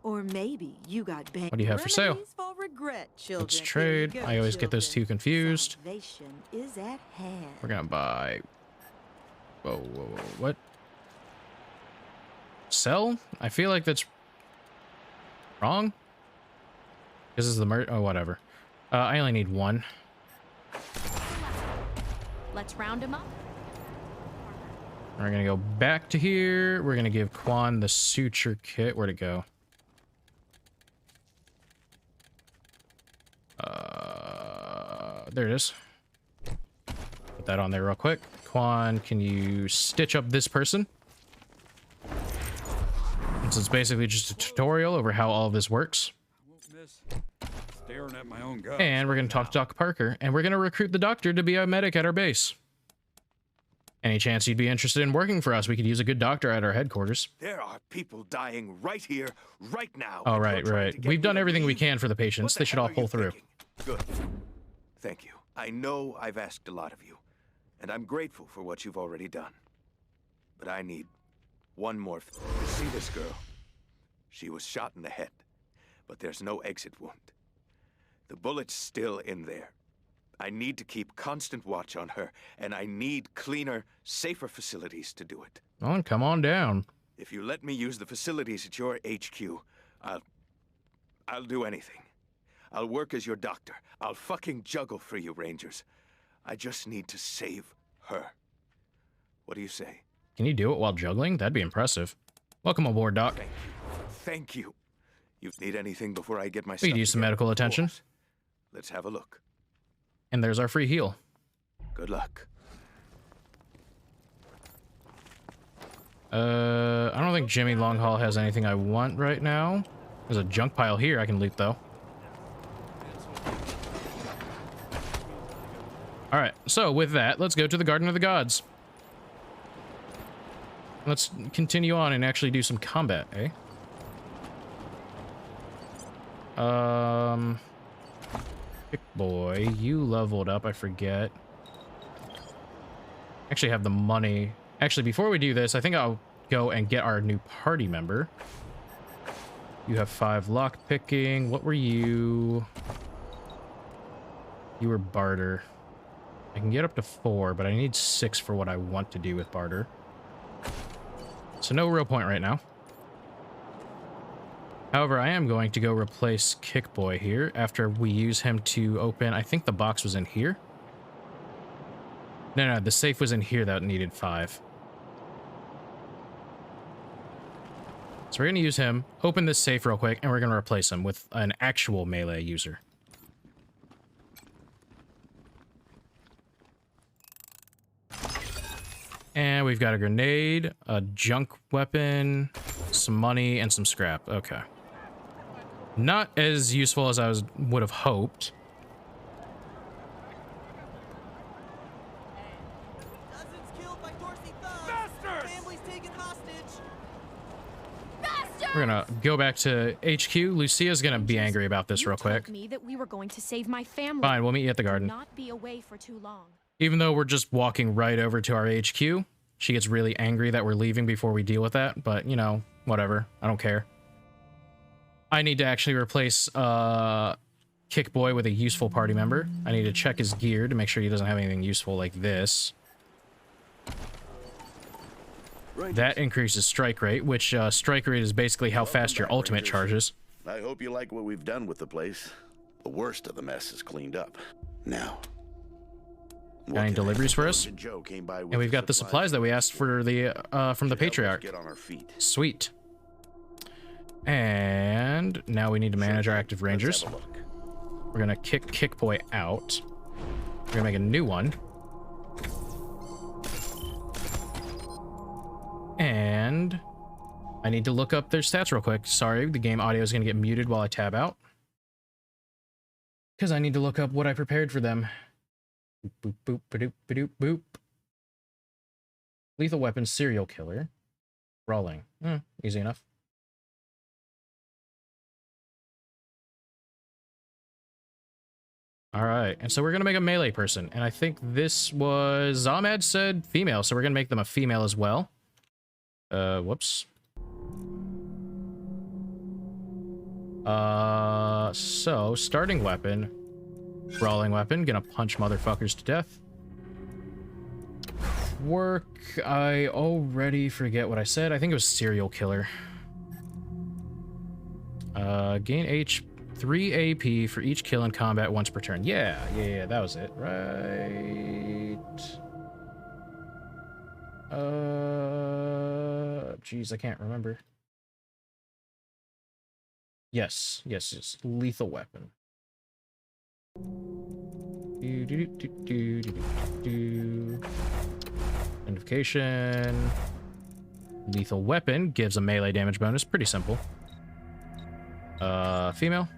Or maybe you got What do you have for sale? for regret, children. Let's trade. I always get those two confused. Salvation is at hand. We're gonna buy... Whoa, whoa, whoa, what? Sell? I feel like that's wrong. This is the oh, whatever. I only need one. Let's round him up. We're gonna go back to here. We're gonna give Quan the suture kit. Where'd it go? There it is. Put that on there real quick. Quan, can you stitch up this person? So it's basically just a tutorial over how all of this works. Staring at my own gut. And we're going to talk to Doc Parker, and we're going to recruit the doctor to be a medic at our base. Any chance you'd be interested in working for us? We could use a good doctor at our headquarters. There are people dying right here, right now. Oh, right, right. We've done everything we can for the patients. They should all pull through. Good. Thank you. I know I've asked a lot of you, and I'm grateful for what you've already done. But I need one more. See this girl? She was shot in the head, but there's no exit wound. The bullet's still in there. I need to keep constant watch on her, and I need cleaner, safer facilities to do it. Oh, come on down. If you let me use the facilities at your HQ, I'll do anything. I'll work as your doctor. I'll fucking juggle for you, Rangers. I just need to save her. What do you say? Can you do it while juggling? That'd be impressive. Welcome aboard, Doc. Thank you. Thank you. You need anything before I get my stuff We could use some medical attention. Let's have a look. And there's our free heal. Good luck. I don't think Jimmy Longhaul has anything I want right now. There's a junk pile here I can loot, though. Alright, so with that, let's go to the Garden of the Gods. Let's continue on and actually do some combat, eh? Pick boy, you leveled up, I forget. Actually have the money. Actually, before we do this, I think I'll go and get our new party member. You have 5 lock picking. What were you? You were barter. I can get up to 4, but I need 6 for what I want to do with barter. So no real point right now. However, I am going to go replace Kickboy here after we use him to open... I think the box was in here. No, the safe was in here that needed 5. So we're going to use him, open this safe real quick, and we're going to replace him with an actual melee user. And we've got a grenade, a junk weapon, some money, and some scrap. Okay. Not as useful as I would have hoped. We're gonna go back to HQ. Lucia's gonna be angry about this real quick. Me that we were going to save my family. Fine, we'll meet you at the garden. Not be away for too long. Even though we're just walking right over to our HQ, she gets really angry that we're leaving before we deal with that, but, you know, whatever. I don't care. I need to actually replace Kick Boy with a useful party member. I need to check his gear to make sure he doesn't have anything useful like this. That increases strike rate, which strike rate is basically how fast your ultimate charges. I hope you like what we've done with the place. The worst of the mess is cleaned up. Now, got any deliveries for us? And we've got the supplies that we asked for the from the Patriarch. Get on our feet. Sweet. And now we need to manage our active rangers. We're gonna kick Boy out. We're gonna make a new one. And I need to look up their stats real quick. Sorry, the game audio is gonna get muted while I tab out, because I need to look up what I prepared for them. Boop, boop, ba-doop, ba-doop, boop. Lethal weapon, serial killer. Brawling. Easy enough. Alright, and so we're gonna make a melee person. And I think this was... Zomad said female, so we're gonna make them a female as well. Whoops. So, starting weapon. Brawling weapon, gonna punch motherfuckers to death. Work, I already forget what I said. I think it was serial killer. Gain 3 AP for each kill in combat once per turn. Yeah, that was it. Right. Geez, I can't remember. Yes. Lethal weapon. Identification. Lethal weapon gives a melee damage bonus. Pretty simple. Female.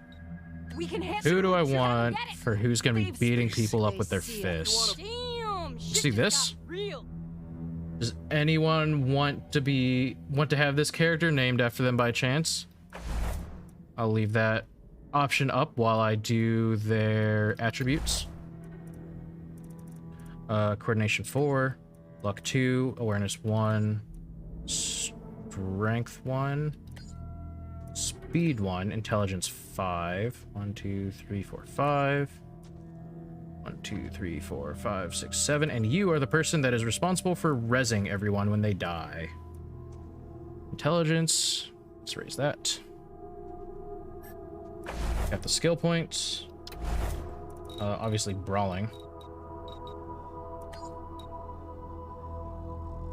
Who do I want for who's gonna be beating people up with their fists? See this? Does anyone want to have this character named after them by chance? I'll leave that option up while I do their attributes. Coordination 4, luck 2, awareness 1, strength 1, speed 1, intelligence 5. 1, 2, 3, 4, 5. 1, 2, 3, 4, 5, 6, 7. And you are the person that is responsible for rezzing everyone when they die. Intelligence. Let's raise that. Got the skill points. Obviously brawling.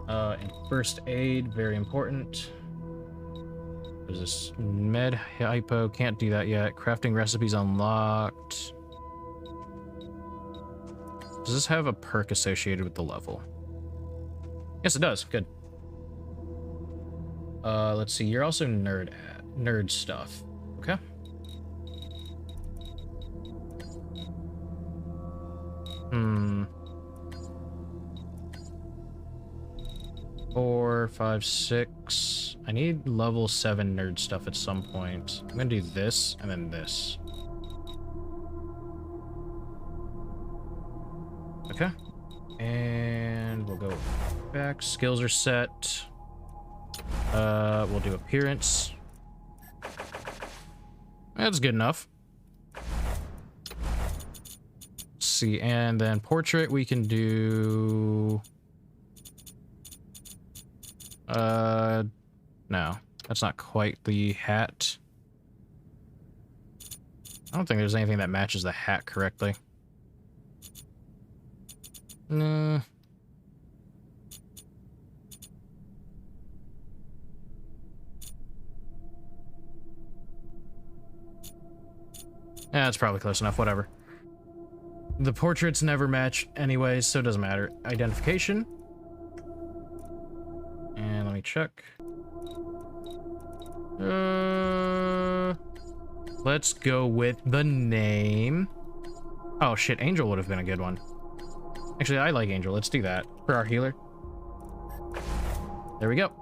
And first aid, very important. There's this med hypo, can't do that yet. Crafting recipes unlocked. Does this have a perk associated with the level? Yes, it does. Good. Let's see. You're also nerd stuff. Okay. Four, 5, 6. I need level 7 nerd stuff at some point. I'm gonna do this and then this. Okay. And we'll go back. Skills are set. We'll do appearance. That's good enough. Let's see, and then portrait we can do... no. That's not quite the hat. I don't think there's anything that matches the hat correctly. No. That's probably close enough, whatever. The portraits never match anyways, so it doesn't matter. Identification. And let me check. Let's go with the name. Oh shit, Angel would have been a good one. Actually, I like Angel. Let's do that for our healer. There we go.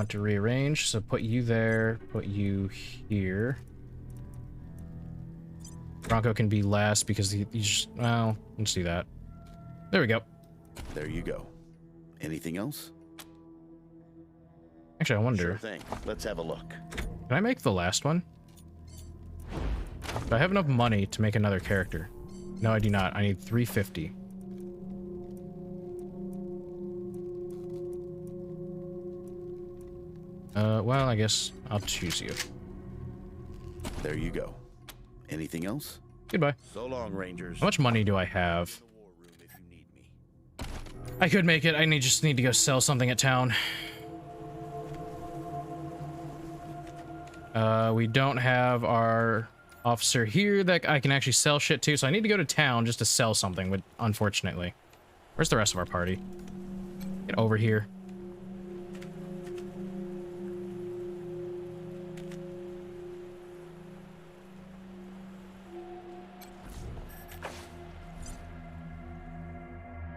want to rearrange, so put you there, put you here. Bronco can be last because he's well, let's do that. There we go. There you go. Anything else? Actually, I wonder. Sure thing. Let's have a look. Can I make the last one? Do I have enough money to make another character? No, I do not. I need 350. Well, I guess I'll choose you. There you go. Anything else? Goodbye. So long, Rangers. How much money do I have? I could make it. Just need to go sell something at town. We don't have our officer here that I can actually sell shit to, so I need to go to town just to sell something, unfortunately. Where's the rest of our party? Get over here.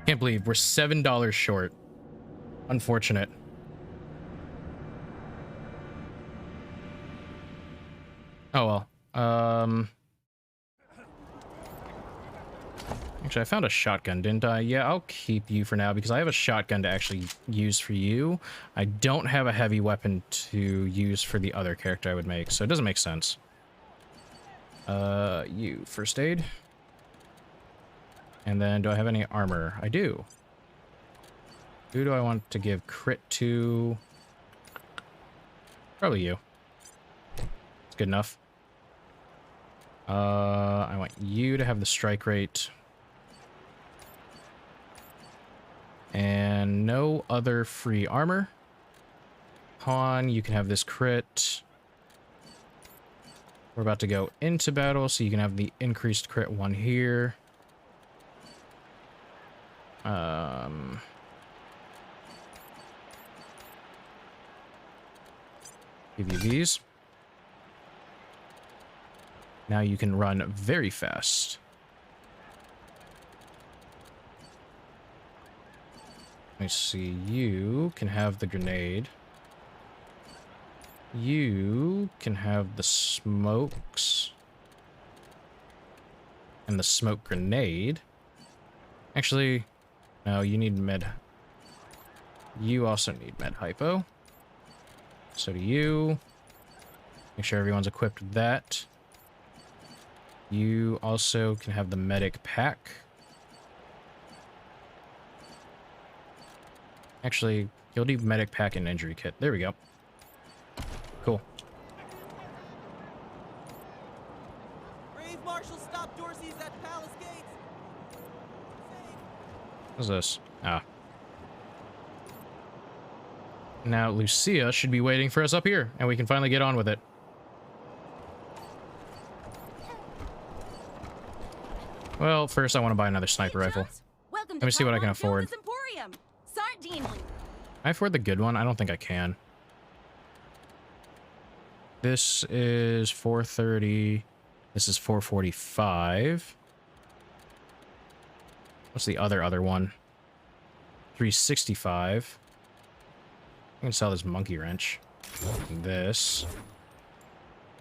Can't believe we're $7 short. Unfortunate. Oh well. Actually, I found a shotgun, didn't I? Yeah, I'll keep you for now because I have a shotgun to actually use for you. I don't have a heavy weapon to use for the other character I would make, so it doesn't make sense. You first aid. And then, do I have any armor? I do. Who do I want to give crit to? Probably you. It's good enough. I want you to have the strike rate. And no other free armor. Han, you can have this crit. We're about to go into battle, so you can have the increased crit one here. Give you these. Now you can run very fast. Let me see. You can have the grenade. You can have the smokes. And the smoke grenade. Actually, no, you need med. You also need med hypo. So do you. Make sure everyone's equipped with that. You also can have the medic pack. Actually, you'll need medic pack and injury kit. There we go. Cool. Brave Marshal, stop Dorsey's at Palace Gates. What's this? Ah. Now Lucia should be waiting for us up here, and we can finally get on with it. Well, first I want to buy another sniper rifle. Let me see what I can afford. Can I afford the good one? I don't think I can. This is 430. This is 445. What's the other one? 365. I can sell this monkey wrench. This.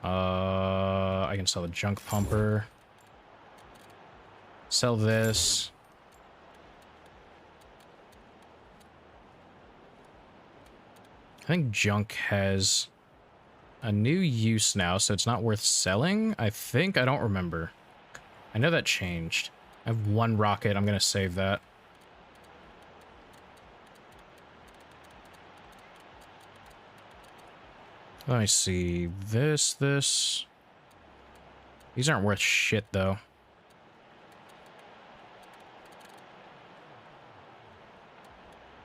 I can sell the junk pumper. Sell this. I think junk has a new use now, so it's not worth selling. I think. I don't remember. I know that changed. I have one rocket. I'm going to save that. Let me see. This. These aren't worth shit, though.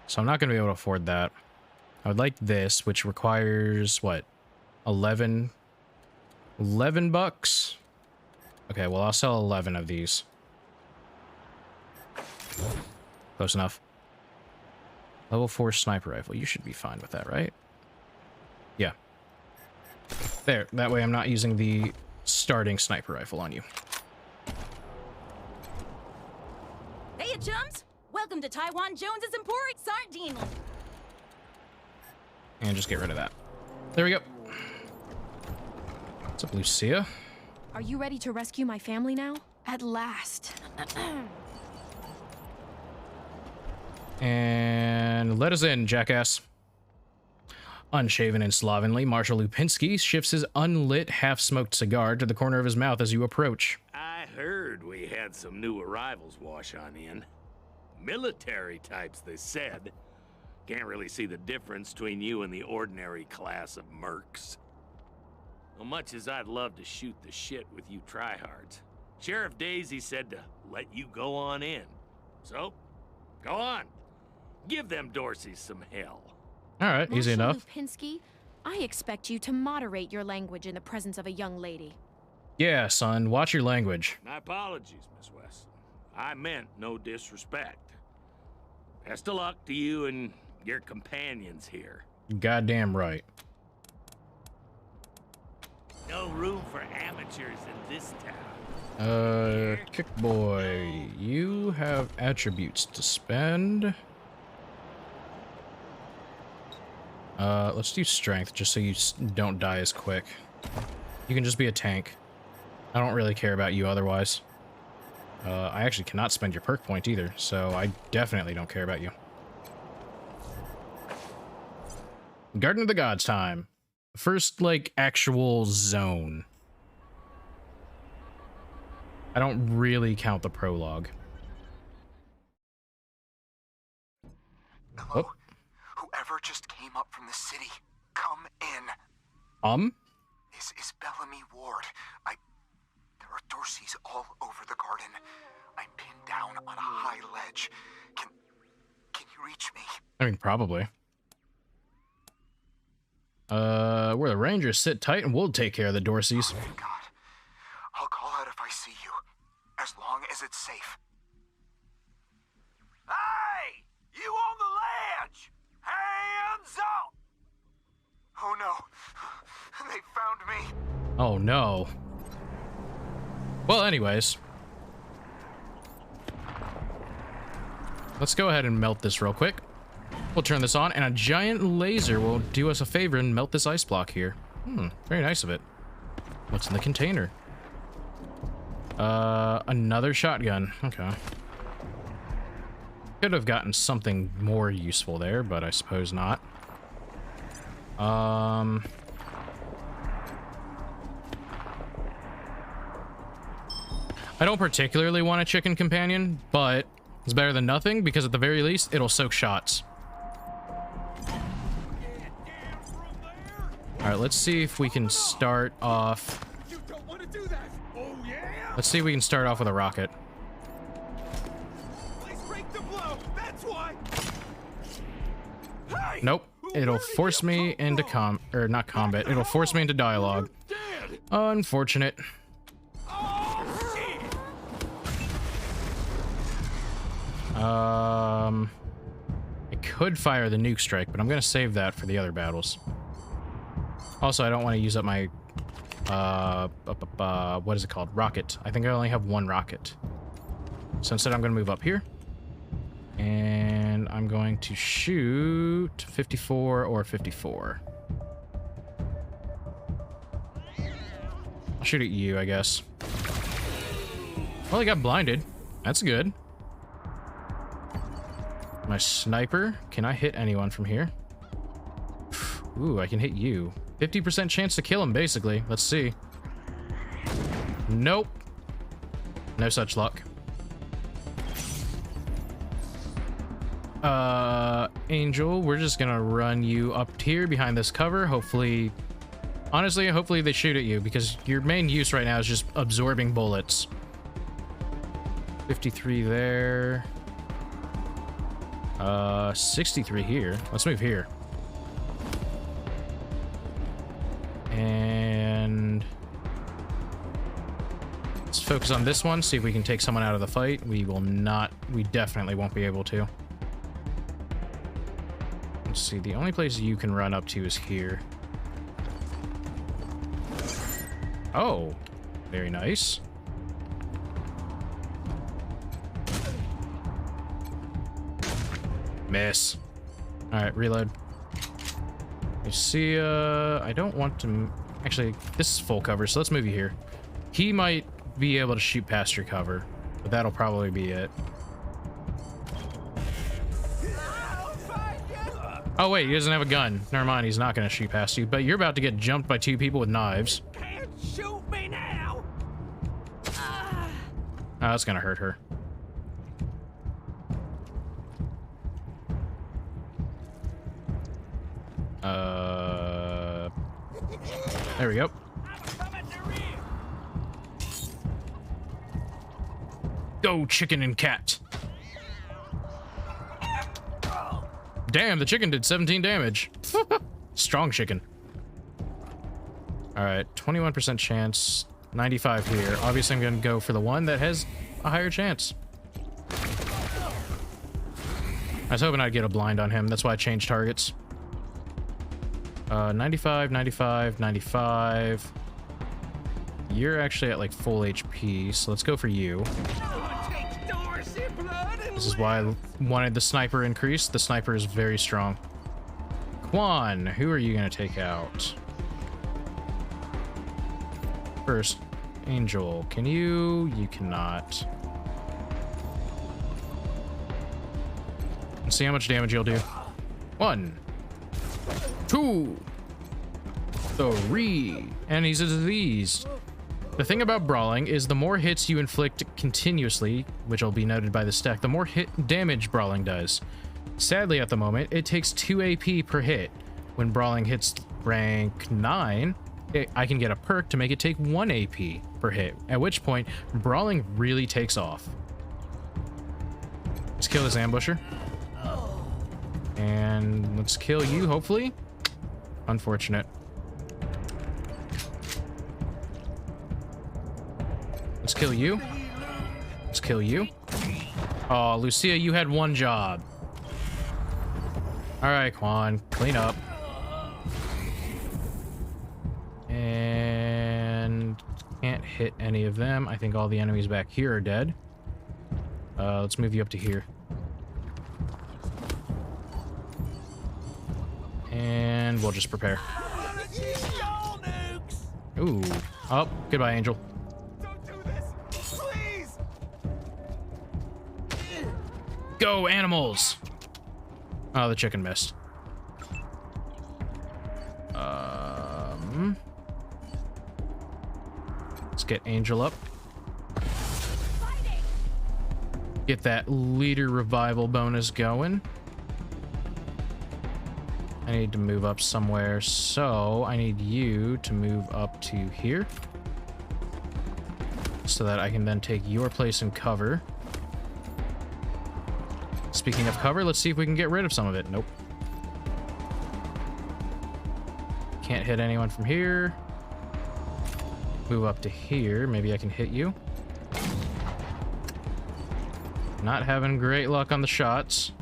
So I'm not going to be able to afford that. I would like this, which requires, what, 11 bucks? Okay, well, I'll sell 11 of these. Close enough. Level 4 sniper rifle. You should be fine with that, right? Yeah. There. That way I'm not using the starting sniper rifle on you. Hey, chums! Welcome to Taiwan Jones's Emporium, Sardine. And just get rid of that. There we go. What's up, Lucia? Are you ready to rescue my family now? At last. And let us in, jackass. Unshaven and slovenly, Marshal Lupinski shifts his unlit, half-smoked cigar to the corner of his mouth as you approach. I heard we had some new arrivals wash on in. Military types, they said. Can't really see the difference between you and the ordinary class of mercs. As much as I'd love to shoot the shit with you tryhards, Sheriff Daisy said to let you go on in. So, go on. Give them Dorseys some hell. All right, easy enough. Lupinski, I expect you to moderate your language in the presence of a young lady. Yeah, son, watch your language. My apologies, Miss Weston. I meant no disrespect. Best of luck to you and your companions here. Goddamn right. No room for amateurs in this town. Kick boy, you have attributes to spend. Let's do strength, just so you don't die as quick. You can just be a tank. I don't really care about you otherwise. I actually cannot spend your perk point either, so I definitely don't care about you. Garden of the Gods time. First, like, actual zone. I don't really count the prologue. Hello? Whoever just came up from the city, come in. This is Bellamy Ward. There are Dorseys all over the garden. I'm pinned down on a high ledge. Can you reach me? I mean, probably. Where the Rangers sit tight and we'll take care of the Dorseys. Oh, thank God. I'll call out if I see you, as long as it's safe. Hey! You on the ledge! Hands up! Oh no, they found me. Oh no. Well, anyways. Let's go ahead and melt this real quick. We'll turn this on, and a giant laser will do us a favor and melt this ice block here. Very nice of it. What's in the container? Another shotgun. Okay. Could have gotten something more useful there, but I suppose not. I don't particularly want a chicken companion, but it's better than nothing because at the very least, it'll soak shots. All right, let's see if we can start off. Let's see if we can start off with a rocket. Nope. It'll force me into not combat. It'll force me into dialogue. Unfortunate. I could fire the nuke strike, but I'm gonna save that for the other battles. Also, I don't want to use up my what is it called? Rocket. I think I only have one rocket. So instead I'm gonna move up here. And I'm going to shoot 54 or 54. I'll shoot at you, I guess. Well, I got blinded. That's good. My sniper. Can I hit anyone from here? Ooh, I can hit you. 50% chance to kill him, basically. Let's see. Nope. No such luck. Angel, we're just gonna run you up here behind this cover. Hopefully, honestly, hopefully they shoot at you because your main use right now is just absorbing bullets. 53 there. 63 here. Let's move here. And let's focus on this one, see if we can take someone out of the fight. We will not, we definitely won't be able to. Let's see, the only place you can run up to is here. Oh, very nice. Miss. All right, reload. Lucia, I don't want to... Actually, this is full cover, so let's move you here. He might be able to shoot past your cover, but that'll probably be it. Oh wait, he doesn't have a gun. Never mind, he's not gonna shoot past you, but you're about to get jumped by 2 people with knives. Can't shoot me now! Oh, that's gonna hurt her. There we go. Go, chicken and cat. Damn, the chicken did 17 damage. Strong chicken. All right, 21% chance, 95 here. Obviously, I'm gonna go for the one that has a higher chance. I was hoping I'd get a blind on him. That's why I changed targets. 95, 95, 95. You're actually at like full HP, so let's go for you. This is why I wanted the sniper increase. The sniper is very strong. Quan, who are you gonna take out? First, Angel, can you? You cannot. Let's see how much damage you'll do. 1, 2, 3, and he's a disease. The thing about brawling is the more hits you inflict continuously, which will be noted by the stack, the more hit damage brawling does. Sadly, at the moment, it takes 2 AP per hit. When brawling hits rank 9, I can get a perk to make it take 1 AP per hit, at which point brawling really takes off. Let's kill this ambusher. And let's kill you, hopefully. Unfortunate. Let's kill you. Let's kill you. Oh, Lucia, you had 1 job. All right, Quan, clean up. And can't hit any of them. I think all the enemies back here are dead. Let's move you up to here. And we'll just prepare. Ooh. Oh, goodbye, Angel. Go, animals! Oh, the chicken missed. Let's get Angel up. Get that leader revival bonus going. I need to move up somewhere, so I need you to move up to here. So that I can then take your place in cover. Speaking of cover, let's see if we can get rid of some of it. Nope. Can't hit anyone from here. Move up to here. Maybe I can hit you. Not having great luck on the shots.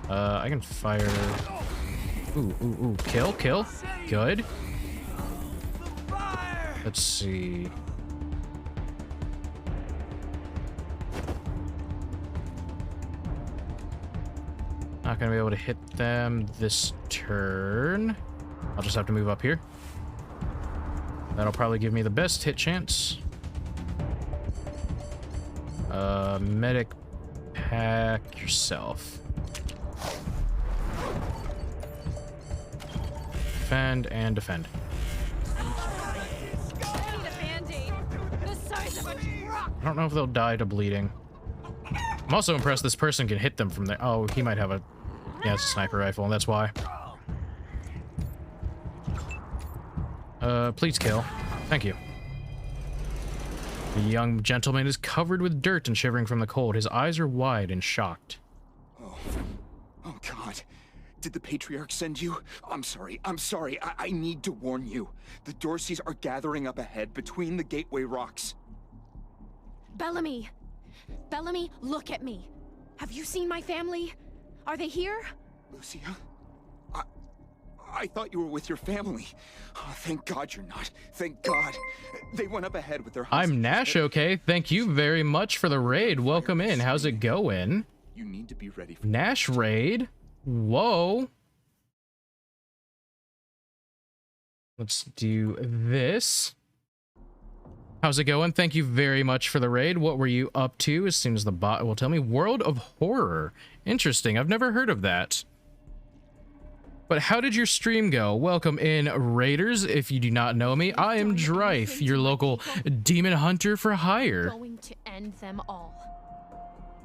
I can fire... Ooh, ooh, ooh. Kill, kill. Good. Let's see... Not gonna be able to hit them this turn. I'll just have to move up here. That'll probably give me the best hit chance. Medic pack yourself. Defend and defend. I don't know if they'll die to bleeding. I'm also impressed this person can hit them from there. Oh, he might have a... Yeah, it's a sniper rifle, and that's why. Please kill. Thank you. The young gentleman is covered with dirt and shivering from the cold. His eyes are wide and shocked. Oh, God. Did the Patriarch send you? I'm sorry. I need to warn you. The Dorseys are gathering up ahead between the Gateway Rocks. Bellamy! Bellamy, look at me. Have you seen my family? Are they here? Lucia? I thought you were with your family. Oh, thank God you're not. Thank God. They went up ahead with their... I'm Nash, okay? Thank you very much for the raid. Welcome in. How's it going? You need to be ready for Nash raid? Whoa. Let's do this. How's it going? Thank you very much for the raid. What were you up to? As soon as the bot will tell me. World of Horror. Interesting. I've never heard of that. But how did your stream go? Welcome in, Raiders. If you do not know me, I am Drife, your local demon hunter for hire. Going to end them all.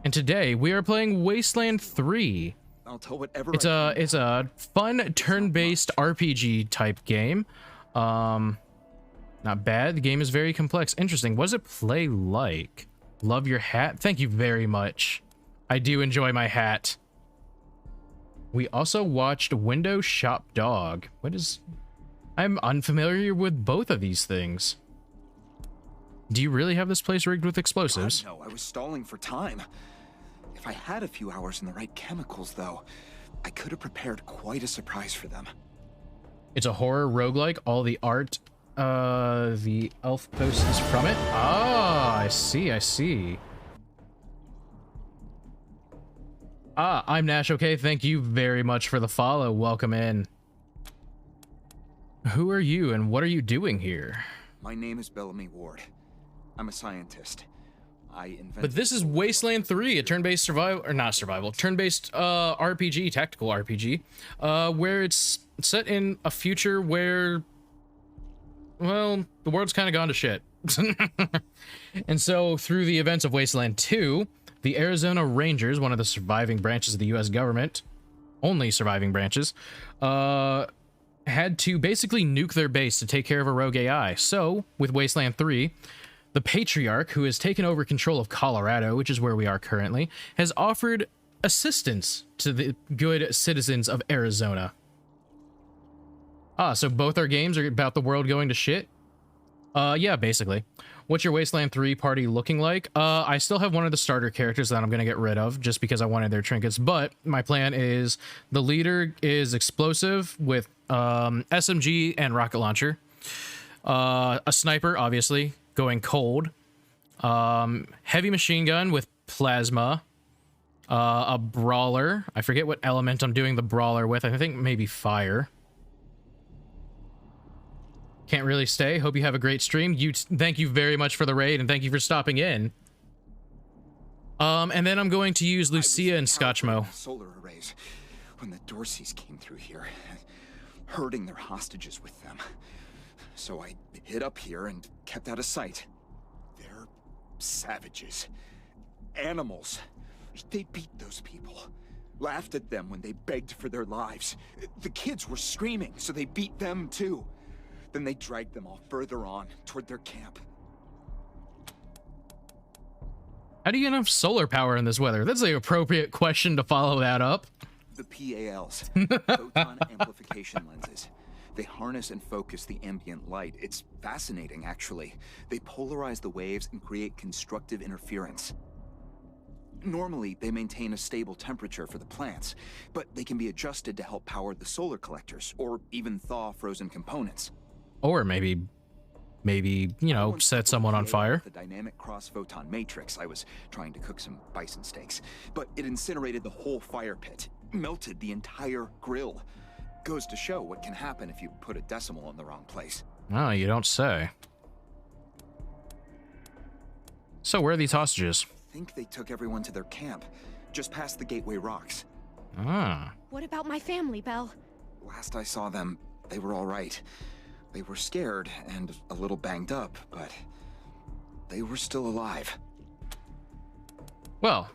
And today we are playing Wasteland 3. I'll tell whatever. It's a fun turn-based RPG type game. Not bad. The game is very complex. Interesting. What does it play like? Love your hat. Thank you very much. I do enjoy my hat. We also watched Window Shop Dog. What is... I'm unfamiliar with both of these things. Do you really have this place rigged with explosives? God, no, I was stalling for time. If I had a few hours and the right chemicals, though, I could have prepared quite a surprise for them. It's a horror roguelike. All the art, the elf post is from it. Ah, I see, I see. Ah, I'm Nash. Okay, thank you very much for the follow. Welcome in. Who are you and what are you doing here? My name is Bellamy Ward. I'm a scientist. But this is Wasteland 3, a turn-based survival, or not survival, turn-based RPG, tactical RPG, where it's set in a future where, well, the world's kind of gone to shit. And so through the events of Wasteland 2, the Arizona Rangers, one of the surviving branches of the US government, only surviving branches, had to basically nuke their base to take care of a rogue AI. So, with Wasteland 3, the Patriarch, who has taken over control of Colorado, which is where we are currently, has offered assistance to the good citizens of Arizona. Ah, so both our games are about the world going to shit? Yeah, basically. What's your Wasteland 3 party looking like? I still have one of the starter characters that I'm going to get rid of just because I wanted their trinkets, but my plan is the leader is explosive with SMG and rocket launcher. A sniper, obviously, going cold. Heavy machine gun with plasma. A brawler. I forget what element I'm doing the brawler with. I think maybe fire. Can't really stay. Hope you have a great stream. Thank you very much for the raid, and thank you for stopping in. And then I'm going to use Lucia and Scotchmo. Solar arrays. When the Dorseys came through here, herding their hostages with them. So I hid up here and kept out of sight. They're savages. Animals. They beat those people. Laughed at them when they begged for their lives. The kids were screaming, so they beat them too. Then they dragged them all further on, toward their camp. How do you get enough solar power in this weather? That's the appropriate question to follow that up. The PALs, photon amplification lenses. They harness and focus the ambient light. It's fascinating, actually. They polarize the waves and create constructive interference. Normally, they maintain a stable temperature for the plants, but they can be adjusted to help power the solar collectors, or even thaw frozen components. Or maybe, you know, set someone on fire. The dynamic cross-photon matrix. I was trying to cook some bison steaks, but it incinerated the whole fire pit, melted the entire grill. Goes to show what can happen if you put a decimal in the wrong place. Oh, you don't say. So where are these hostages? I think they took everyone to their camp, just past the Gateway Rocks. Ah. What about my family, Belle? Last I saw them, they were all right. They were scared and a little banged up, but they were still alive. Well,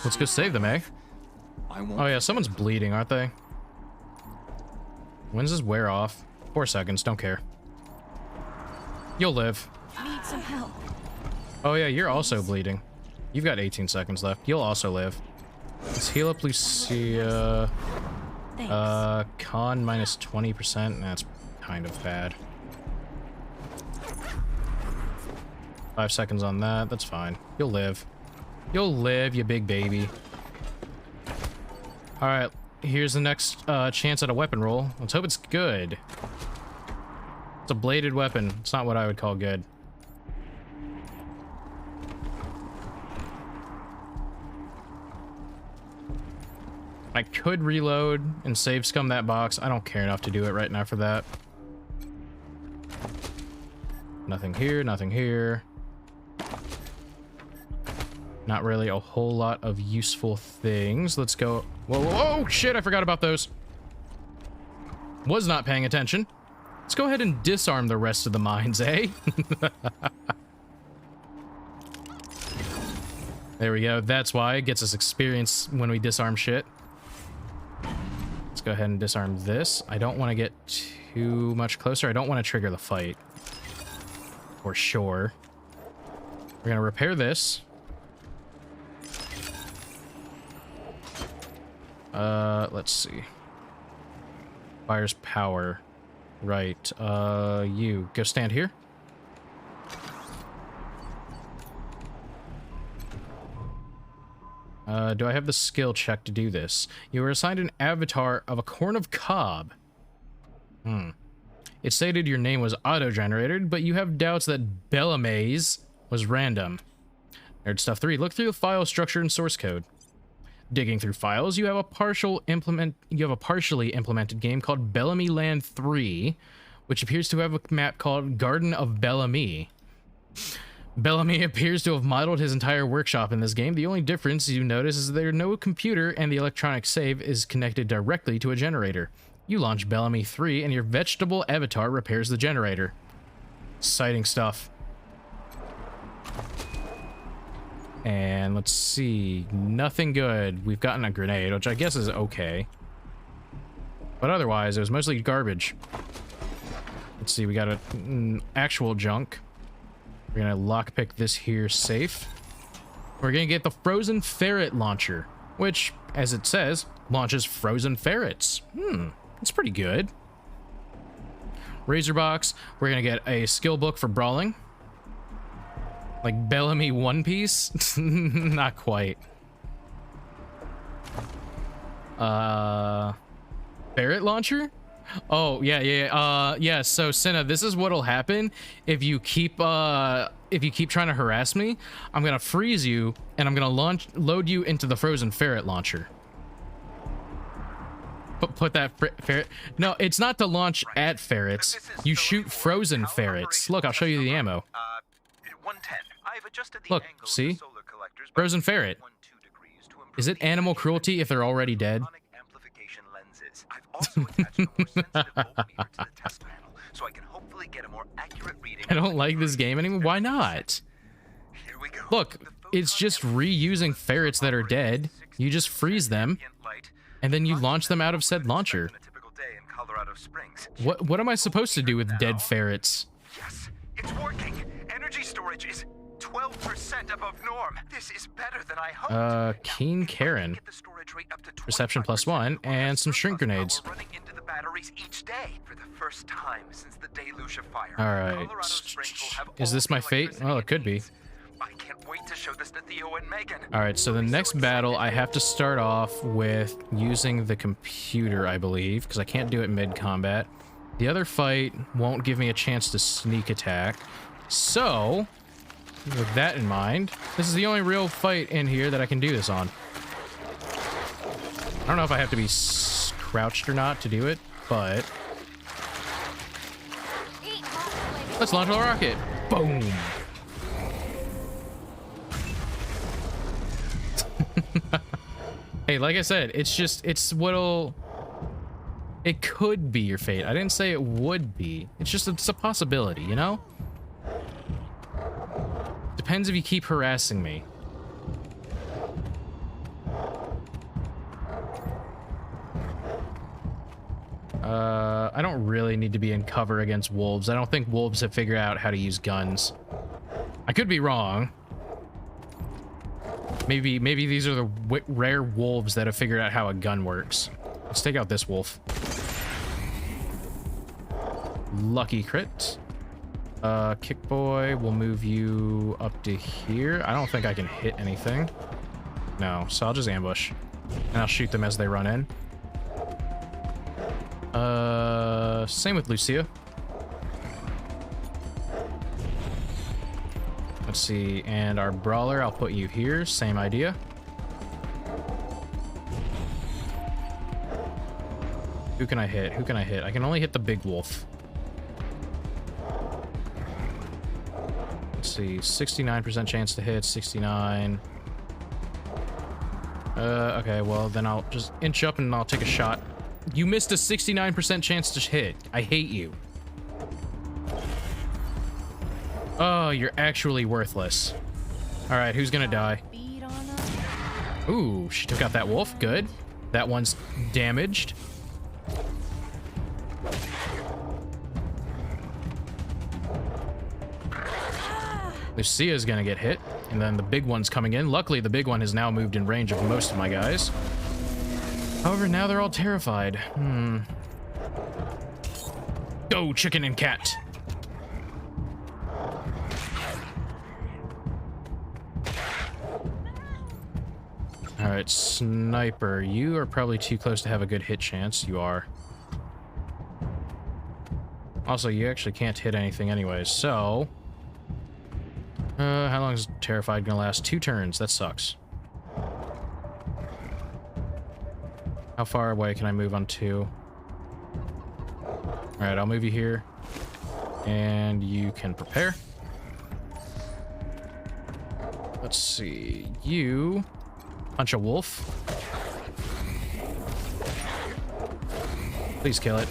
let's go save them, eh? Oh yeah, someone's bleeding, aren't they? When's this wear off? 4 seconds, don't care. You'll live. Need some help. Oh yeah, you're also bleeding. You've got 18 seconds left. You'll also live. Let's heal up Lucia. Con minus 20%. That's kind of bad. 5 seconds on that. That's fine. You'll live. You'll live, you big baby. Alright, here's the next chance at a weapon roll. Let's hope it's good. It's a bladed weapon. It's not what I would call good. I could reload and save scum that box. I don't care enough to do it right now for that. Nothing here, nothing here. Not really a whole lot of useful things. Let's go. Whoa, whoa, whoa, shit, I forgot about those. Was not paying attention. Let's go ahead and disarm the rest of the mines, eh? There we go. That's why it gets us experience when we disarm shit. Let's go ahead and disarm this. I don't want to get too much closer. I don't want to trigger the fight. For sure. We're going to repair this. Let's see. Fires power. Right. You go stand here. Do I have the skill check to do this? You were assigned an avatar of a corn of cob. It stated your name was auto-generated, but you have doubts that Bellamaze was random. Nerd Stuff 3. Look through the file structure and source code. Digging through files, you have a partially implemented game called Bellamy Land 3, which appears to have a map called Garden of Bellamy. Bellamy appears to have modeled his entire workshop in this game. The only difference you notice is there's no computer and the electronic save is connected directly to a generator. You launch Bellamy 3 and your vegetable avatar repairs the generator. Exciting stuff. And let's see, nothing good. We've gotten a grenade, which I guess is okay. But otherwise, it was mostly garbage. Let's see, we got a actual junk. We're gonna lockpick this here safe. We're gonna get the frozen ferret launcher, which, as it says, launches frozen ferrets. That's pretty good. Razor box, we're gonna get a skill book for brawling. Like Bellamy One Piece? Not quite. Ferret launcher? Oh, yeah, so Senna, this is what'll happen if you keep trying to harass me. I'm gonna freeze you, and I'm gonna load you into the frozen ferret launcher. Put that ferret... No, it's not to launch at ferrets. You shoot frozen ferrets. Look, I'll show you the ammo. 110. I've adjusted the Look, angle see? of the solar collectors by Frozen ferret. 1.2 degrees to improve Is it animal cruelty if they're already dead? amplification lenses. I've also attached a more sensitive voltmeter to the test panel, so I can hopefully get a more accurate reading. I don't like this game anymore. Why not? Here we go. Look, it's just reusing ferrets that are dead. You just freeze them, and then you launch them out of said launcher. What am I supposed to do with dead ferrets? Yes, it's working. Energy storage is 12% above norm. This is better than I hoped. Keen Karen. Perception +1 and some shrink grenades. Running into the batteries each day for the first time since the deluge of fire. All right. Is this my fate? Well, it could be. I can't wait to show this to Theo and Megan. All right, so the next battle, I have to start off with using the computer, I believe, because I can't do it mid-combat. The other fight won't give me a chance to sneak attack. So, with that in mind, this is the only real fight in here that I can do this on. I don't know if I have to be crouched or not to do it, but... let's launch a rocket. Boom. Hey, like I said, it's what'll... it could be your fate. I didn't say it would be. It's a possibility, you know? Depends if you keep harassing me. I don't really need to be in cover against wolves. I don't think wolves have figured out how to use guns. I could be wrong. Maybe these are the rare wolves that have figured out how a gun works. Let's take out this wolf. Lucky crit. Kick boy, we'll move you up to here. I don't think I can hit anything. No, so I'll just ambush. And I'll shoot them as they run in. Same with Lucia. Let's see, and our brawler, I'll put you here. Same idea. Who can I hit? Who can I hit? I can only hit the big wolf. Let's see. 69% chance to hit. 69. Okay, well, then I'll just inch up and I'll take a shot. You missed a 69% chance to hit. I hate you. Oh, you're actually worthless. All right, who's gonna die? Ooh, she took out that wolf. Good. That one's damaged. Lucia's gonna get hit, and then the big one's coming in. Luckily, the big one has now moved in range of most of my guys. However, now they're all terrified. Go, chicken and cat. All right, sniper, you are probably too close to have a good hit chance. You are. Also, you actually can't hit anything anyways, so... how long is Terrified gonna last? 2 turns. That sucks. How far away can I move on 2? Alright, I'll move you here. And you can prepare. Let's see. You... punch a wolf. Please kill it.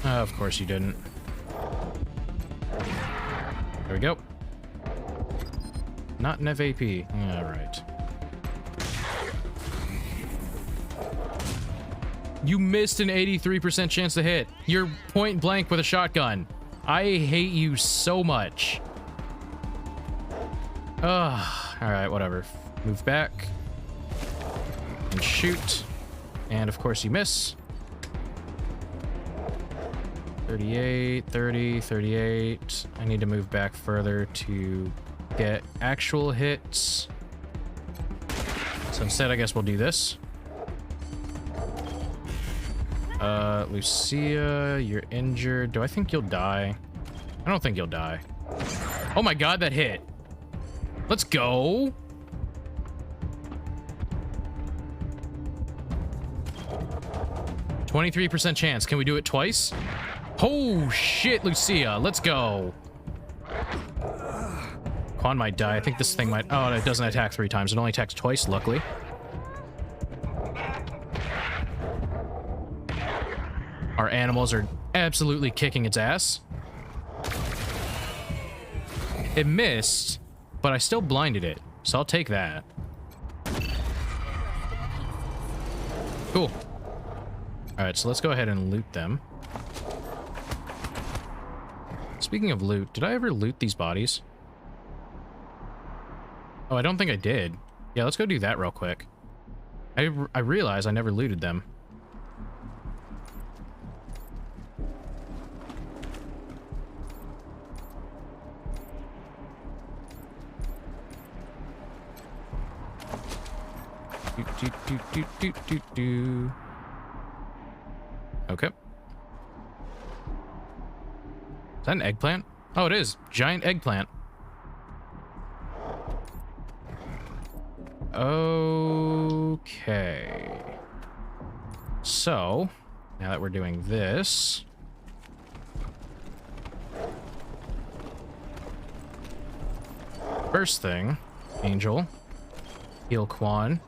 Of course you didn't. There we go. Not enough AP. Alright. You missed an 83% chance to hit. You're point blank with a shotgun. I hate you so much. Ugh. Alright, whatever. Move back. And shoot. And of course you miss. 38, 30, 38. I need to move back further to get actual hits. So instead, I guess we'll do this. Lucia, you're injured. Do I think you'll die? I don't think you'll die. Oh my god, that hit. Let's go. %23 chance. Can we do it twice? Oh shit, Lucia. Let's go. Quan might die. I think this thing might... oh, it doesn't attack 3 times. It only attacks twice, luckily. Our animals are absolutely kicking its ass. It missed, but I still blinded it, so I'll take that. Cool. Alright, so let's go ahead and loot them. Speaking of loot, did I ever loot these bodies? Oh, I don't think I did. Yeah, let's go do that real quick. I realize I never looted them. Do. Okay. Is that an eggplant? Oh, it is. Giant eggplant. Okay. So, now that we're doing this... first thing, Angel. Heal Quan.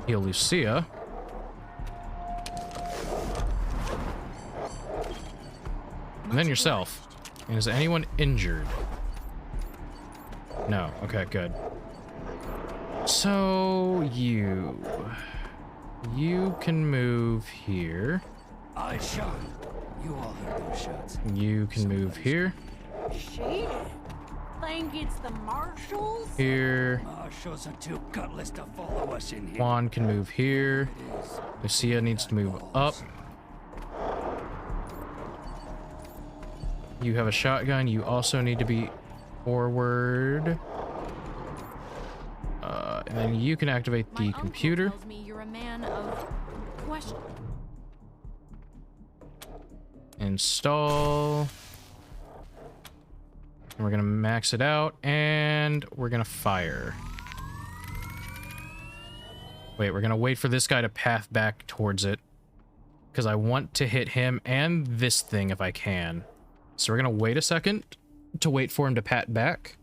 Heal Lucia. And then yourself. And is anyone injured? No. Okay, good. So, you can move here. I shot. You all heard those shots. You can move here. Shit. Think it's the marshals? Here. Marshals are too gutless to follow us in here. Juan can move here. Lucia needs to move up. You have a shotgun. You also need to be forward. And then you can activate the computer. Tells me you're a man of question. Install. And we're gonna max it out, and we're gonna fire. Wait, we're gonna wait for this guy to path back towards it. Because I want to hit him and this thing if I can. So we're gonna wait a second to wait for him to pat back.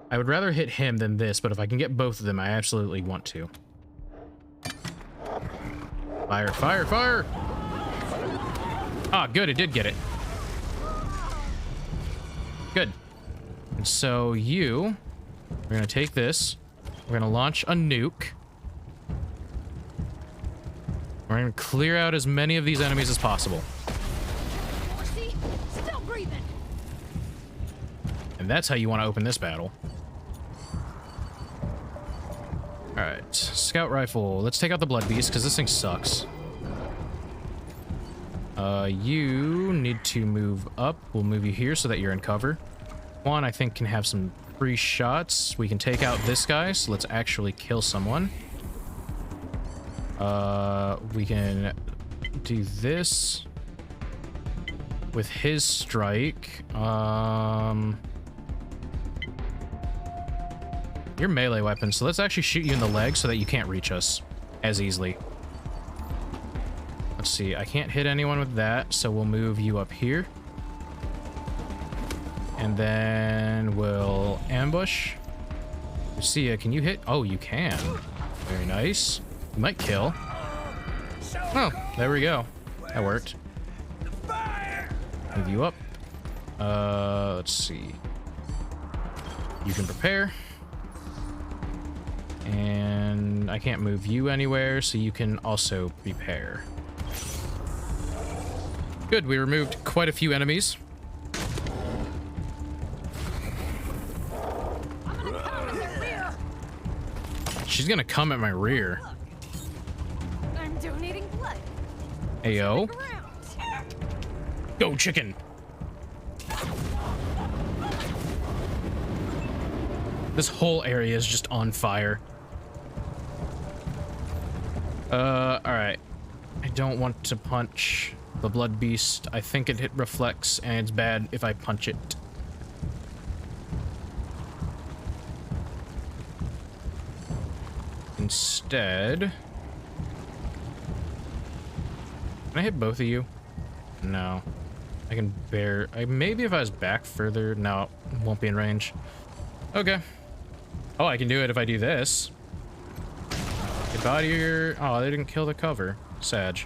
I would rather hit him than this, but if I can get both of them, I absolutely want to. Fire, fire, fire! Ah, good, it did get it. Good. And so we're gonna take this, we're gonna launch a nuke. We're gonna clear out as many of these enemies as possible. Still breathing. And that's how you want to open this battle. Alright, scout rifle. Let's take out the blood beast, because this thing sucks. You need to move up. We'll move you here so that you're in cover. One, I think, can have some free shots. We can take out this guy, so let's actually kill someone. We can do this with his strike. You're melee weapon, so let's actually shoot you in the leg so that you can't reach us as easily. Let's see, I can't hit anyone with that, so we'll move you up here. And then we'll ambush. Lucia, can you hit? Oh, you can. Very nice. You might kill. Oh, there we go. That worked. Move you up. Let's see. You can prepare. And I can't move you anywhere, so you can also prepare. Good, we removed quite a few enemies. She's gonna come at my rear. I'm donating blood. Ayo. Go, chicken. This whole area is just on fire. Alright. I don't want to punch the blood beast. I think it hit reflex, and it's bad if I punch it. Instead... Can I hit both of you? No. I can bear... maybe if I was back further... No, won't be in range. Okay. Oh, I can do it if I do this. Get out of here. Oh, they didn't kill the cover. Sag.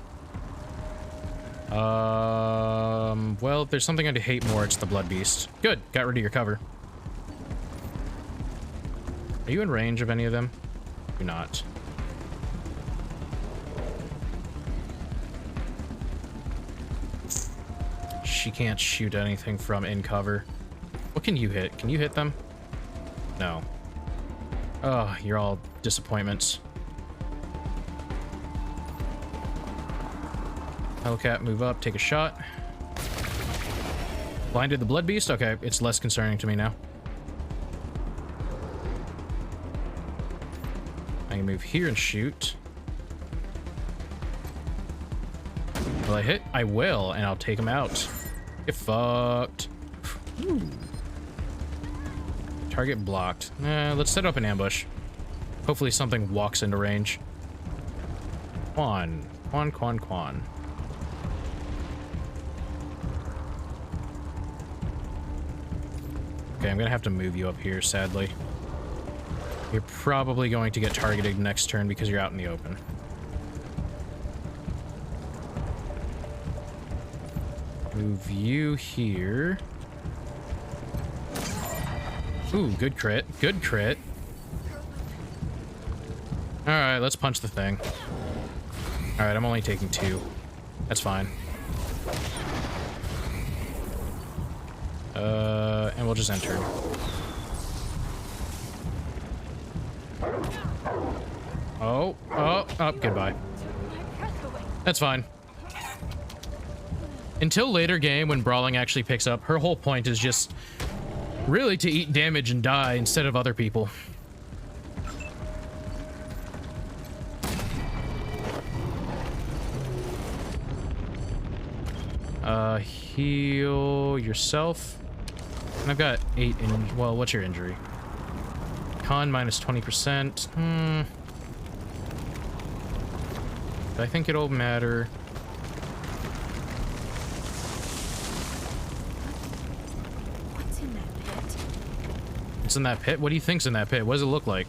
Well, if there's something I hate more, it's the blood beast. Good. Got rid of your cover. Are you in range of any of them? You're not. She can't shoot anything from in cover. What can you hit? Can you hit them? No. Oh, you're all disappointments. Hellcat, move up, take a shot. Blinded the blood beast? Okay, it's less concerning to me now. I can move here and shoot. Will I hit? I will, and I'll take him out. Get fucked. Ooh. Target blocked. Let's set up an ambush. Hopefully something walks into range. Quan. Okay, I'm gonna have to move you up here, sadly. You're probably going to get targeted next turn because you're out in the open. Move you here. Ooh, good crit. Good crit. Alright, let's punch the thing. Alright, I'm only taking 2. That's fine. And we'll just enter. Oh, goodbye. That's fine. Until later game, when brawling actually picks up, her whole point is just really to eat damage and die instead of other people. Heal yourself. And I've got 8 in... Well, what's your injury? Con minus 20%. I think it'll matter. What's in that pit? What's in that pit? What do you think's in that pit? What does it look like?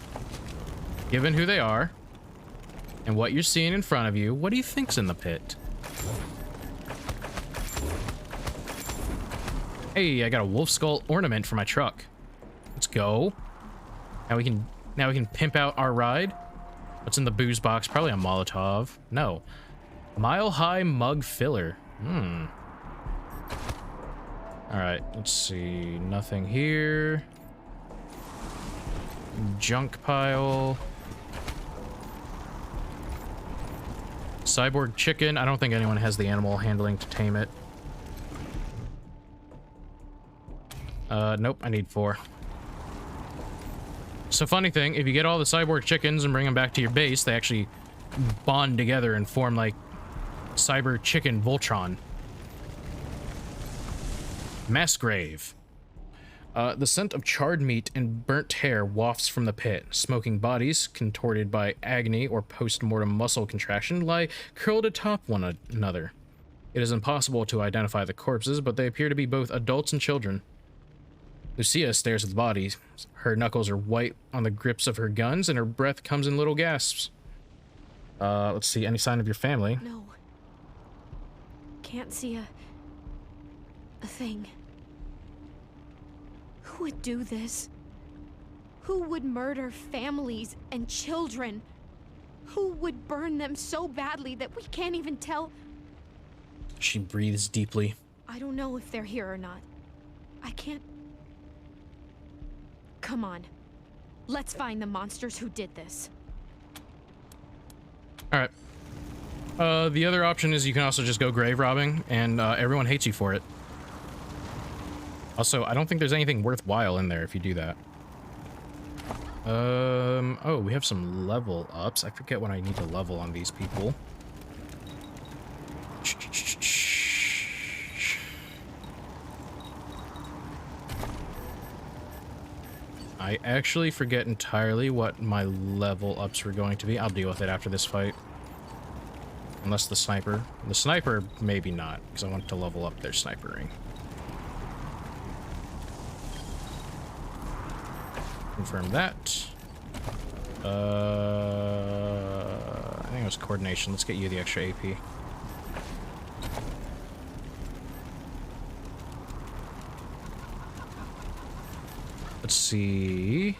Given who they are and what you're seeing in front of you, what do you think's in the pit? Hey, I got a wolf skull ornament for my truck. Let's go. Now we can pimp out our ride. What's in the booze box? Probably a Molotov. No. Mile High Mug Filler. Alright, let's see. Nothing here. Junk pile. Cyborg chicken. I don't think anyone has the animal handling to tame it. Nope, I need 4. So funny thing, if you get all the cyborg chickens and bring them back to your base, they actually bond together and form like Cyber Chicken Voltron. Mass grave. The scent of charred meat and burnt hair wafts from the pit. Smoking bodies, contorted by agony or post-mortem muscle contraction, lie curled atop one another. It is impossible to identify the corpses, but they appear to be both adults and children. Lucia stares at the bodies. Her knuckles are white on the grips of her guns, and her breath comes in little gasps. Let's see. Any sign of your family? No. Can't see a thing. Who would do this? Who would murder families and children? Who would burn them so badly that we can't even tell? She breathes deeply. I don't know if they're here or not. I can't... Come on. Let's find the monsters who did this. Alright. The other option is you can also just go grave robbing, and everyone hates you for it. Also, I don't think there's anything worthwhile in there if you do that. Oh, we have some level ups. I forget when I need to level on these people. I actually forget entirely what my level ups were going to be. I'll deal with it after this fight. Unless the sniper. The sniper, maybe not, because I want to level up their snipering. Confirm that. I think it was coordination. Let's get you the extra AP. Let's see.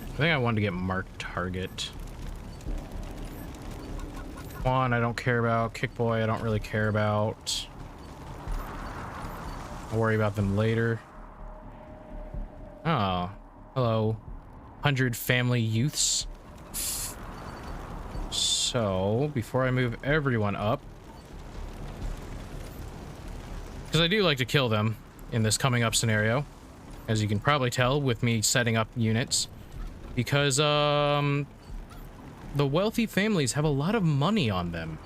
I think I wanted to get marked target. One, I don't care about. Kick Boy, I don't really care about. I'll worry about them later. Oh, hello. 100 family youths. So, before I move everyone up, because I do like to kill them in this coming up scenario, as you can probably tell with me setting up units, because the wealthy families have a lot of money on them.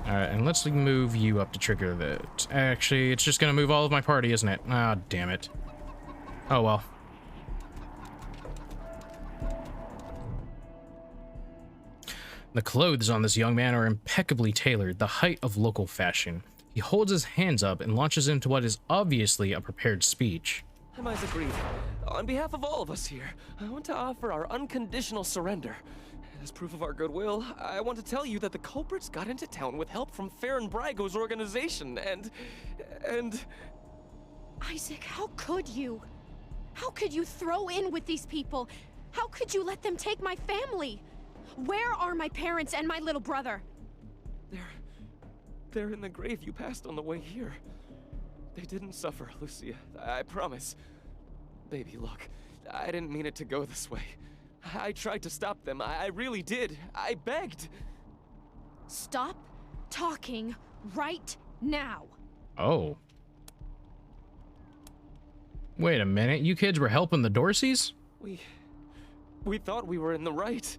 Alright, and let's move you up to trigger that. Actually, it's just gonna move all of my party, isn't it? Ah, damn it. Oh well. The clothes on this young man are impeccably tailored, the height of local fashion. He holds his hands up and launches into what is obviously a prepared speech. I'm Isaac Reed. On behalf of all of us here, I want to offer our unconditional surrender. As proof of our goodwill, I want to tell you that the culprits got into town with help from Farron Brago's organization, and... Isaac, how could you? How could you throw in with these people? How could you let them take my family? Where are my parents and my little brother? They're in the grave you passed on the way here. They didn't suffer, Lucia. I promise. Baby, look. I didn't mean it to go this way. I tried to stop them. I really did. I begged. Stop talking right now. Oh. Wait a minute, you kids were helping the Dorseys? We thought we were in the right.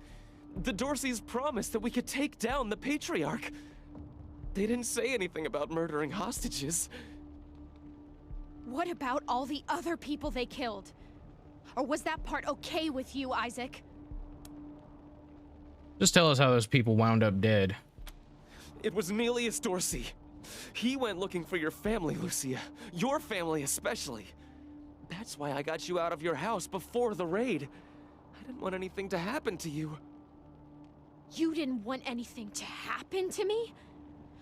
The Dorseys promised that we could take down the Patriarch. They didn't say anything about murdering hostages. What about all the other people they killed? Or was that part okay with you, Isaac? Just tell us how those people wound up dead. It was Nelius Dorsey. He went looking for your family, Lucia. Your family especially. That's why I got you out of your house before the raid. I didn't want anything to happen to you. You didn't want anything to happen to me?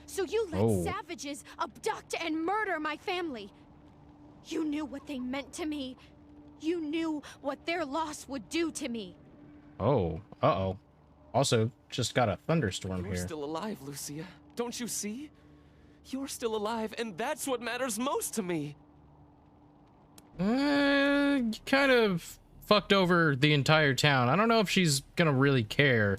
So you let savages abduct and murder my family. You knew what they meant to me. You knew what their loss would do to me. Oh, uh-oh. Also, just got a thunderstorm You're here. still alive, Lucia. Don't you see? You're still alive, and that's what matters most to me. You kind of fucked over the entire town. I don't know if she's gonna really care.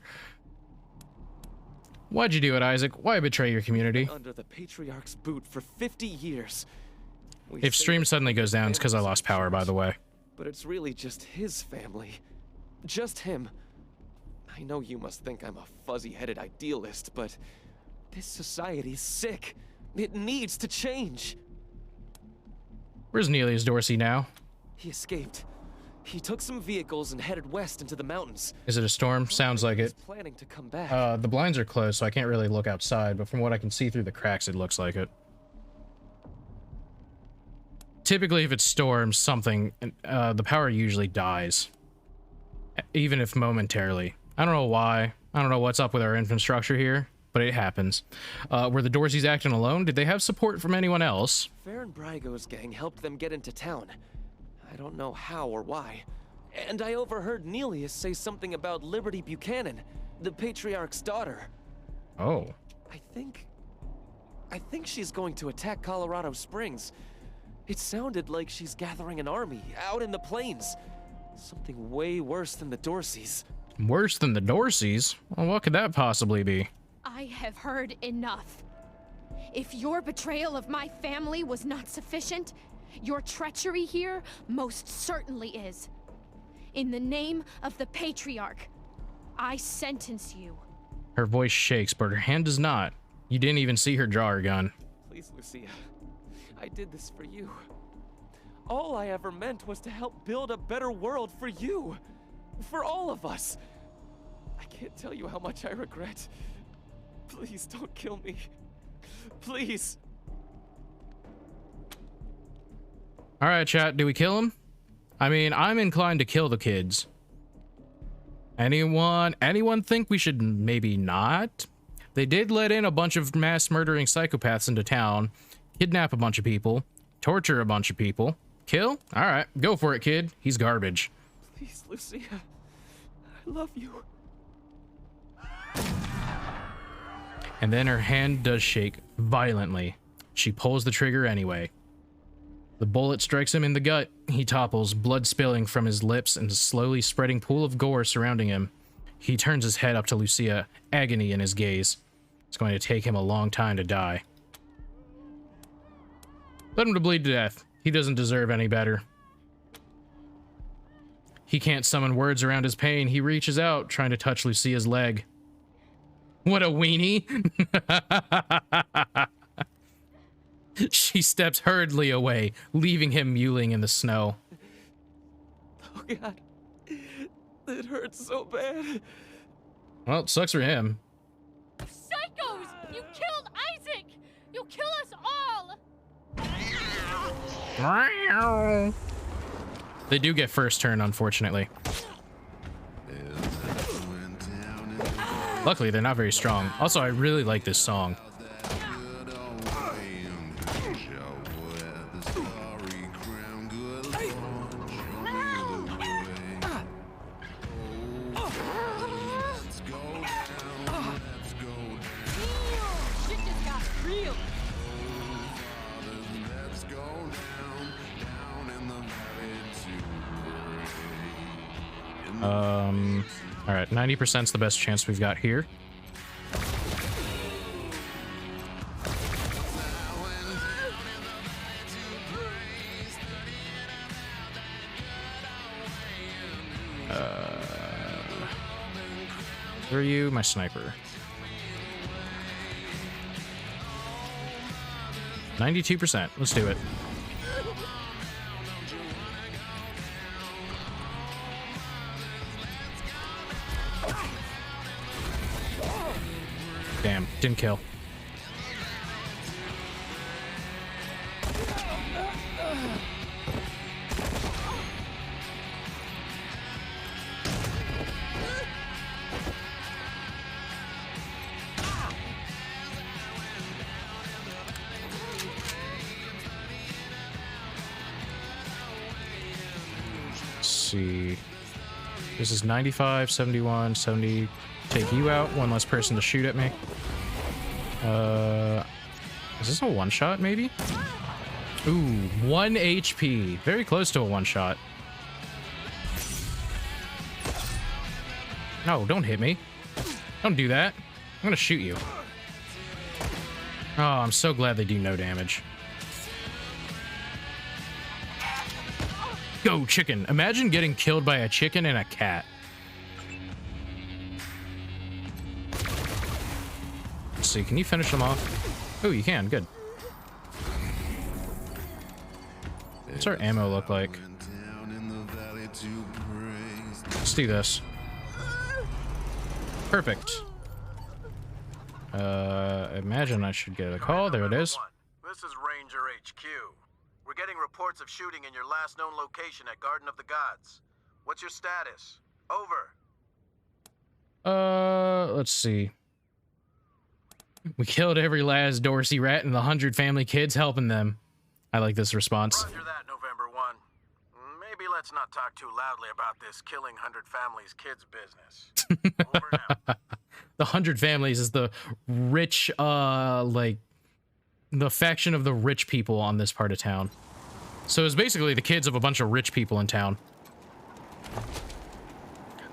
Why'd you do it, Isaac? Why betray your community? Under the Patriarch's boot for 50 years. If stream suddenly goes down, it's because I lost power, by the way. But it's really just his family. Just him. I know you must think I'm a fuzzy-headed idealist, but this society's sick. It needs to change. Where's Nelius Dorsey now? He escaped. He took some vehicles and headed west into the mountains. Is it a storm? Sounds like it. He's planning to come back. The blinds are closed, so I can't really look outside, but from what I can see through the cracks, it looks like it. Typically, if it storms something, the power usually dies. Even if momentarily. I don't know why. I don't know what's up with our infrastructure here, but it happens. Were the Dorseys acting alone? Did they have support from anyone else? Farron Brago's gang helped them get into town. I don't know how or why. And I overheard Nelius say something about Liberty Buchanan, the Patriarch's daughter. Oh. I think she's going to attack Colorado Springs. It sounded like she's gathering an army out in the plains. Something way worse than the Dorseys. Worse than the Dorseys? Well, what could that possibly be? I have heard enough. If your betrayal of my family was not sufficient, your treachery here most certainly is. In the name of the Patriarch, I sentence you. Her voice shakes, but her hand does not. You didn't even see her draw her gun. Please, Lucia. I did this for you. All I ever meant was to help build a better world for you. For all of us. I can't tell you how much I regret. Please don't kill me. Please. All right, chat, do we kill him? I mean, I'm inclined to kill the kids. Anyone think we should maybe not? They did let in a bunch of mass murdering psychopaths into town, kidnap a bunch of people, torture a bunch of people. Kill? All right, go for it, kid. He's garbage. Please, Lucia. I love you. And then her hand does shake violently. She pulls the trigger anyway. The bullet strikes him in the gut. He topples, blood spilling from his lips and a slowly spreading pool of gore surrounding him. He turns his head up to Lucia, agony in his gaze. It's going to take him a long time to die. Let him to bleed to death. He doesn't deserve any better. He can't summon words around his pain. He reaches out, trying to touch Lucia's leg. What a weenie! She steps hurriedly away, leaving him mewling in the snow. Oh God, that hurts so bad. Well, it sucks for him. Psychos! You killed Isaac! You'll kill us all! They do get first turn, unfortunately. Luckily, they're not very strong. Also, I really like this song. All right, 90% is the best chance we've got here. Where are you? My sniper. 92%. Let's do it. Damn, didn't kill. See, this is 95, 71, 70. Take you out. One less person to shoot at me. Is this a one-shot, maybe? Ooh, 1 HP. Very close to a one-shot. No, don't hit me. Don't do that. I'm gonna shoot you. Oh, I'm so glad they do no damage. Go, chicken. Imagine getting killed by a chicken and a cat. Let's see, can you finish them off? Oh, you can. Good. What's our ammo look like? Let's do this. Perfect. Imagine I should get a call. There it is. This is Ranger HQ. We're getting reports of shooting in your last known location at Garden of the Gods. What's your status? Over. Let's see. We killed every last Dorsey rat and the 100 family kids helping them. I like this response. Roger that, November 1. Maybe let's not talk too loudly about this killing 100 families kids business. Over now. The 100 families is the rich, like, the faction of the rich people on this part of town. So it's basically the kids of a bunch of rich people in town.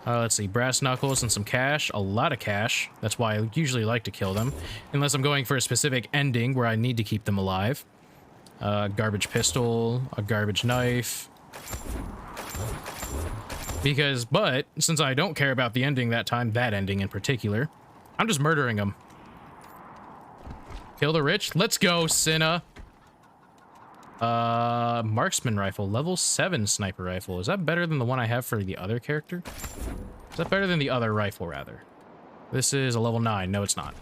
Let's see, brass knuckles and some cash. A lot of cash. That's why I usually like to kill them. Unless I'm going for a specific ending where I need to keep them alive. Garbage pistol, a garbage knife. But since I don't care about the ending that time, that ending in particular, I'm just murdering them. Kill the rich. Let's go, Cinna. Marksman rifle, level 7 sniper rifle. Is that better than the one I have for the other character? Is that better than the other rifle, rather? This is a level 9. No, it's not.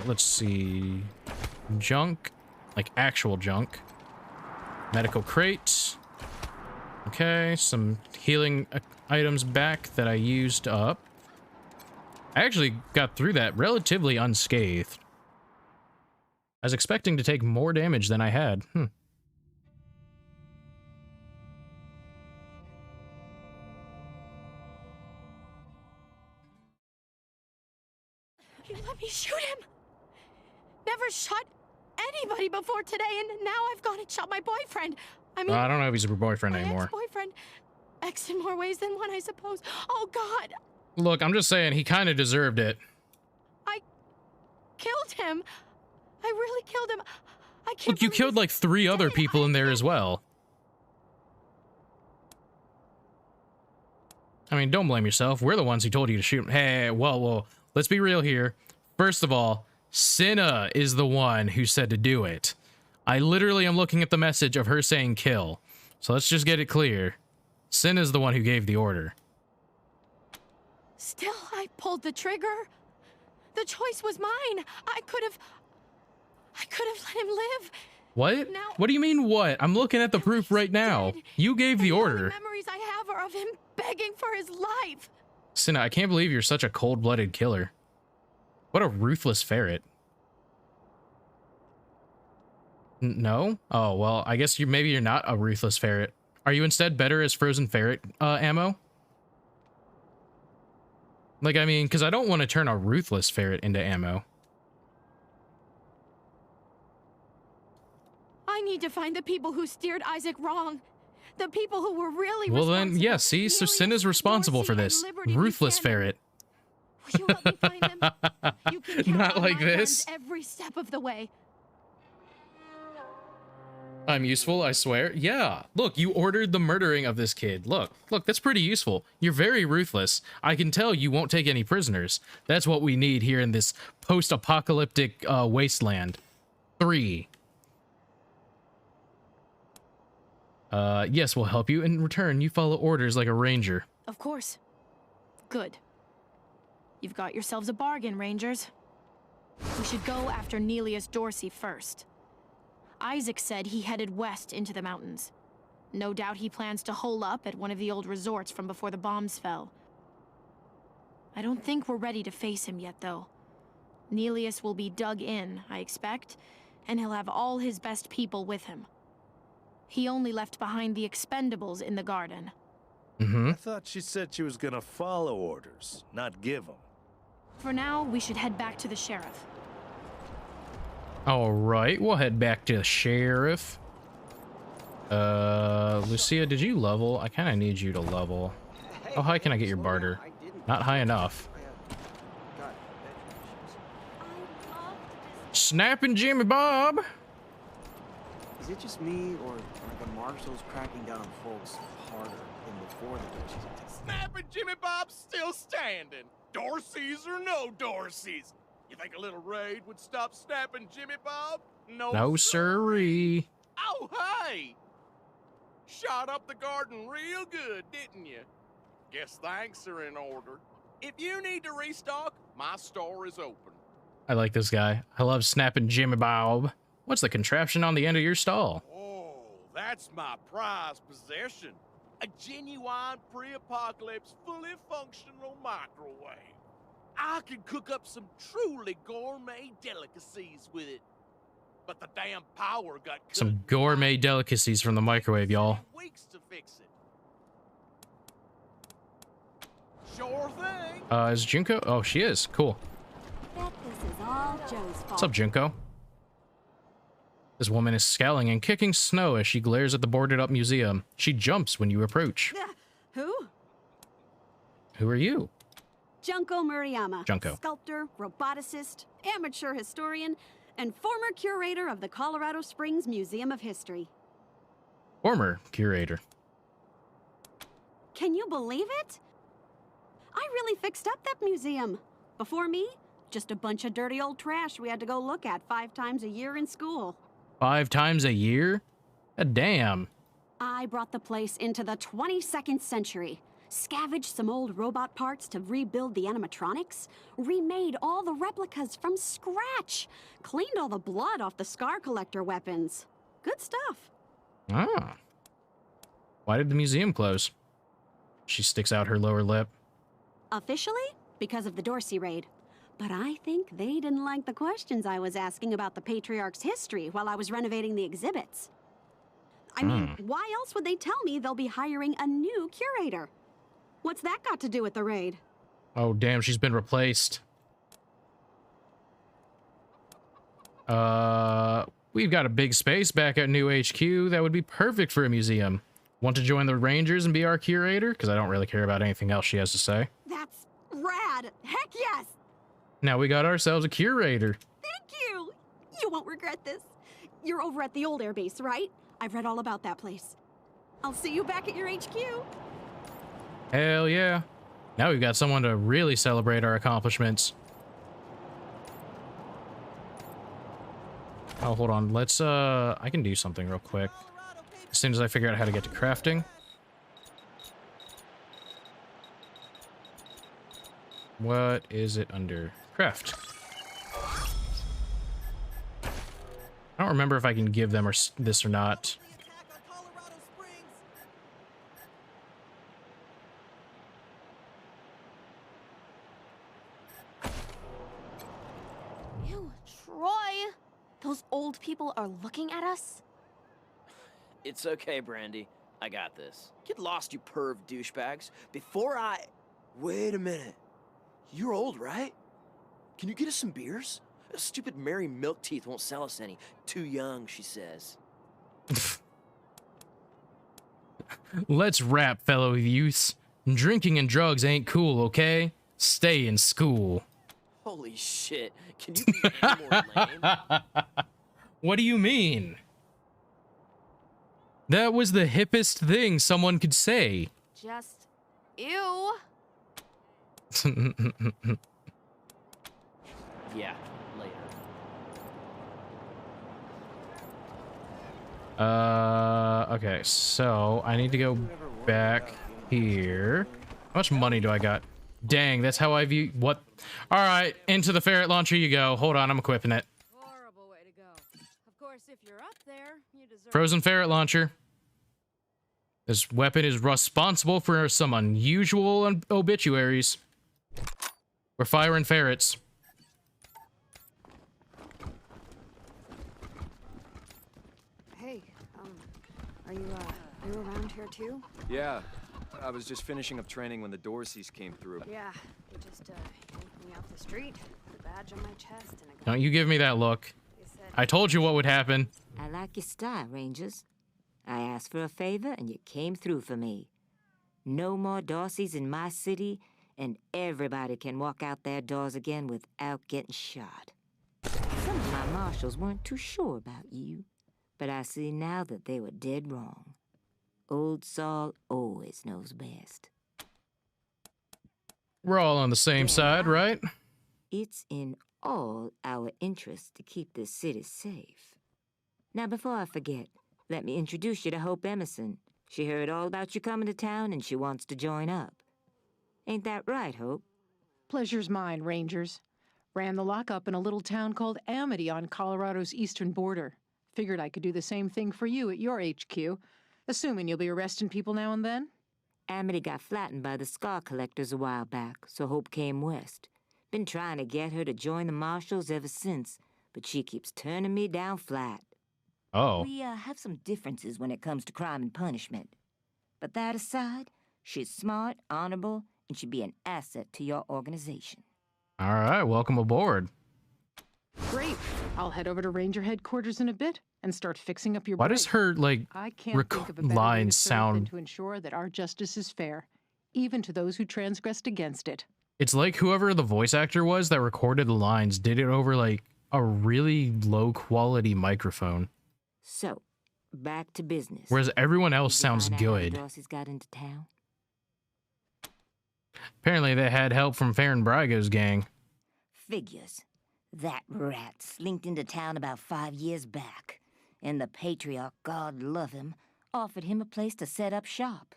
Let's see. Junk. Like actual junk. Medical crate. Okay, some healing items back that I used up. I actually got through that relatively unscathed. I was expecting to take more damage than I had. You let me shoot him! Never shot anybody before today, and now I've gone and shot my boyfriend. I mean, I don't know if he's your boyfriend anymore. Ex-boyfriend. Ex in more ways than one, I suppose. Oh, God. Look, I'm just saying, he kind of deserved it. I killed him. I really killed him. I can't. Look, you killed like 3 other people in there as well. I mean, don't blame yourself. We're the ones who told you to shoot him. Hey, well, let's be real here. First of all, Cinna is the one who said to do it. I literally am looking at the message of her saying kill. So let's just get it clear. Cinna's the one who gave the order. Still, I pulled the trigger. The choice was mine. I could have let him live. What? What do you mean what? I'm looking at the proof right now. You gave the order. The memories I have are of him begging for his life. Cinna, I can't believe you're such a cold-blooded killer. What a ruthless ferret. No? Oh, well, I guess maybe you're not a ruthless ferret. Are you instead better as frozen ferret ammo? Like, I mean, because I don't want to turn a ruthless ferret into ammo. I need to find the people who steered Isaac wrong. The people who were really well then, yeah, see, so Cinna's responsible for this. Ruthless ferret. Will you help me find him? You can count Not on like my this. friends every step of the way. I'm useful, I swear. Yeah, look, you ordered the murdering of this kid. Look, that's pretty useful. You're very ruthless. I can tell you won't take any prisoners. That's what we need here in this post-apocalyptic wasteland. 3. Yes, we'll help you. In return, you follow orders like a ranger. Of course. Good. You've got yourselves a bargain, Rangers. We should go after Nelius Dorsey first. Isaac said he headed west into the mountains. No doubt he plans to hole up at one of the old resorts from before the bombs fell. I don't think we're ready to face him yet, though. Nelius will be dug in, I expect, and he'll have all his best people with him. He only left behind the expendables in the garden. I thought she said she was gonna follow orders, not give them. For now, we should head back to the sheriff. All right, we'll head back to the sheriff. Lucia, did you level? I kind of need you to level. How high can I get your barter? Not high enough. Snapping Jimmy Bob. Is it just me, or are the marshals cracking down on folks harder than before the Dorseys? Snapping Jimmy Bob's still standing. Dorseys or no Dorseys. You think a little raid would stop snapping Jimmy Bob? No sirree. Oh, hey! Shot up the garden real good, didn't you? Guess thanks are in order. If you need to restock, my store is open. I like this guy. I love snapping Jimmy Bob. What's the contraption on the end of your stall? Oh, that's my prized possession. A genuine pre-apocalypse, fully functional microwave. I could cook up some truly gourmet delicacies with it. But the damn power got cut. Some gourmet delicacies from the microwave, y'all. Weeks to fix it. Sure thing. Is Junko? Oh, she is. Cool. Bet this is all Joe's fault. What's up, Junko? This woman is scowling and kicking snow as she glares at the boarded up museum. She jumps when you approach. Who? Who are you? Junko Murayama. Junko. Sculptor, roboticist, amateur historian, and former curator of the Colorado Springs Museum of History. Former curator. Can you believe it? I really fixed up that museum. Before me, just a bunch of dirty old trash we had to go look at 5 times a year in school. 5 times a year? Damn. I brought the place into the 22nd century. Scavenged some old robot parts to rebuild the animatronics, remade all the replicas from scratch, cleaned all the blood off the scar collector weapons. Good stuff. Ah. Why did the museum close? She sticks out her lower lip. Officially, because of the Dorsey raid. But I think they didn't like the questions I was asking about the Patriarch's history while I was renovating the exhibits. I mean, why else would they tell me they'll be hiring a new curator? What's that got to do with the raid? Oh, damn, she's been replaced. We've got a big space back at New HQ that would be perfect for a museum. Want to join the Rangers and be our curator? Because I don't really care about anything else she has to say. That's rad. Heck yes. Now we got ourselves a curator. Thank you. You won't regret this. You're over at the old airbase, right? I've read all about that place. I'll see you back at your HQ. Hell yeah. Now we've got someone to really celebrate our accomplishments. Oh, hold on. Let's, I can do something real quick. As soon as I figure out how to get to crafting. What is it under? Craft. I don't remember if I can give them this or not. Ew, Troy! Those old people are looking at us? It's okay, Brandy. I got this. Get lost, you perv douchebags. Before I... Wait a minute. You're old, right? Can you get us some beers? Stupid Mary Milkteeth won't sell us any. Too young, she says. Let's rap, fellow youths. Drinking and drugs ain't cool, okay? Stay in school. Holy shit. Can you be any more lame? What do you mean? That was the hippest thing someone could say. Just, ew. Yeah, later. Okay, so I need to go back here. How much money do I got? Dang, that's how I view what? All right, into the ferret launcher you go. Hold on, I'm equipping it. Horrible way to go. Of course, if you're up there, you deserve Frozen ferret launcher. This weapon is responsible for some unusual obituaries. We're firing ferrets. Hey, are you around here too? Yeah, I was just finishing up training when the Dorseys came through. Yeah, they just yanked me off the street, put a badge on my chest, and Don't you give me that look. I told you what would happen. I like your style, Rangers. I asked for a favor, and you came through for me. No more Dorseys in my city, and everybody can walk out their doors again without getting shot. Some of my marshals weren't too sure about you, but I see now that they were dead wrong. Old Saul always knows best. We're all on the same side, right? It's in all our interests to keep this city safe. Now, before I forget, let me introduce you to Hope Emerson. She heard all about you coming to town, and she wants to join up. Ain't that right, Hope? Pleasure's mine, Rangers. Ran the lockup in a little town called Amity on Colorado's eastern border. Figured I could do the same thing for you at your HQ, assuming you'll be arresting people now and then. Amity got flattened by the scar collectors a while back, so Hope came west. Been trying to get her to join the marshals ever since, but she keeps turning me down flat. Oh. We have some differences when it comes to crime and punishment. But that aside, she's smart, honorable, and should be an asset to your organization. All right, welcome aboard. Great. I'll head over to Ranger headquarters in a bit and start fixing up your Why does her, like, I can't think of a better way to lines serve than sound... to ensure that our justice is fair, even to those who transgressed against it. It's like whoever the voice actor was that recorded the lines did it over, like, a really low-quality microphone. So, back to business. Whereas everyone else sounds good. Dorsey's got into town? Apparently they had help from Farron Brago's gang. Figures. That rat slinked into town about 5 years back, and the patriarch, God love him, offered him a place to set up shop.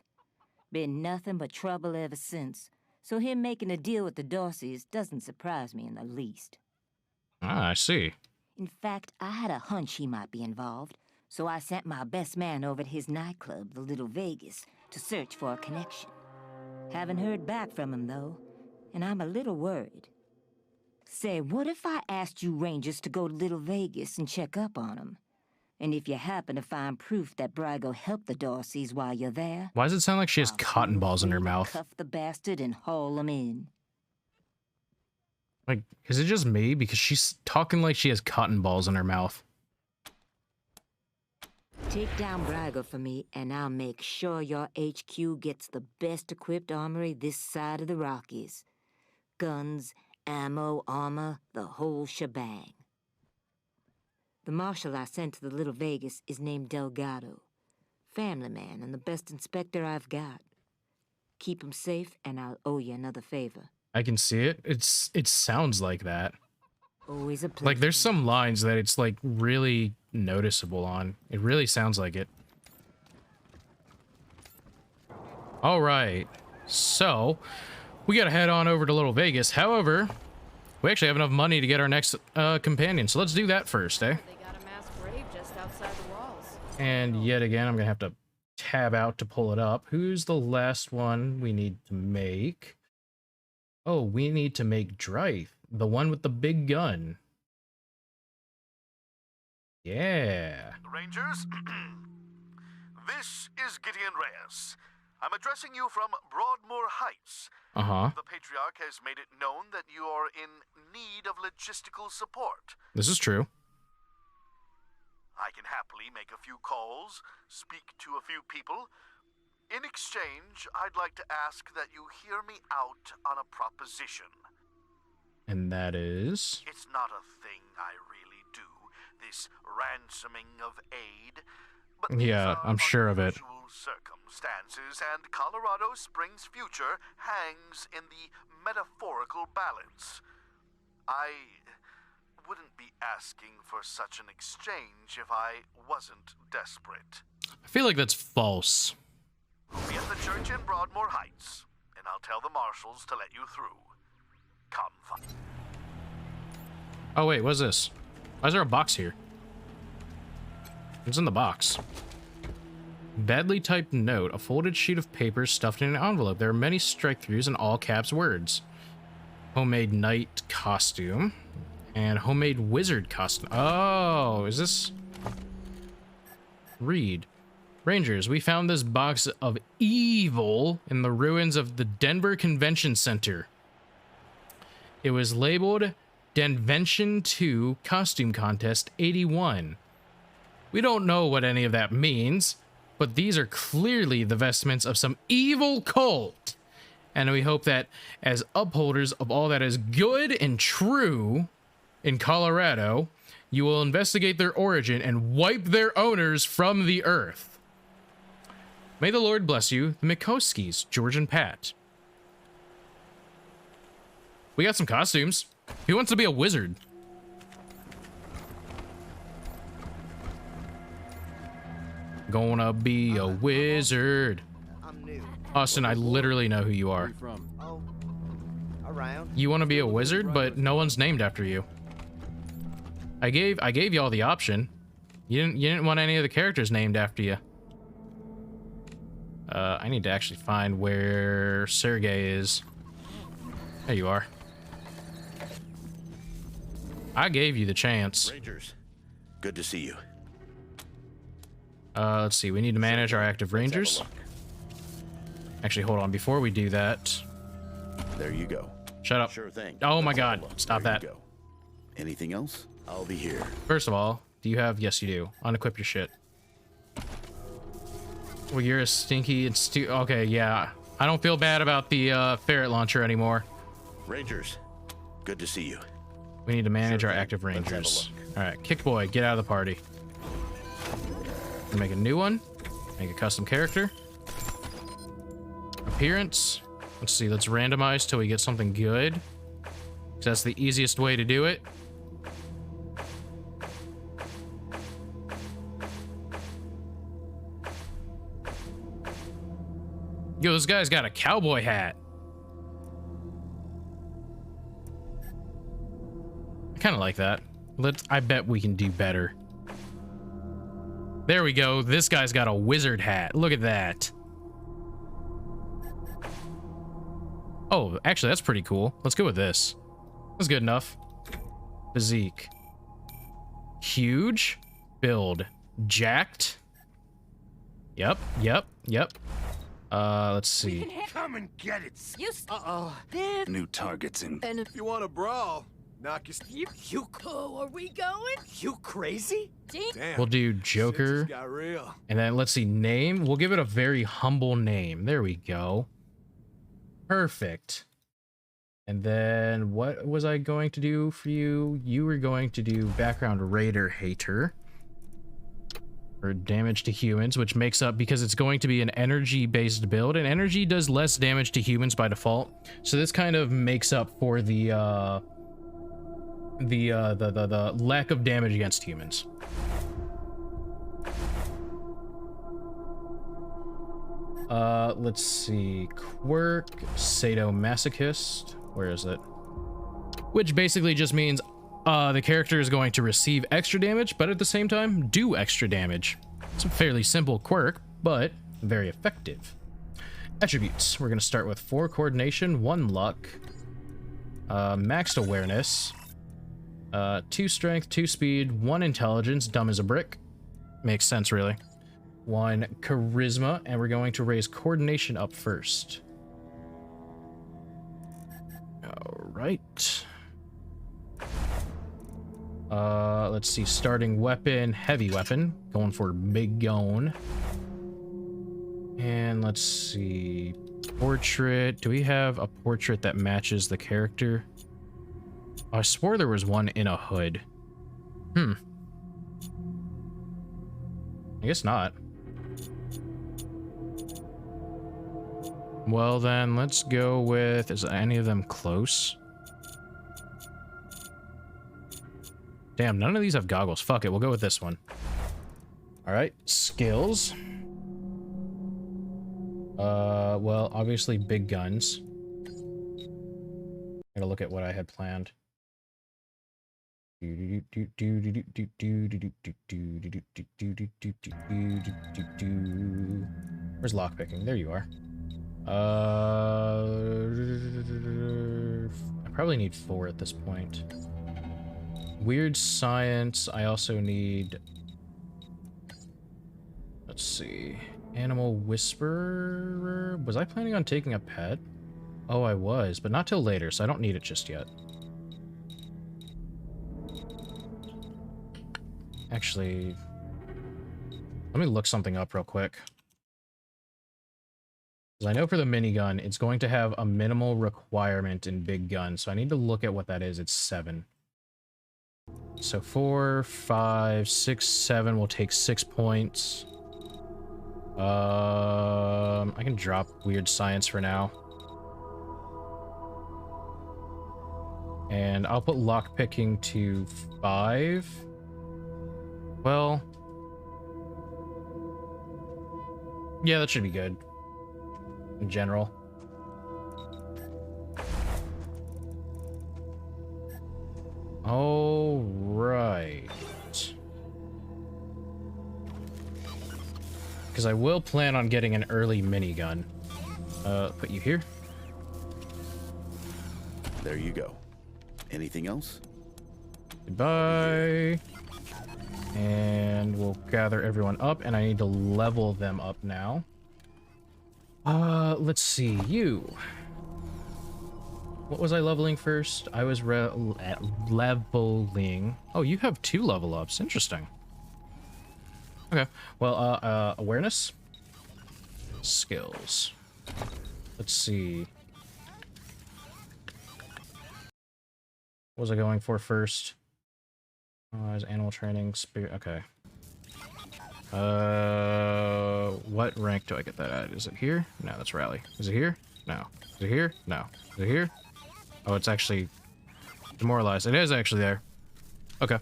Been nothing but trouble ever since, so him making a deal with the Dorseys doesn't surprise me in the least. Ah, I see. In fact, I had a hunch he might be involved, so I sent my best man over to his nightclub, the Little Vegas, to search for a connection. Haven't heard back from him, though, and I'm a little worried. Say, what if I asked you Rangers to go to Little Vegas and check up on him? And if you happen to find proof that Brago helped the Dorseys while you're there... Why does it sound like she has cotton balls in her mouth? Cuff the bastard and haul him in. Like, is it just me? Because she's talking like she has cotton balls in her mouth. Take down Brago for me, and I'll make sure your HQ gets the best equipped armory this side of the Rockies. Guns, ammo, armor, the whole shebang. The marshal I sent to the Little Vegas is named Delgado. Family man and the best inspector I've got. Keep him safe, and I'll owe you another favor. I can see it. It sounds like that. Always a pleasure. Like, there's some lines that it's, like, really noticeable on. It really sounds like it. All right. So, we gotta head on over to Little Vegas. However, we actually have enough money to get our next companion, so let's do that first, eh? They got a mass grave just outside the walls. And yet again, I'm gonna have to tab out to pull it up. Who's the last one we need to make? Oh, we need to make Drythe, the one with the big gun. Yeah. Rangers, this is Gideon Reyes. I'm addressing you from Broadmoor Heights. Uh-huh. The Patriarch has made it known that you are in need of logistical support. This is true. I can happily make a few calls, speak to a few people. In exchange, I'd like to ask that you hear me out on a proposition. And that is? It's not a thing I really do, this ransoming of aid, but Yeah, I'm sure of it. circumstances, and Colorado Springs' future hangs in the metaphorical balance. I wouldn't be asking for such an exchange if I wasn't desperate. I feel like that's false. We'll be at the church in Broadmoor Heights, and I'll tell the marshals to let you through. Come. Oh wait, what's this? Why is there a box here? What's in the box? Badly typed note, a folded sheet of paper stuffed in an envelope. There are many strike-throughs and all caps words. Homemade knight costume and homemade wizard costume. Oh, is this? Read. Rangers, we found this box of evil in the ruins of the Denver Convention Center. It was labeled Denvention 2 Costume Contest 81. We don't know what any of that means, but these are clearly the vestments of some evil cult. And we hope that as upholders of all that is good and true in Colorado, you will investigate their origin and wipe their owners from the earth. May the Lord bless you, the Mikoskis, George and Pat. We got some costumes. Who wants to be a wizard? Gonna be a wizard. Austin, I literally know who you are. Oh, around. You want to be a wizard, but no one's named after you. I gave you all the option. You didn't want any of the characters named after you. I need to actually find where Sergey is. There you are. I gave you the chance. Rangers, good to see you. Let's see. We need to manage our active rangers. Actually, hold on. Before we do that, there you go. Shut up. Sure thing. Oh my God! Stop that. Go. Anything else? I'll be here. First of all, do you have? Yes, you do. Unequip your shit. Well, you're a stinky and okay, yeah. I don't feel bad about the ferret launcher anymore. Rangers, good to see you. We need to manage our active rangers. All right, Kick Boy, get out of the party. Make a new one. Make a custom character. Appearance. Let's see. Let's randomize till we get something good. 'Cause that's the easiest way to do it. Yo, this guy's got a cowboy hat. I kind of like that. I bet we can do better. There we go. This guy's got a wizard hat. Look at that. Oh, actually, that's pretty cool. Let's go with this. That's good enough. Physique. Huge. Build. Jacked. Yep. Let's see. Come and get it. Uh-oh. New targets in. And if you want to brawl, knock You cool? Are we going? You crazy? Damn. We'll do Joker. Shit just got real. And then let's see, name. We'll give it a very humble name. There we go. Perfect. And then what was I going to do for you? You were going to do background raider hater. For damage to humans, which makes up because it's going to be an energy-based build, and energy does less damage to humans by default. So this kind of makes up for the lack of damage against humans. Let's see. Quirk, sadomasochist. Where is it? Which basically just means the character is going to receive extra damage, but at the same time, do extra damage. It's a fairly simple quirk, but very effective. Attributes. We're going to start with 4 coordination, 1 luck, maxed awareness, 2 strength, 2 speed, 1 intelligence, dumb as a brick. Makes sense, really. 1 charisma, and we're going to raise coordination up first. All right. Let's see, starting weapon, heavy weapon, going for big gun. And let's see, portrait. Do we have a portrait that matches the character? Oh, I swore there was one in a hood. I guess not. Well then, let's go with... Is any of them close? Damn, none of these have goggles. Fuck it, we'll go with this one. Alright, skills. Well, obviously big guns. Gotta look at what I had planned. Where's lockpicking? There you are. I probably need 4 at this point. Weird science, I also need... Let's see... Animal whisperer? Was I planning on taking a pet? Oh, I was, but not till later, so I don't need it just yet. Actually... Let me look something up real quick. Because I know for the minigun, it's going to have a minimal requirement in big guns, so I need to look at what that is. It's 7. So 4, 5, 6, 7 will take 6 points. I can drop weird science for now. And I'll put lockpicking to 5. Well... Yeah, that should be good. In general. All right. Because I will plan on getting an early minigun. Put you here. There you go. Anything else? Goodbye. And we'll gather everyone up, and I need to level them up now. Let's see. You. What was I leveling first? I was leveling. Oh, you have 2 level ups. Interesting. Okay. Well, awareness. Skills. Let's see. What was I going for first? Is animal training, spirit. Okay. What rank do I get that at? Is it here? No, that's rally. Is it here? No. Is it here? No. Is it here? Oh, it's actually demoralized. It is actually there. Okay.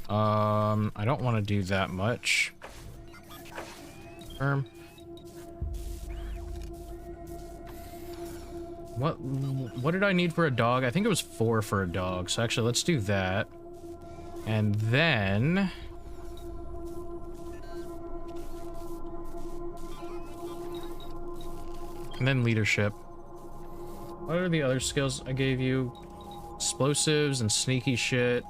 I don't want to do that much. What did I need for a dog? I think it was 4 for a dog. So actually, let's do that. And then... leadership. What are the other skills I gave you? Explosives and sneaky shit.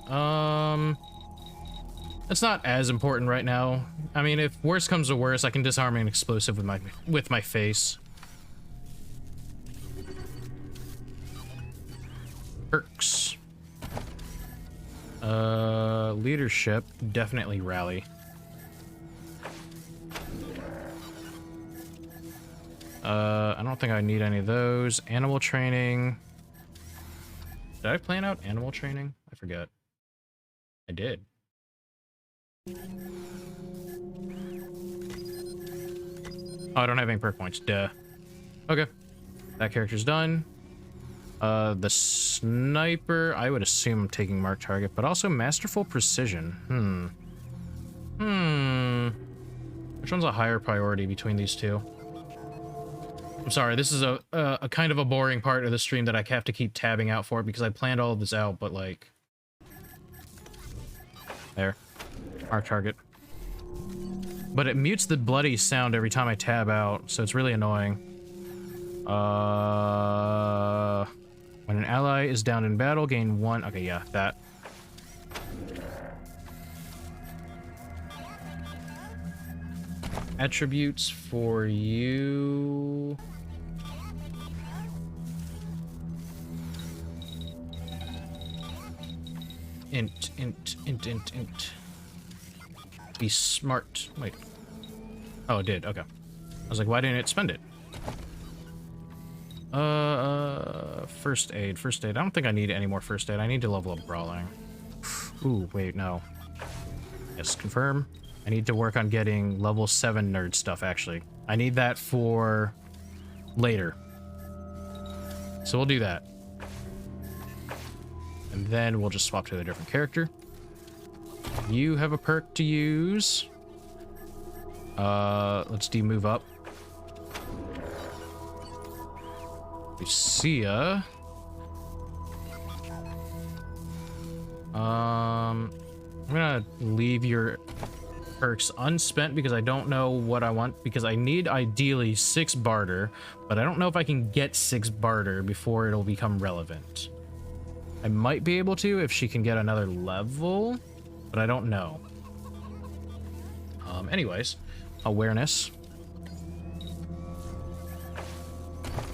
It's not as important right now. I mean, if worse comes to worse, I can disarm an explosive with my face. Perks. Leadership, definitely rally. I don't think I need any of those. Animal training. Did I plan out animal training? I forget. I did. Oh, I don't have any perk points. Duh. Okay. That character's done. The sniper, I would assume I'm taking mark target, but also masterful precision. Which one's a higher priority between these two? I'm sorry, this is a kind of a boring part of the stream that I have to keep tabbing out for because I planned all of this out, but like... There. Mark target. But it mutes the bloody sound every time I tab out, so it's really annoying. When an ally is down in battle, gain 1... Okay, yeah, that. Attributes for you... Int. Be smart. Wait. Oh, it did. Okay. I was like, why didn't it spend it? First aid. First aid. I don't think I need any more first aid. I need to level up brawling. Ooh, wait, no. Yes, confirm. I need to work on getting level 7 nerd stuff, actually. I need that for later. So we'll do that. And then we'll just swap to a different character. You have a perk to use. Let's move up. Lucia. I'm gonna leave your perks unspent because I don't know what I want, because I need ideally 6 barter, but I don't know if I can get 6 barter before it'll become relevant. I might be able to if she can get another level, but I don't know. Anyways, awareness.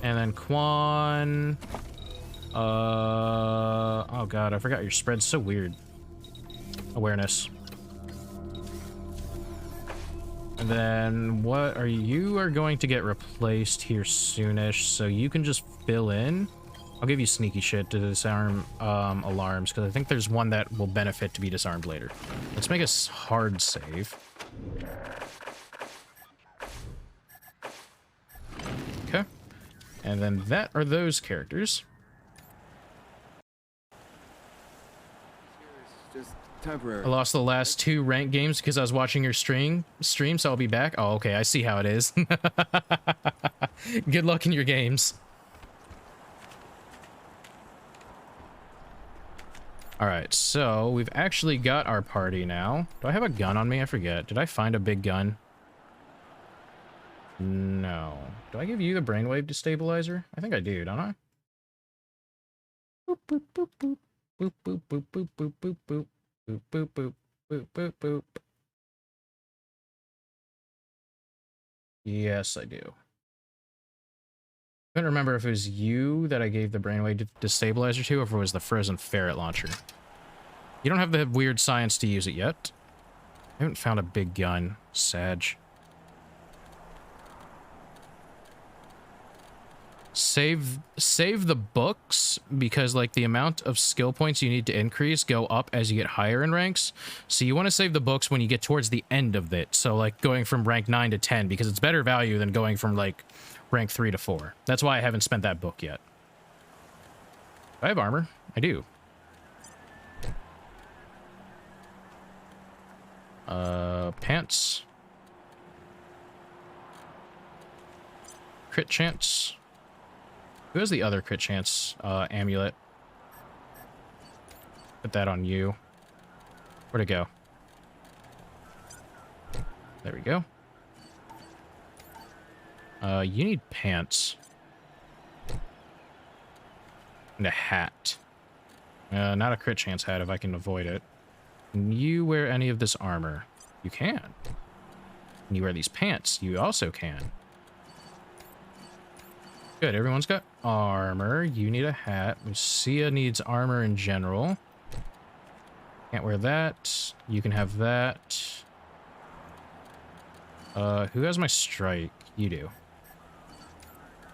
And then Quan. Oh god, I forgot your spread's so weird. Awareness. And then what are you are going to get replaced here soonish, so you can just fill in. I'll give you sneaky shit to disarm alarms, because I think there's one that will benefit to be disarmed later. Let's make a hard save. Okay. And then that are those characters. Just temporary. I lost the last 2 ranked games because I was watching your stream, so I'll be back. Oh, okay, I see how it is. Good luck in your games. Alright, so we've actually got our party now. Do I have a gun on me? I forget. Did I find a big gun? No. Do I give you the brainwave destabilizer? I think I do, don't I? Boop, boop, boop, boop. Boop, boop, boop, boop, boop, boop, boop. Boop, boop, boop, boop, boop, boop. Yes, I do. I couldn't remember if it was you that I gave the brainwave destabilizer to, or if it was the frozen ferret launcher. You don't have the weird science to use it yet. I haven't found a big gun. Sag. Save the books, because like the amount of skill points you need to increase go up as you get higher in ranks. So you want to save the books when you get towards the end of it. So like going from rank 9 to 10, because it's better value than going from like rank 3 to 4. That's why I haven't spent that book yet. Do I have armor? I do. Pants. Crit chance. Who has the other crit chance amulet? Put that on you. Where'd it go? There we go. You need pants. And a hat. Not a crit chance hat if I can avoid it. Can you wear any of this armor? You can. Can you wear these pants? You also can. Good, everyone's got armor. You need a hat. Lucia needs armor in general. Can't wear that. You can have that. Who has my strike? You do.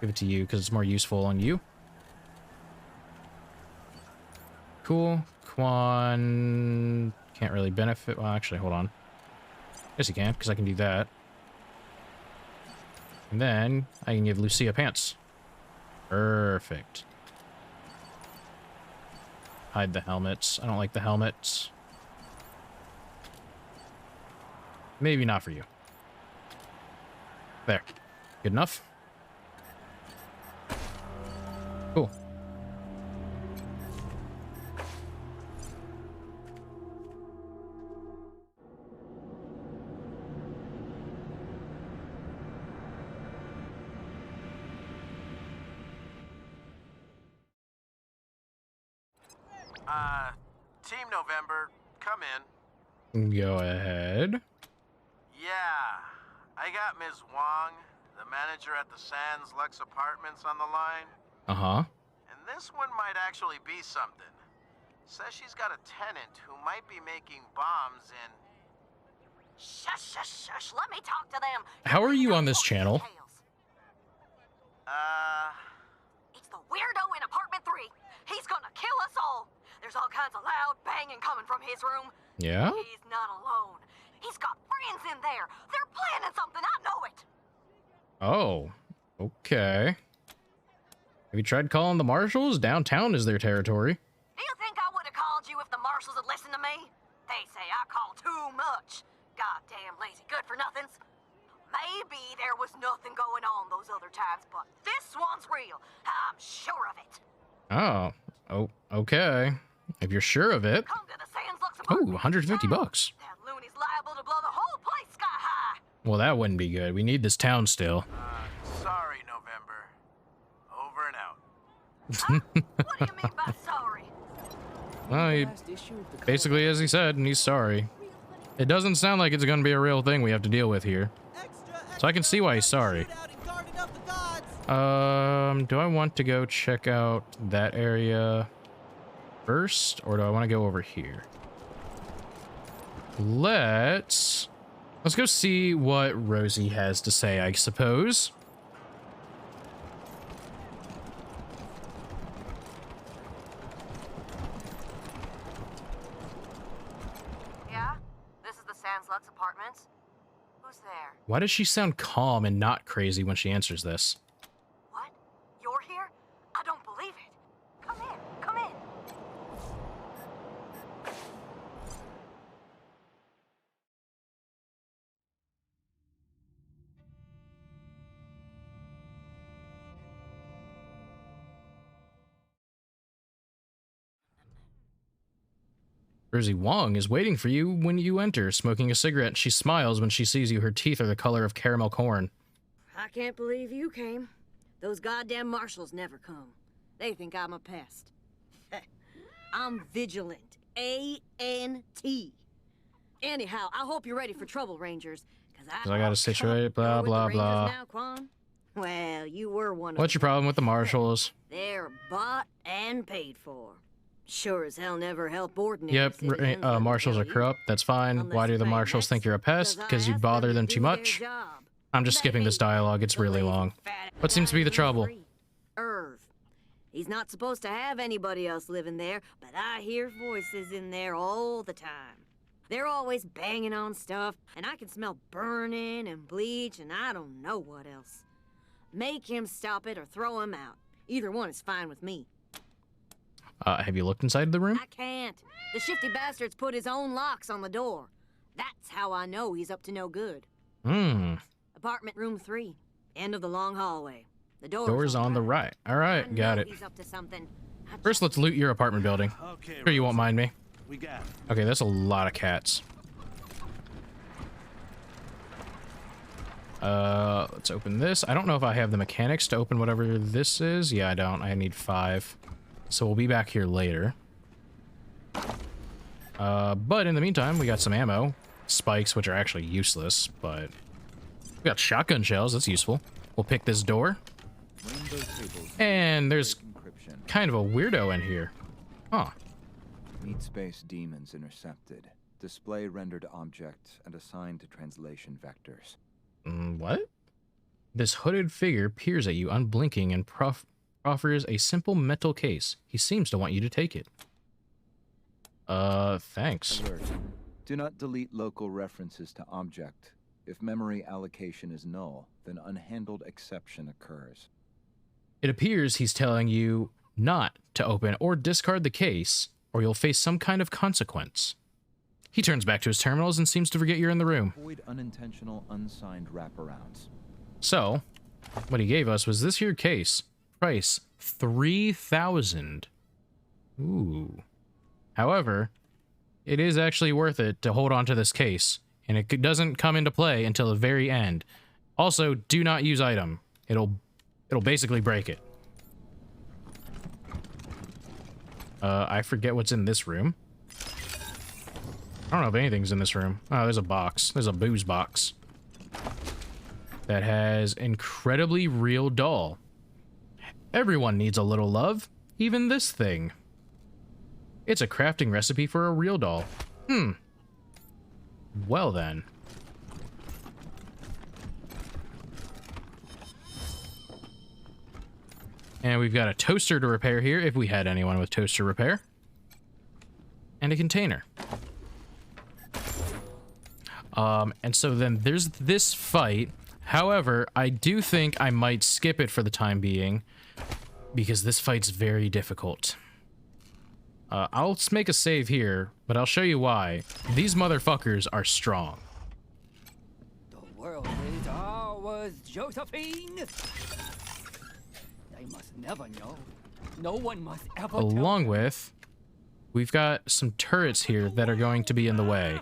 Give it to you because it's more useful on you. Cool. Quan can't really benefit. Well, actually, hold on. Yes, he can, because I can do that. And then I can give Lucia pants. Perfect. Hide the helmets. I don't like the helmets. Maybe not for you. There. Good enough? Cool. Team November, come in. Go ahead. Yeah, I got Ms. Wong, the manager at the Sands Lux Apartments, on the line. Uh-huh. And this one might actually be something. Says she's got a tenant who might be making bombs in... Shush, shush, shush. Let me talk to them. How are you on this channel? It's the weirdo in apartment 3. He's gonna kill us all. There's There's all kinds of loud banging coming from his room. Yeah? He's not alone. He's got friends in there. They're planning something. I know it. Oh, okay. Have you tried calling the marshals? Downtown is their territory. Do you think I would have called you if the marshals had listened to me? They say I call too much. Goddamn lazy good-for-nothings. Maybe there was nothing going on those other times, but this one's real. I'm sure of it. Oh, okay. If you're sure of it. Come to the Sands Lux Oh, apartment. 150 bucks. That loony's liable to blow the whole place sky high. Well, that wouldn't be good. We need this town still. Sorry, November. Over and out. What do you mean by sorry? Well, he, basically, as he said, and he's sorry. It doesn't sound like it's going to be a real thing we have to deal with here. So I can see why he's sorry. Do I want to go check out that area first, or do I want to go over here? Let's go see what Rosie has to say, I suppose. Yeah? This is the Sands Lux apartments? Who's there? Why does she sound calm and not crazy when she answers this? What? You're here? I don't believe it. Come in. Come in. Rosie Wong is waiting for you when you enter, smoking a cigarette. She smiles when she sees you. Her teeth are the color of caramel corn. I can't believe you came. Those goddamn marshals never come. They think I'm a pest. I'm vigilant. A-N-T. Anyhow, I hope you're ready for trouble, Rangers. Because I gotta situate, blah, blah, blah. Now, Quan? Well, you were one of What's your problem with the marshals? They're bought and paid for. Sure as hell never help ordinary Yep, citizens. marshals are corrupt. That's fine. Why do the marshals think you're a pest? Because you bother them too much? I'm just skipping this dialogue. It's really long. What seems to be the trouble? Irv. He's not supposed to have anybody else living there, but I hear voices in there all the time. They're always banging on stuff, and I can smell burning and bleach, and I don't know what else. Make him stop it or throw him out. Either one is fine with me. Have you looked inside the room? I can't. The shifty bastard's put his own locks on the door. That's how I know he's up to no good. Apartment room 3. End of the long hallway. The Door's on the right. All right, got it. He's up to something. First, let's loot your apartment building. Sure you won't mind me. We got it. Okay, that's a lot of cats. Let's open this. I don't know if I have the mechanics to open whatever this is. Yeah, I don't. I need 5. So we'll be back here later. But in the meantime, we got some ammo. Spikes, which are actually useless, but... we got shotgun shells. That's useful. We'll pick this door. And there's kind of a weirdo in here. Huh. Meat space demons intercepted. Display rendered object and assigned to translation vectors. What? This hooded figure peers at you unblinking and offers a simple metal case. He seems to want you to take it. Thanks. Alert. Do not delete local references to object. If memory allocation is null, then unhandled exception occurs. It appears he's telling you not to open or discard the case, or you'll face some kind of consequence. He turns back to his terminals and seems to forget you're in the room. Avoid unintentional, unsigned wraparounds. So, what he gave us was this here case. Price, 3,000. Ooh. However, it is actually worth it to hold on to this case, and it doesn't come into play until the very end. Also, do not use item. It'll basically break it. I forget what's in this room. I don't know if anything's in this room. Oh, there's a box. There's a booze box. That has incredibly real doll. Everyone needs a little love. Even this thing. It's a crafting recipe for a real doll. Well then. And we've got a toaster to repair here, if we had anyone with toaster repair. and a container. And so then there's this fight. However, I do think I might skip it for the time being because this fight's very difficult. I'll make a save here, but I'll show you why. These motherfuckers are strong. The world is ours, Josephine. They must never know. No one must ever Along with, we've got some turrets here that are going to be in the way.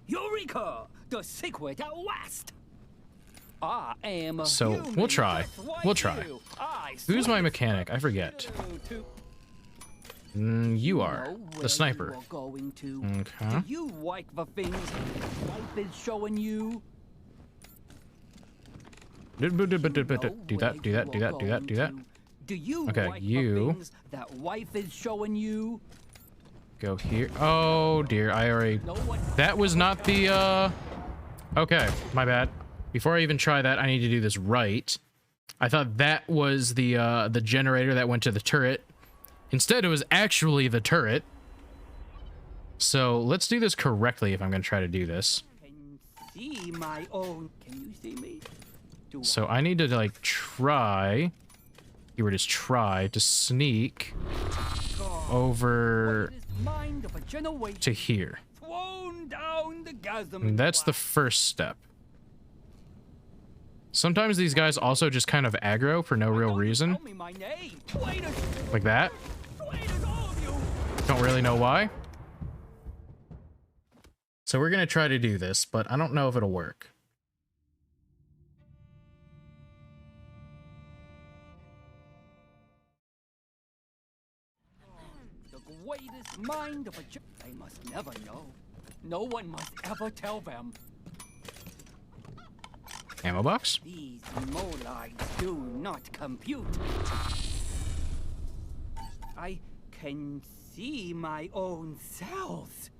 Eureka! The secret at last! I am a So, human we'll try. just like We'll try. you. I Who's my swear mechanic? I forget. to You are. The sniper. you are going to. Okay. Do you like the things life is showing you? Do that, do that, do that, do that, do that. Do you Okay, like you the things that life is showing you? go here. Oh dear, I already... That was not the, Okay, my bad. Before I even try that, I need to do this right. I thought that was the generator that went to the turret. Instead, it was actually the turret. So, let's do this correctly if I'm going to try to do this. See my own. Can you see me? So, I need to, like, try... You just try to sneak over to here. And that's the first step. Sometimes these guys also just kind of aggro for no real reason. Like that. Don't really know why. So we're gonna try to do this, but I don't know if it'll work. The greatest mind of a they must never know. No one must ever tell them. Ammo box? These molides do not compute. I can see my own cells.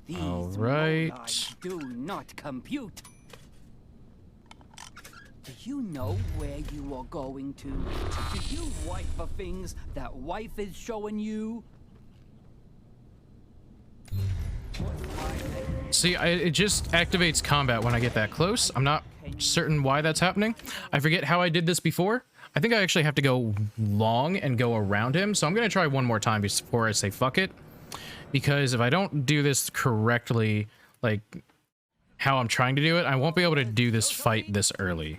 These molides do not compute. Do you know where you are going to? Do you like the things that wife is showing you? See, it just activates combat when I get that close. I'm not certain why that's happening. I forget how I did this before. I think I actually have to go long and go around him. So I'm going to try one more time before I say fuck it. Because if I don't do this correctly, like how I'm trying to do it, I won't be able to do this fight this early.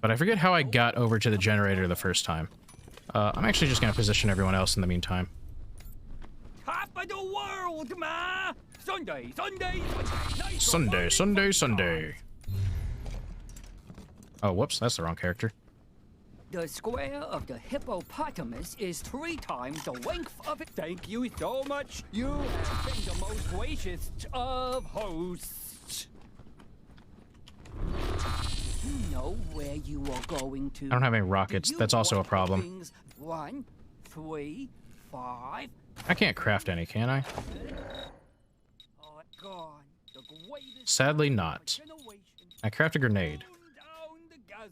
But I forget how I got over to the generator the first time. I'm actually just going to position everyone else in the meantime. Top of the world, ma! Sunday, Sunday, Sunday, Sunday, Sunday, Sunday. Oh, whoops, that's the wrong character. The square of the hippopotamus is 3 times the length of it. Thank you so much. You have been the most gracious of hosts. You know where you are going to. I don't have any rockets. That's also a problem. 1, 3, 5. I can't craft any, can I? Sadly not. I craft a grenade.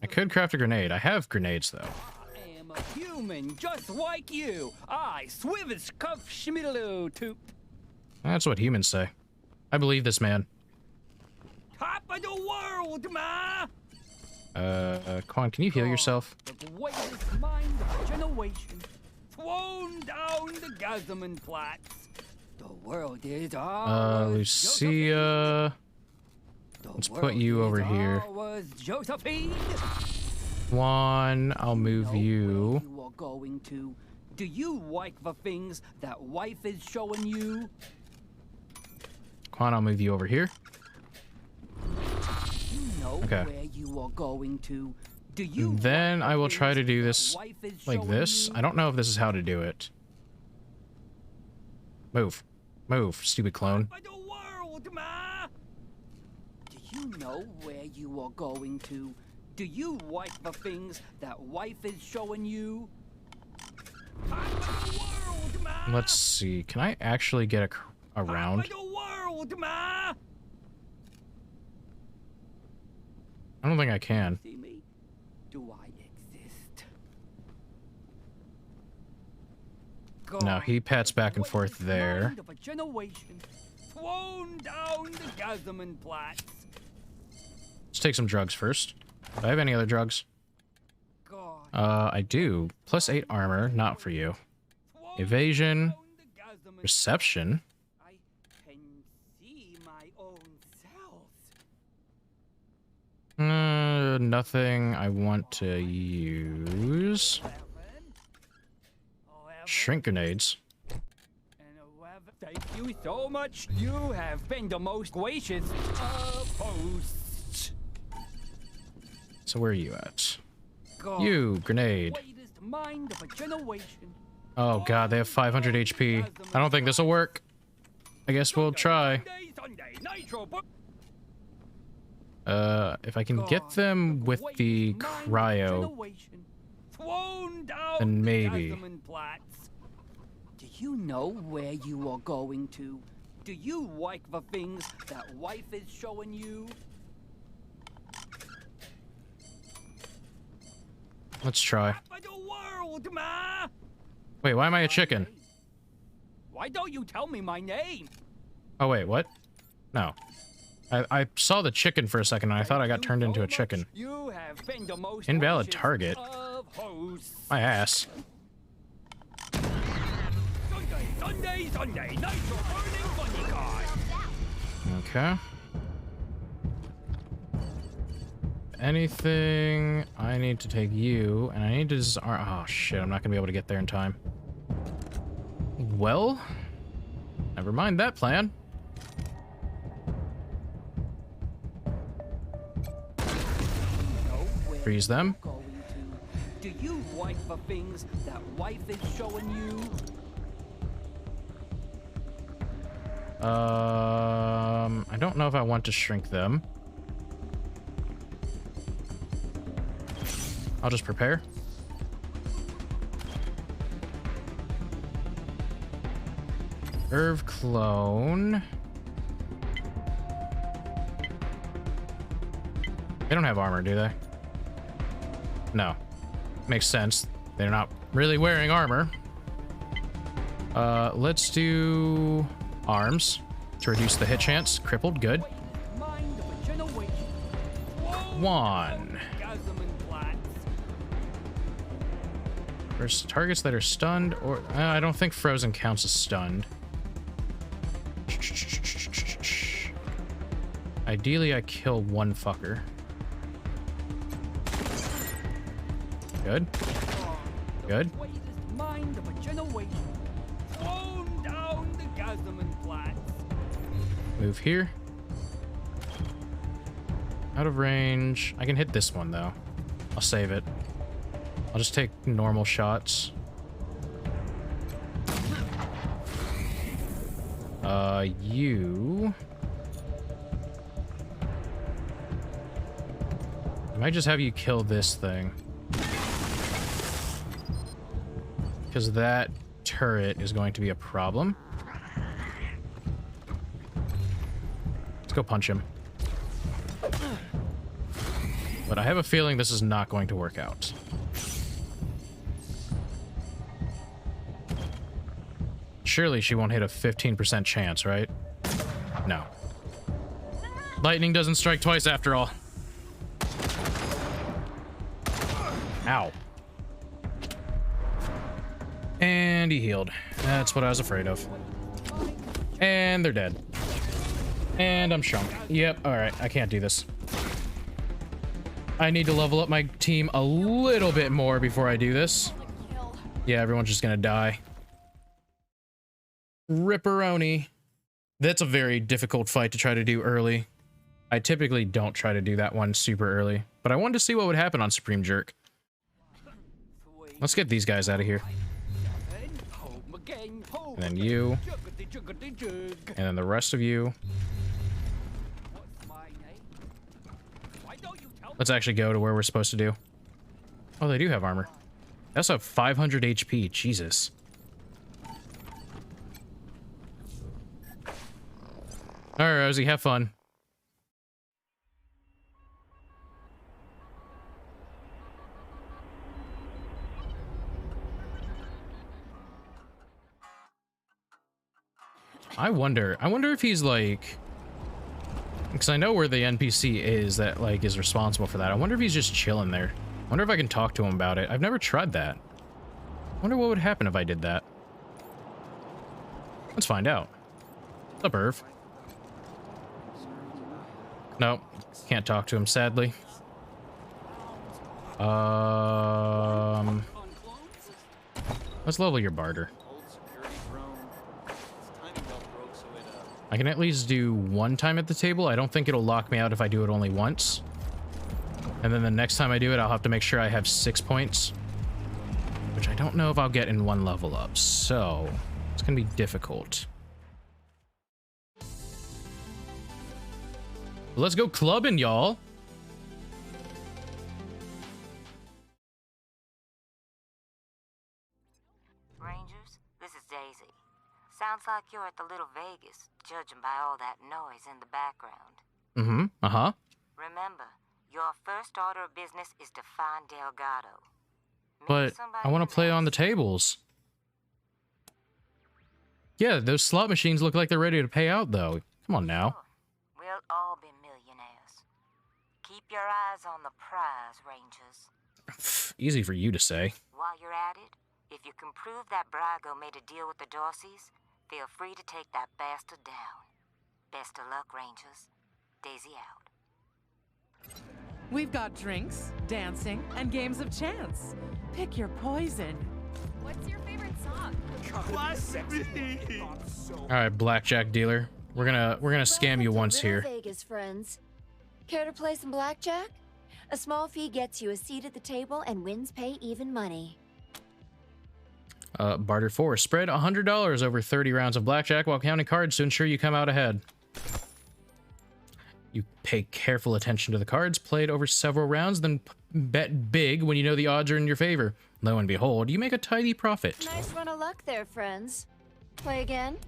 I could craft a grenade. I have grenades, though. I am a human just like you. I swivish cuff schmiddaloo to. That's what humans say. I believe this man. Top of the world, ma! Quan, can you heal yourself? The greatest mind of a generation. Thrown down the Gazaman plats. The world is ours. Lucia. Let's put you over here. Josephine. One, I'll move you. You are going to. Do you like the things that wife is showing you? Quan, I'll move you over here. You know okay. Where you are going to. Do you then I will try to do this like this. I don't know if this is how to do it. Move. Move, stupid clone. Do you know where you are going to? Do you like the things that wife is showing you? Let's see. Can I actually get around? I don't think I can. Do I exist? No, he pats back and forth there. Mind of a generation. Thrown down the Gazaman Platz. Let's take some drugs first. Do I have any other drugs? I do. +8 armor, not for you. Evasion. Reception. I can see my own self. Nothing I want to use. Shrink grenades. Thank you so much. You have been the most gracious of hosts. So where are you at? God. You, grenade. Mind of a generation. Oh god, they have 500 HP. I don't think this will work. I guess we'll try. If I can get them with the cryo, then maybe. Do you know where you are going to? Do you like the things that wife is showing you? Let's try. World, ma! Wait, why am I a chicken? Why don't you tell me my name? Oh wait, what? No. I saw the chicken for a second and I thought I got turned into a chicken. You have been the most Invalid target. My ass. Sunday, nitro burning funny guy. Okay. Anything, I need to take you, and I need to disarm. Oh shit, I'm not gonna be able to get there in time. Well, never mind that plan. Freeze them. Do you like the things that wife is showing you? I don't know if I want to shrink them. I'll just prepare. Irv clone. They don't have armor, do they? No. Makes sense. They're not really wearing armor. Let's do arms to reduce the hit chance. Crippled, good. One. There's targets that are stunned, or I don't think frozen counts as stunned. Ideally, I kill one fucker. Good. Good. Mind of a generation. Thrown down the Gazaman Platz. Move here. Out of range. I can hit this one, though. I'll save it. I'll just take normal shots. You... I might just have you kill this thing. Because that turret is going to be a problem. Let's go punch him. But I have a feeling this is not going to work out. Surely she won't hit a 15% chance, right? No. Lightning doesn't strike twice after all. Ow. And he healed. That's what I was afraid of. And they're dead. And I'm shrunk. Yep, alright, I can't do this. I need to level up my team a little bit more before I do this. Yeah, everyone's just gonna die. Ripperoni. That's a very difficult fight to try to do early. I typically don't try to do that one super early, but I wanted to see what would happen on Supreme Jerk. Let's get these guys out of here. And then you. And then the rest of you. Let's actually go to where we're supposed to do. Oh, they do have armor. That's a 500 HP. Jesus. All right, Rosie, have fun. I wonder if he's like, because I know where the NPC is that like is responsible for that. I wonder if he's just chilling there. I wonder if I can talk to him about it. I've never tried that. I wonder what would happen if I did that. Let's find out. What's up, Irv? No, can't talk to him, sadly. Let's level your barter. I can at least do one time at the table. I don't think it'll lock me out if I do it only once. And then the next time I do it, I'll have to make sure I have 6 points, which I don't know if I'll get in one level up. So it's gonna be difficult. Let's go clubbing, y'all. Rangers, this is Daisy. Sounds like you're at the Little Vegas, judging by all that noise in the background. Mm-hmm. Uh-huh. Remember, your first order of business is to find Delgado. But I want to play on the tables. Yeah, those slot machines look like they're ready to pay out, though. Come on now. We'll all be millionaires. Keep your eyes on the prize, Rangers. Easy for you to say. While you're at it, if you can prove that Brago made a deal with the Dorseys, feel free to take that bastard down. Best of luck, Rangers. Daisy out. We've got drinks, dancing, and games of chance. Pick your poison. What's your favorite song? All right, blackjack dealer. We're gonna scam you once here. Vegas, friends. Care to play some blackjack? A small fee gets you a seat at the table and wins pay even money. Barter 4. Spread $100 over 30 rounds of blackjack while counting cards to ensure you come out ahead. You pay careful attention to the cards played over several rounds, then bet big when you know the odds are in your favor. Lo and behold, you make a tidy profit. Nice run of luck there, friends. Play again?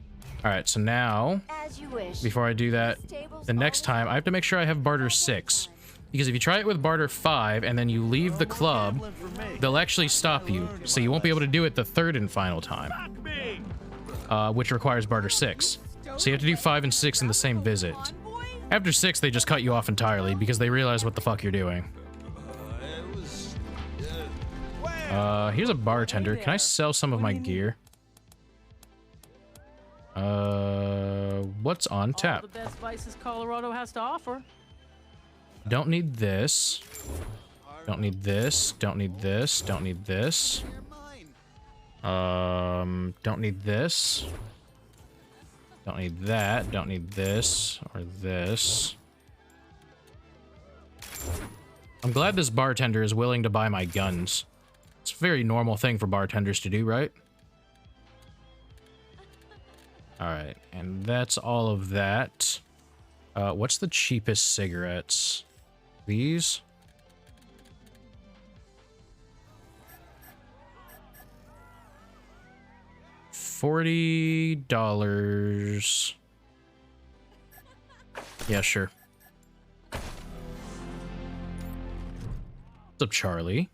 All right, so now, As you wish. before I do that, the next time I have to make sure I have barter 6. Because if you try it with barter 5 and then you leave the club, they'll actually stop you. So you won't be able to do it the third and final time. Which requires barter 6. So you have to do 5 and 6 in the same visit. After 6, they just cut you off entirely because they realize what the fuck you're doing. Here's a bartender. Can I sell some of my gear? What's on tap? All the best vices Colorado has to offer. Don't need this. Don't need this. Don't need this. Don't need this. Don't need this. Don't need that. Don't need this or this. I'm glad this bartender is willing to buy my guns. It's a very normal thing for bartenders to do, right? Alright, and that's all of that. What's the cheapest cigarettes? These? $40. Yeah, sure. What's up, Charlie?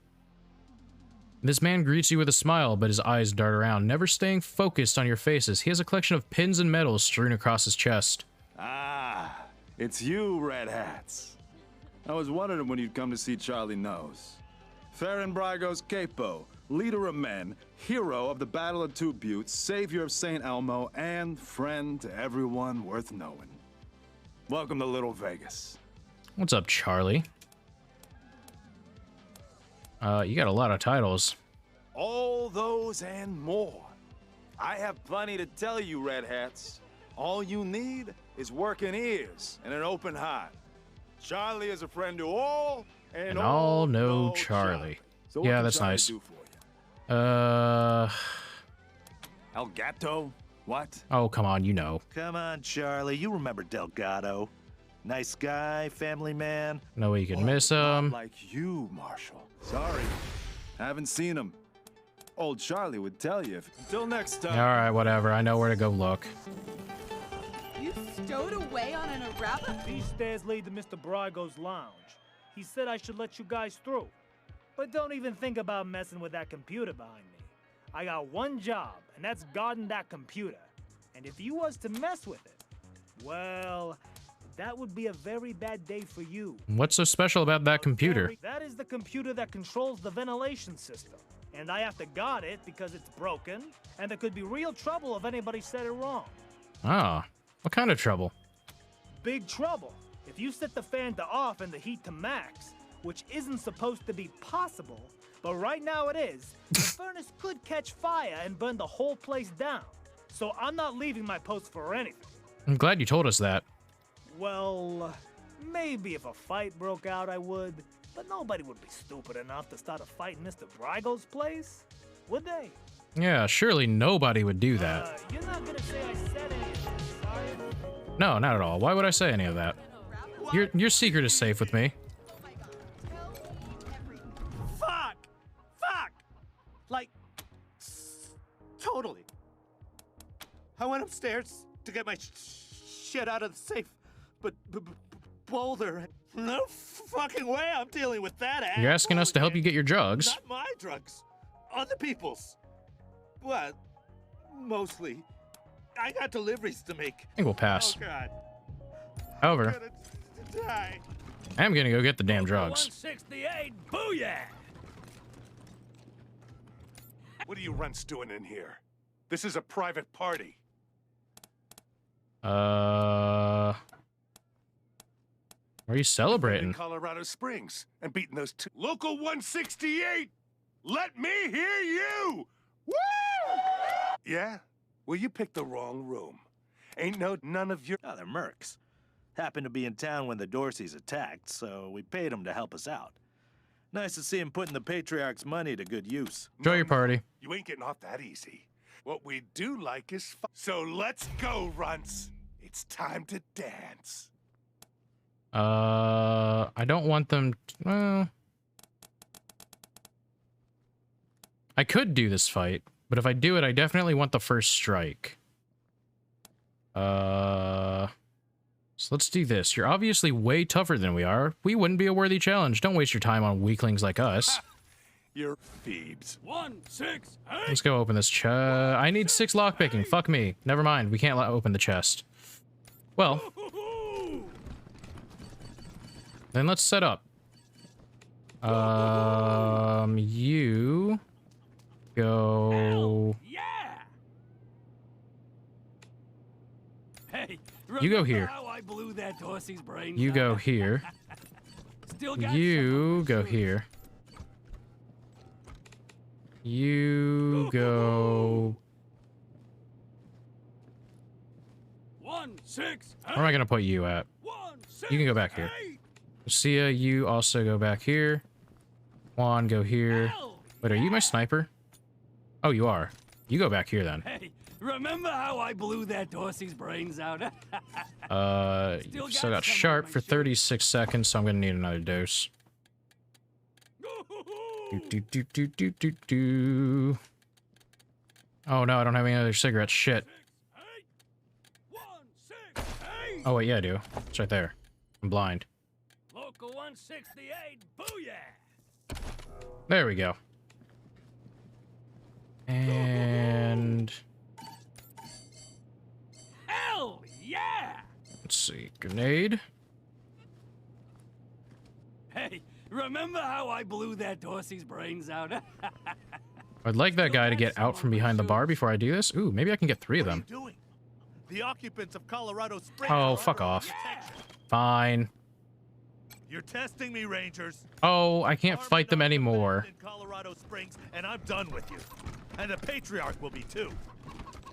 This man greets you with a smile, but his eyes dart around, never staying focused on your faces. He has a collection of pins and medals strewn across his chest. Ah, it's you, Red Hats. I was wondering when you'd come to see Charlie Nose. Farron Brago's capo, leader of men, hero of the Battle of Two Buttes, savior of St. Elmo, and friend to everyone worth knowing. Welcome to Little Vegas. What's up, Charlie? You got a lot of titles. All those and more. I have plenty to tell you, Red Hats. All you need is working ears and an open heart. Charlie is a friend to all, and all know Charlie. So yeah, that's nice. El Gato? What? Oh, come on, you know. Come on, Charlie. You remember Delgado. Nice guy, family man. No way you can miss him. Like you, Marshall. Sorry. Haven't seen him. Old Charlie would tell you. Until next time. All right, whatever. I know where to go look. You stowed away on an errata? These stairs lead to Mr. Brago's lounge. He said I should let you guys through. But don't even think about messing with that computer behind me. I got one job, and that's guarding that computer. And if you was to mess with it, well, that would be a very bad day for you. What's so special about that computer? That is the computer that controls the ventilation system. And I have to guard it because it's broken, and there could be real trouble if anybody said it wrong. Ah, what kind of trouble? Big trouble. If you set the fan to off and the heat to max, which isn't supposed to be possible, but right now it is, the furnace could catch fire and burn the whole place down. So I'm not leaving my post for anything. I'm glad you told us that. Well, maybe if a fight broke out I would, but nobody would be stupid enough to start a fight in Mr. Brygo's place, would they? Yeah, surely nobody would do that. You're not gonna say I said anything, sorry? No, not at all. Why would I say any of that? Your secret is safe with me. Fuck! Fuck! Like, totally. I went upstairs to get my shit out of the safe, but Boulder, no fucking way I'm dealing with that ass. You're asking us to help you get your drugs. Not my drugs. Other people's. Well, mostly. I got deliveries to make. I think we'll pass. Oh, God. However, I'm gonna die. I'm gonna go get the damn drugs. 168, booyah! What are you runts doing in here? This is a private party. What are you celebrating? In Colorado Springs and beating those two. Local 168! Let me hear you! Woo! Yeah? Well, you picked the wrong room. Ain't none of your... Oh, they're mercs. Happened to be in town when the Dorseys attacked, so we paid them to help us out. Nice to see him putting the Patriarch's money to good use. Enjoy your party. You ain't getting off that easy. What we do like is fun. So let's go, runts. It's time to dance. I don't want them... Well... I could do this fight, but if I do it, I definitely want the first strike. So let's do this. You're obviously way tougher than we are. We wouldn't be a worthy challenge. Don't waste your time on weaklings like us. You're Phoebes. 168. Let's go open this chest. I need 6 lockpicking. Fuck me. Never mind. We can't open the chest. Well. Then let's set up. You go. Yeah. Hey, you go here. How I blew that Dorsey's brains You out? go here. You go here. You go. 168. Where am I gonna put you at? You can go back here. Lucia, you also go back here. Juan, go here. Wait, are you my sniper? Oh, you are. You go back here then. Hey, remember how I blew that Dorsey's brains out? You still got sharp for 36 seconds, so I'm gonna need another dose. Do. Oh no, I don't have any other cigarettes. Shit. Oh wait, yeah I do. It's right there. I'm blind. Local 168, booyah! There we go. And Hell yeah! let's see, grenade. Hey, remember how I blew that Dorsey's brains out? I'd like that guy to get out from behind the bar before I do this. Ooh, maybe I can get 3 of them. Doing? The occupants of Colorado Springs. Oh, fuck off. Fine. You're testing me, Rangers. Oh, I can't fight them anymore. In Colorado Springs, and I'm done with you. And the Patriarch will be too.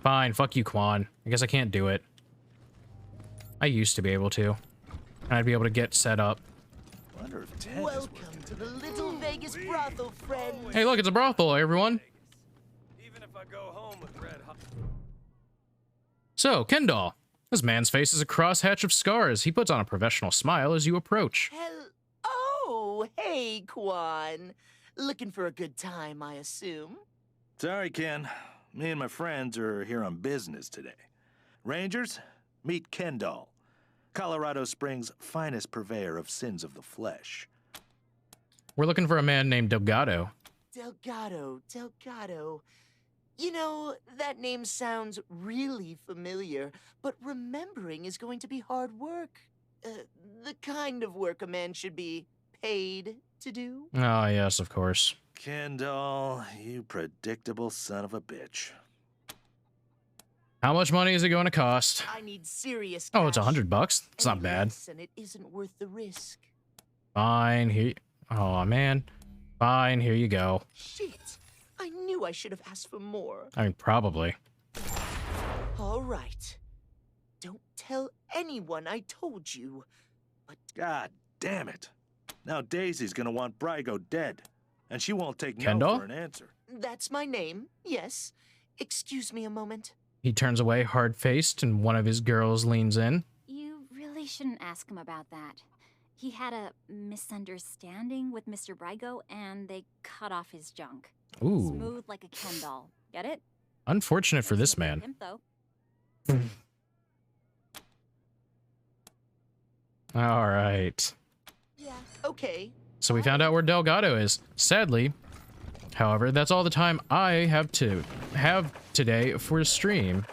Fine, fuck you, Quan. I guess I can't do it. I used to be able to. And I'd be able to get set up. Wonder if Ted Welcome to the Little Vegas brothel, friends. Hey, look, it's a brothel, everyone. Even if I go home with red hot. So, Kendall. This man's face is a crosshatch of scars. He puts on a professional smile as you approach. Oh, hey, Quan. Looking for a good time, I assume. Sorry, Ken. Me and my friends are here on business today. Rangers, meet Kendall, Colorado Springs' finest purveyor of sins of the flesh. We're looking for a man named Delgado. Delgado. You know, that name sounds really familiar, but remembering is going to be hard work. The kind of work a man should be paid to do. Ah, yes, of course. Kendall, you predictable son of a bitch. How much money is it going to cost? I need serious Oh, it's cash. $100. It's not bad. And it isn't worth the risk. Fine, here. Oh man. Fine, here you go. Shit. I knew I should have asked for more. I mean, probably. All right. Don't tell anyone I told you. But God damn it. Now Daisy's gonna want Brygo dead. And she won't take Kendall? no for an answer. that's my name, yes. Excuse me a moment. He turns away, hard-faced, and one of his girls leans in. You really shouldn't ask him about that. He had a misunderstanding with Mr. Brygo, and they cut off his junk. Ooh. Smooth like a Ken doll. Get it? Unfortunate for this man. Him, though. All right. Yeah, okay. So we found out where Delgado is. Sadly, however, that's all the time I have today for stream.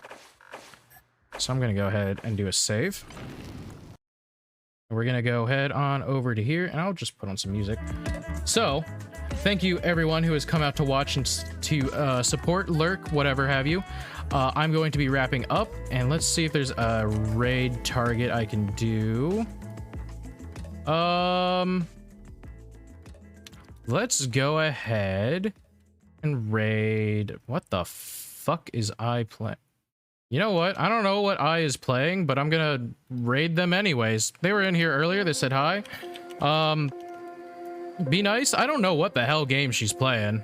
So I'm gonna go ahead and do a save. We're gonna go ahead on over to here, and I'll just put on some music. So, thank you everyone who has come out to watch and to support, lurk, whatever have you. I'm going to be wrapping up, and let's see if there's a raid target I can do. Let's go ahead and raid. What the fuck is I playing? You know what? I don't know what I is playing, but I'm gonna raid them anyways. They were in here earlier. They said hi. Be nice. I don't know what the hell game she's playing.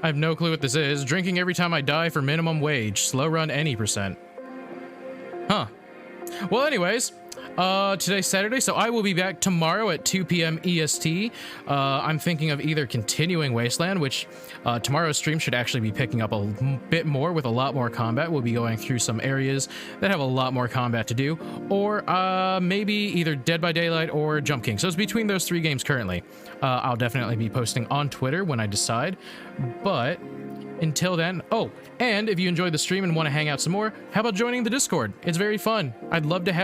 I have no clue what this is. Drinking every time I die for minimum wage. Slow run any %. Huh. Well, anyways, today's Saturday, so I will be back tomorrow at 2 p.m. EST. I'm thinking of either continuing Wasteland, which tomorrow's stream should actually be picking up a bit more with a lot more combat. We'll be going through some areas that have a lot more combat to do, or maybe either Dead by Daylight or Jump King. So it's between those three games currently. I'll definitely be posting on Twitter when I decide, but until then, oh, and if you enjoyed the stream and want to hang out some more, how about joining the Discord? It's very fun. I'd love to have